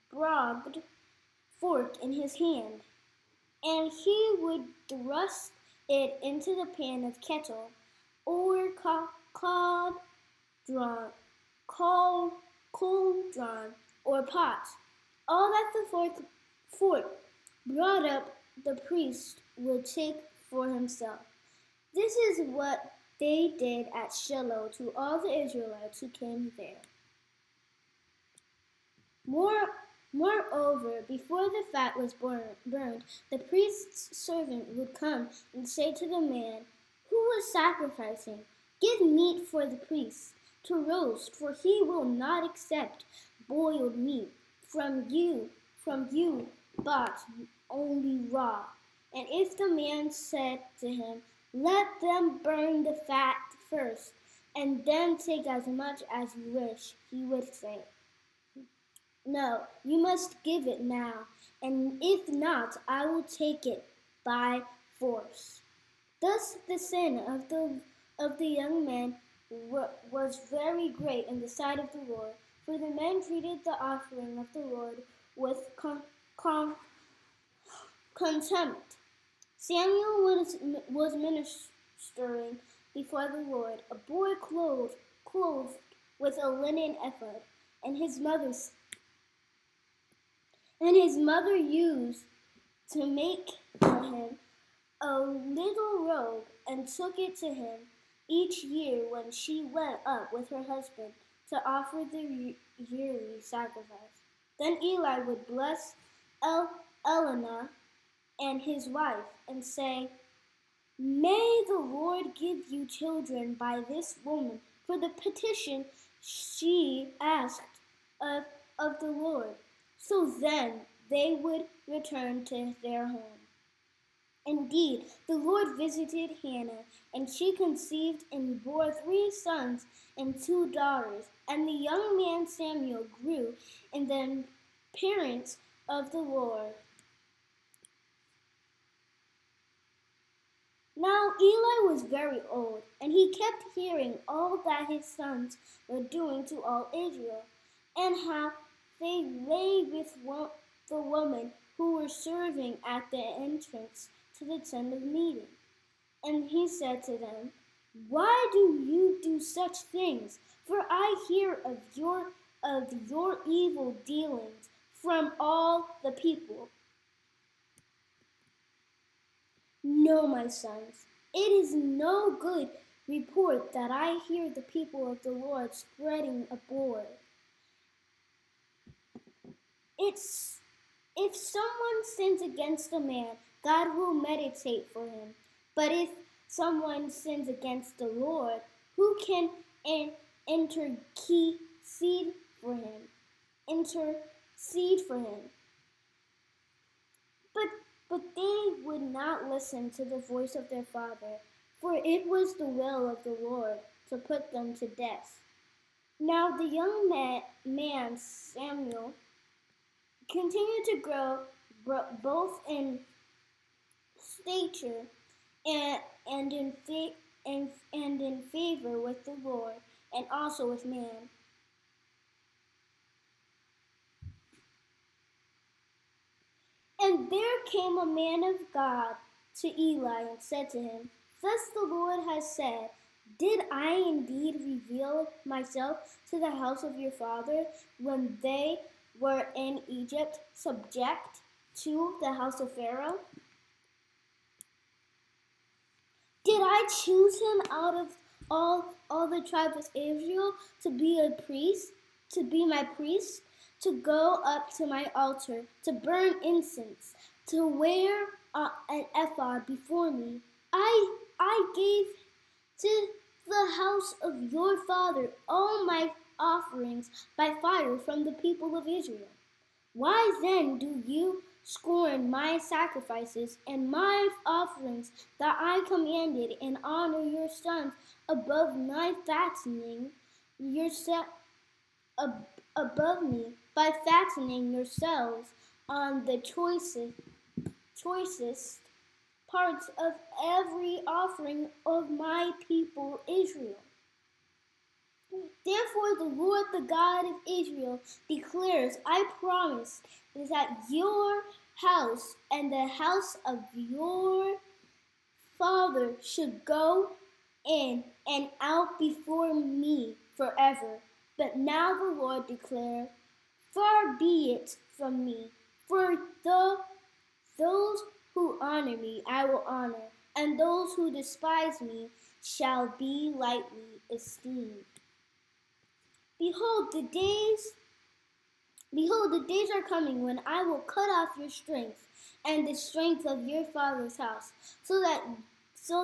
broad fork in his hand, and he would thrust it into the pan of kettle or cauldron or pot. All that the fork brought up, the priest would take for himself. This is what they did at Shiloh to all the Israelites who came there. Moreover, before the fat was burned, the priest's servant would come and say to the man who was sacrificing, "Give meat for the priest to roast, for he will not accept boiled meat from you, but only raw." And if the man said to him, "Let them burn the fat first, and then take as much as you wish," he would say, "No, you must give it now, and if not, I will take it by force." Thus the sin of the young man was very great in the sight of the Lord, for the men treated the offering of the Lord with contempt. Samuel was ministering before the Lord, a boy clothed with a linen ephod, and his mother used to make for him a little robe and took it to him each year when she went up with her husband to offer the yearly sacrifice. Then Eli would bless Elkanah and his wife and say, "May the Lord give you children by this woman for the petition she asked of the Lord." So then they would return to their home. Indeed, the Lord visited Hannah, and she conceived and bore 3 sons and 2 daughters. And the young man Samuel grew in the appearance of the Lord. Now Eli was very old, and he kept hearing all that his sons were doing to all Israel, and how they lay with the women who were serving at the entrance to the tent of meeting. And he said to them, "Why do you do such things? For I hear of your evil dealings from all the people. No, my sons, it is no good report that I hear the people of the Lord spreading abroad. If someone sins against a man, God will meditate for him. But if someone sins against the Lord, who can intercede for him. Intercede for him. But they would not listen to the voice of their father, for it was the will of the Lord to put them to death. Now the young man Samuel continued to grow both in stature and in favor with the Lord and also with man. And there came a man of God to Eli and said to him, Thus the Lord has said, Did I indeed reveal myself to the house of your father when they were in Egypt, subject to the house of Pharaoh? Did I choose him out of all the tribes of Israel to be a priest, to be my priest, to go up to my altar, to burn incense, to wear an ephod before me? I gave to the house of your father all my offerings by fire from the people of Israel. Why then do you scorn my sacrifices and my offerings that I commanded, and honor your sons above my fattening above me by fattening yourselves on the choicest parts of every offering of my people Israel? Therefore the Lord, the God of Israel, declares, I promise that your house and the house of your father should go in and out before me forever. But now the Lord declares, Far be it from me, for those who honor me I will honor, and those who despise me shall be lightly esteemed. Behold, the days are coming when I will cut off your strength and the strength of your father's house, so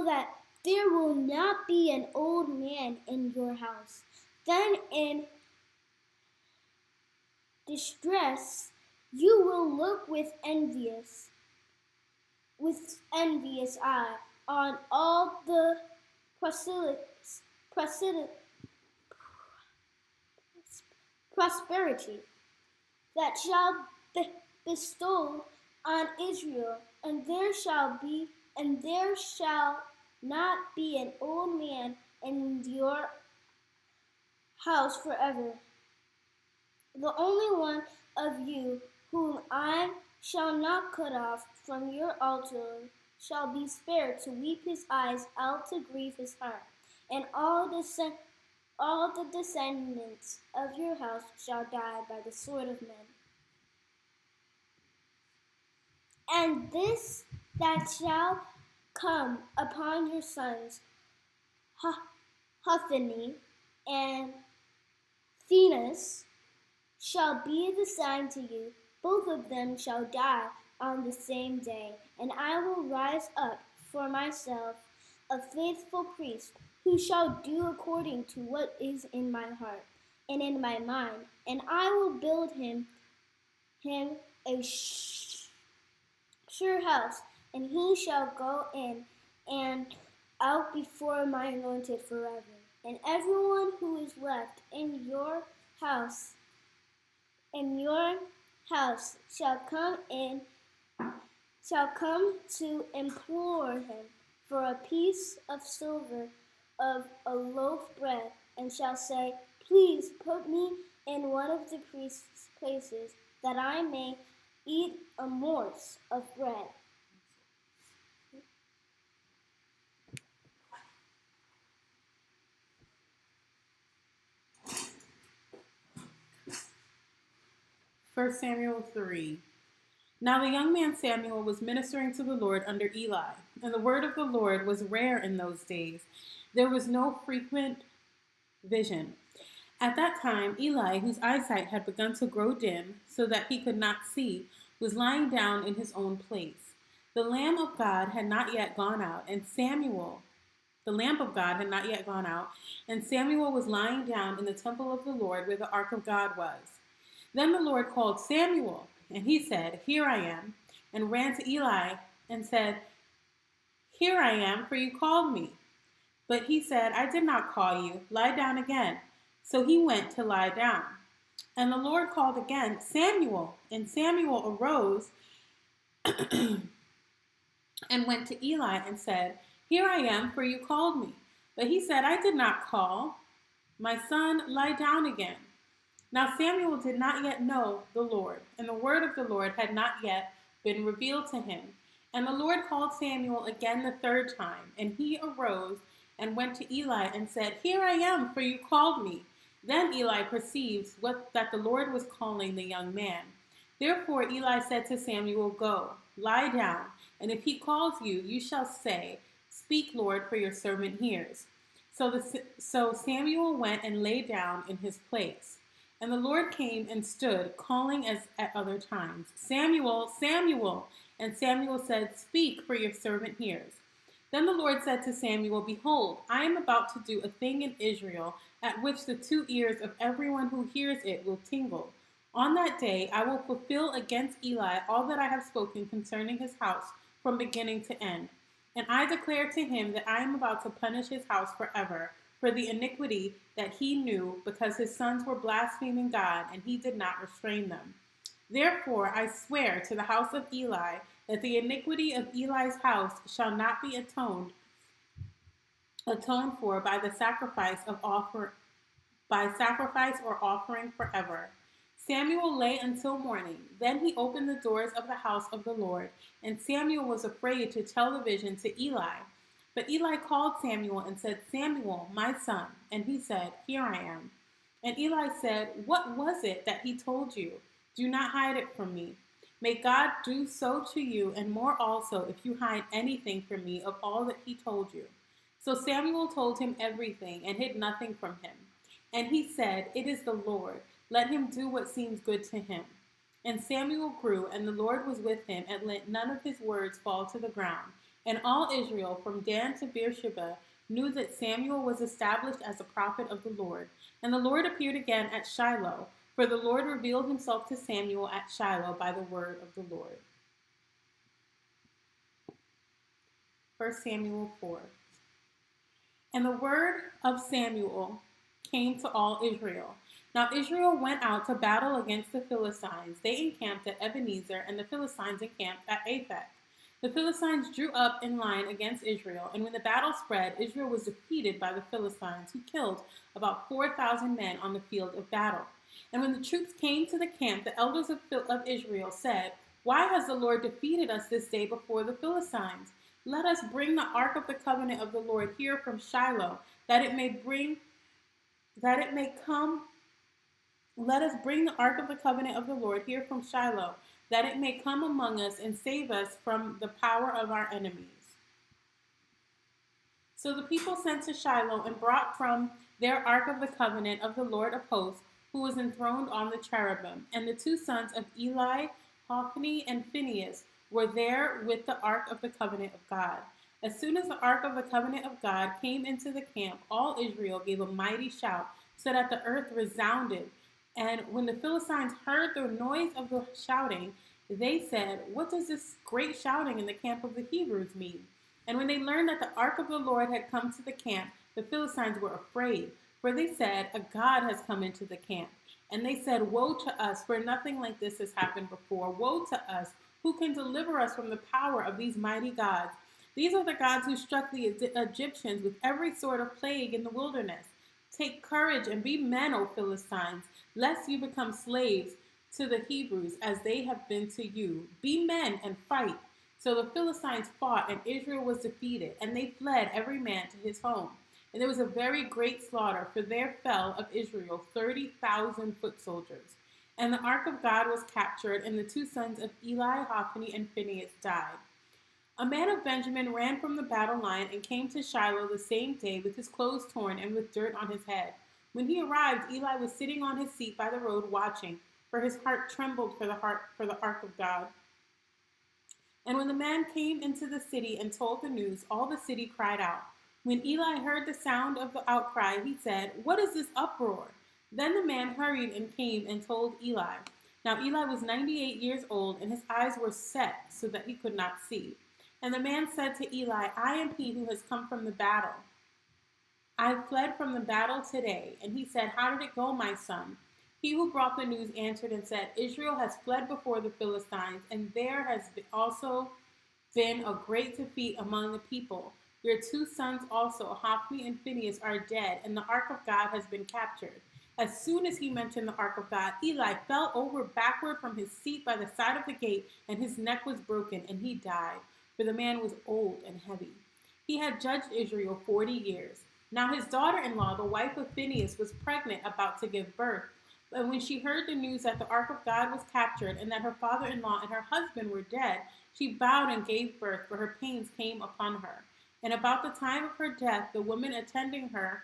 that there will not be an old man in your house. Then in distress you will look with envious eye on all the prosperity that shall be bestowed on Israel, and there shall not be an old man in your house forever. The only one of you whom I shall not cut off from your altar shall be spared to weep his eyes out, to grieve his heart, and all the descendants of your house shall die by the sword of men. And this that shall come upon your sons, Hophni and Phinehas, shall be the sign to you. Both of them shall die on the same day, and I will rise up for myself a faithful priest, who shall do according to what is in my heart and in my mind, and I will build him a sure house, and he shall go in and out before my anointed forever. And everyone who is left in your house shall come to implore him for a piece of silver of a loaf bread, and shall say, Please put me in one of the priest's places, that I may eat a morsel of bread. First Samuel 3. Now the young man Samuel was ministering to the Lord under Eli, and the word of the Lord was rare in those days. There was no frequent vision. At that time, Eli, whose eyesight had begun to grow dim so that he could not see, was lying down in his own place. The Lamb of God had not yet gone out, and Samuel The lamp of God had not yet gone out, and Samuel was lying down in the temple of the Lord where the ark of God was. Then the Lord called Samuel, and he said, "Here I am," and ran to Eli and said, "Here I am, for you called me." But he said, "I did not call you. Lie down again." So he went to lie down. And the Lord called again, "Samuel." And Samuel arose and went to Eli and said, "Here I am, for you called me." But he said, "I did not call. My son, lie down again." Now Samuel did not yet know the Lord, and the word of the Lord had not yet been revealed to him. And the Lord called Samuel again the third time, and he arose and went to Eli and said, "Here I am, for you called me." Then Eli perceived that the Lord was calling the young man. Therefore Eli said to Samuel, "Go, lie down, and if he calls you, you shall say, 'Speak, Lord, for your servant hears.'" So Samuel went and lay down in his place. And the Lord came and stood, calling as at other times, "Samuel, Samuel." And Samuel said, "Speak, for your servant hears." Then the Lord said to Samuel, "Behold, I am about to do a thing in Israel at which the two ears of everyone who hears it will tingle. On that day I will fulfill against Eli all that I have spoken concerning his house from beginning to end. And I declare to him that I am about to punish his house forever for the iniquity that he knew, because his sons were blaspheming God, and he did not restrain them. Therefore I swear to the house of Eli that the iniquity of Eli's house shall not be atoned for by sacrifice or offering forever." Samuel lay until morning. Then he opened the doors of the house of the Lord, and Samuel was afraid to tell the vision to Eli. But Eli called Samuel and said, "Samuel, my son." And he said, "Here I am." And Eli said, "What was it that he told you? Do not hide it from me. May God do so to you, and more also, if you hide anything from me of all that he told you." So Samuel told him everything and hid nothing from him. And he said, "It is the Lord. Let him do what seems good to him." And Samuel grew, and the Lord was with him, and let none of his words fall to the ground. And all Israel, from Dan to Beersheba, knew that Samuel was established as a prophet of the Lord. And the Lord appeared again at Shiloh, for the Lord revealed himself to Samuel at Shiloh by the word of the Lord. 1 Samuel 4. And the word of Samuel came to all Israel. Now Israel went out to battle against the Philistines. They encamped at Ebenezer, and the Philistines encamped at Aphek. The Philistines drew up in line against Israel, and when the battle spread, Israel was defeated by the Philistines, who killed about 4,000 men on the field of battle. And when the troops came to the camp, the elders of Israel said, "Why has the Lord defeated us this day before the Philistines? Let us bring the ark of the covenant of the Lord here from Shiloh, that it may come. Let us bring the ark of the covenant of the Lord here from Shiloh, that it may come among us and save us from the power of our enemies." So the people sent to Shiloh and brought from their ark of the covenant of the Lord of hosts, who was enthroned on the cherubim. And the two sons of Eli, Hophni and Phinehas, were there with the ark of the covenant of God. As soon as the ark of the covenant of God came into the camp, all Israel gave a mighty shout, so that the earth resounded. And when the Philistines heard the noise of the shouting, they said, "What does this great shouting in the camp of the Hebrews mean?" And when they learned that the ark of the Lord had come to the camp, the Philistines were afraid, for they said, "A god has come into the camp." And they said, "Woe to us, for nothing like this has happened before. Woe to us, who can deliver us from the power of these mighty gods? These are the gods who struck the Egyptians with every sort of plague in the wilderness. Take courage and be men, O Philistines, lest you become slaves to the Hebrews as they have been to you. Be men and fight." So the Philistines fought, and Israel was defeated, and they fled every man to his home. And there was a very great slaughter, for there fell of Israel 30,000 foot soldiers. And the ark of God was captured, and the two sons of Eli, Hophni, and Phinehas died. A man of Benjamin ran from the battle line and came to Shiloh the same day with his clothes torn and with dirt on his head. When he arrived, Eli was sitting on his seat by the road watching, for his heart trembled for the ark of God. And when the man came into the city and told the news, all the city cried out, When Eli heard the sound of the outcry, he said, "What is this uproar?" Then the man hurried and came and told Eli. Now Eli was 98 years old, and his eyes were set so that he could not see. And the man said to Eli, "I am he who has come from the battle. I fled from the battle today." And he said, "How did it go, my son?" He who brought the news answered and said, "Israel has fled before the Philistines, and there has also been a great defeat among the people. Your two sons also, Hophni and Phinehas, are dead, and the ark of God has been captured." As soon as he mentioned the ark of God, Eli fell over backward from his seat by the side of the gate, and his neck was broken, and he died, for the man was old and heavy. He had judged Israel 40 years. Now his daughter-in-law, the wife of Phinehas, was pregnant, about to give birth. But when she heard the news that the ark of God was captured, and that her father-in-law and her husband were dead, she bowed and gave birth, for her pains came upon her. And about the time of her death, the woman attending her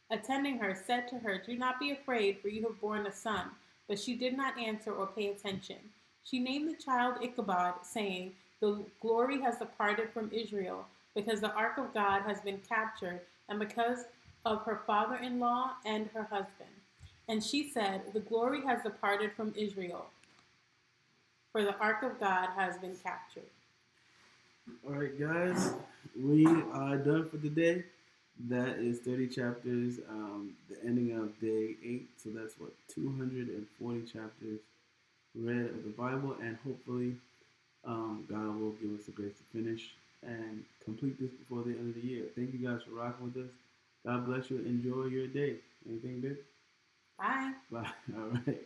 said to her, "Do not be afraid, for you have borne a son." But she did not answer or pay attention. She named the child Ichabod, saying, "The glory has departed from Israel, because the ark of God has been captured, and because of her father-in-law and her husband." And she said, "The glory has departed from Israel, for the ark of God has been captured." All right, guys, we are done for today. That is 30 chapters, the ending of day 8. So that's what, 240 chapters read of the Bible. And hopefully, God will give us the grace to finish and complete this before the end of the year. Thank you guys for rocking with us. God bless you. Enjoy your day. Anything big? Bye. Bye. All right.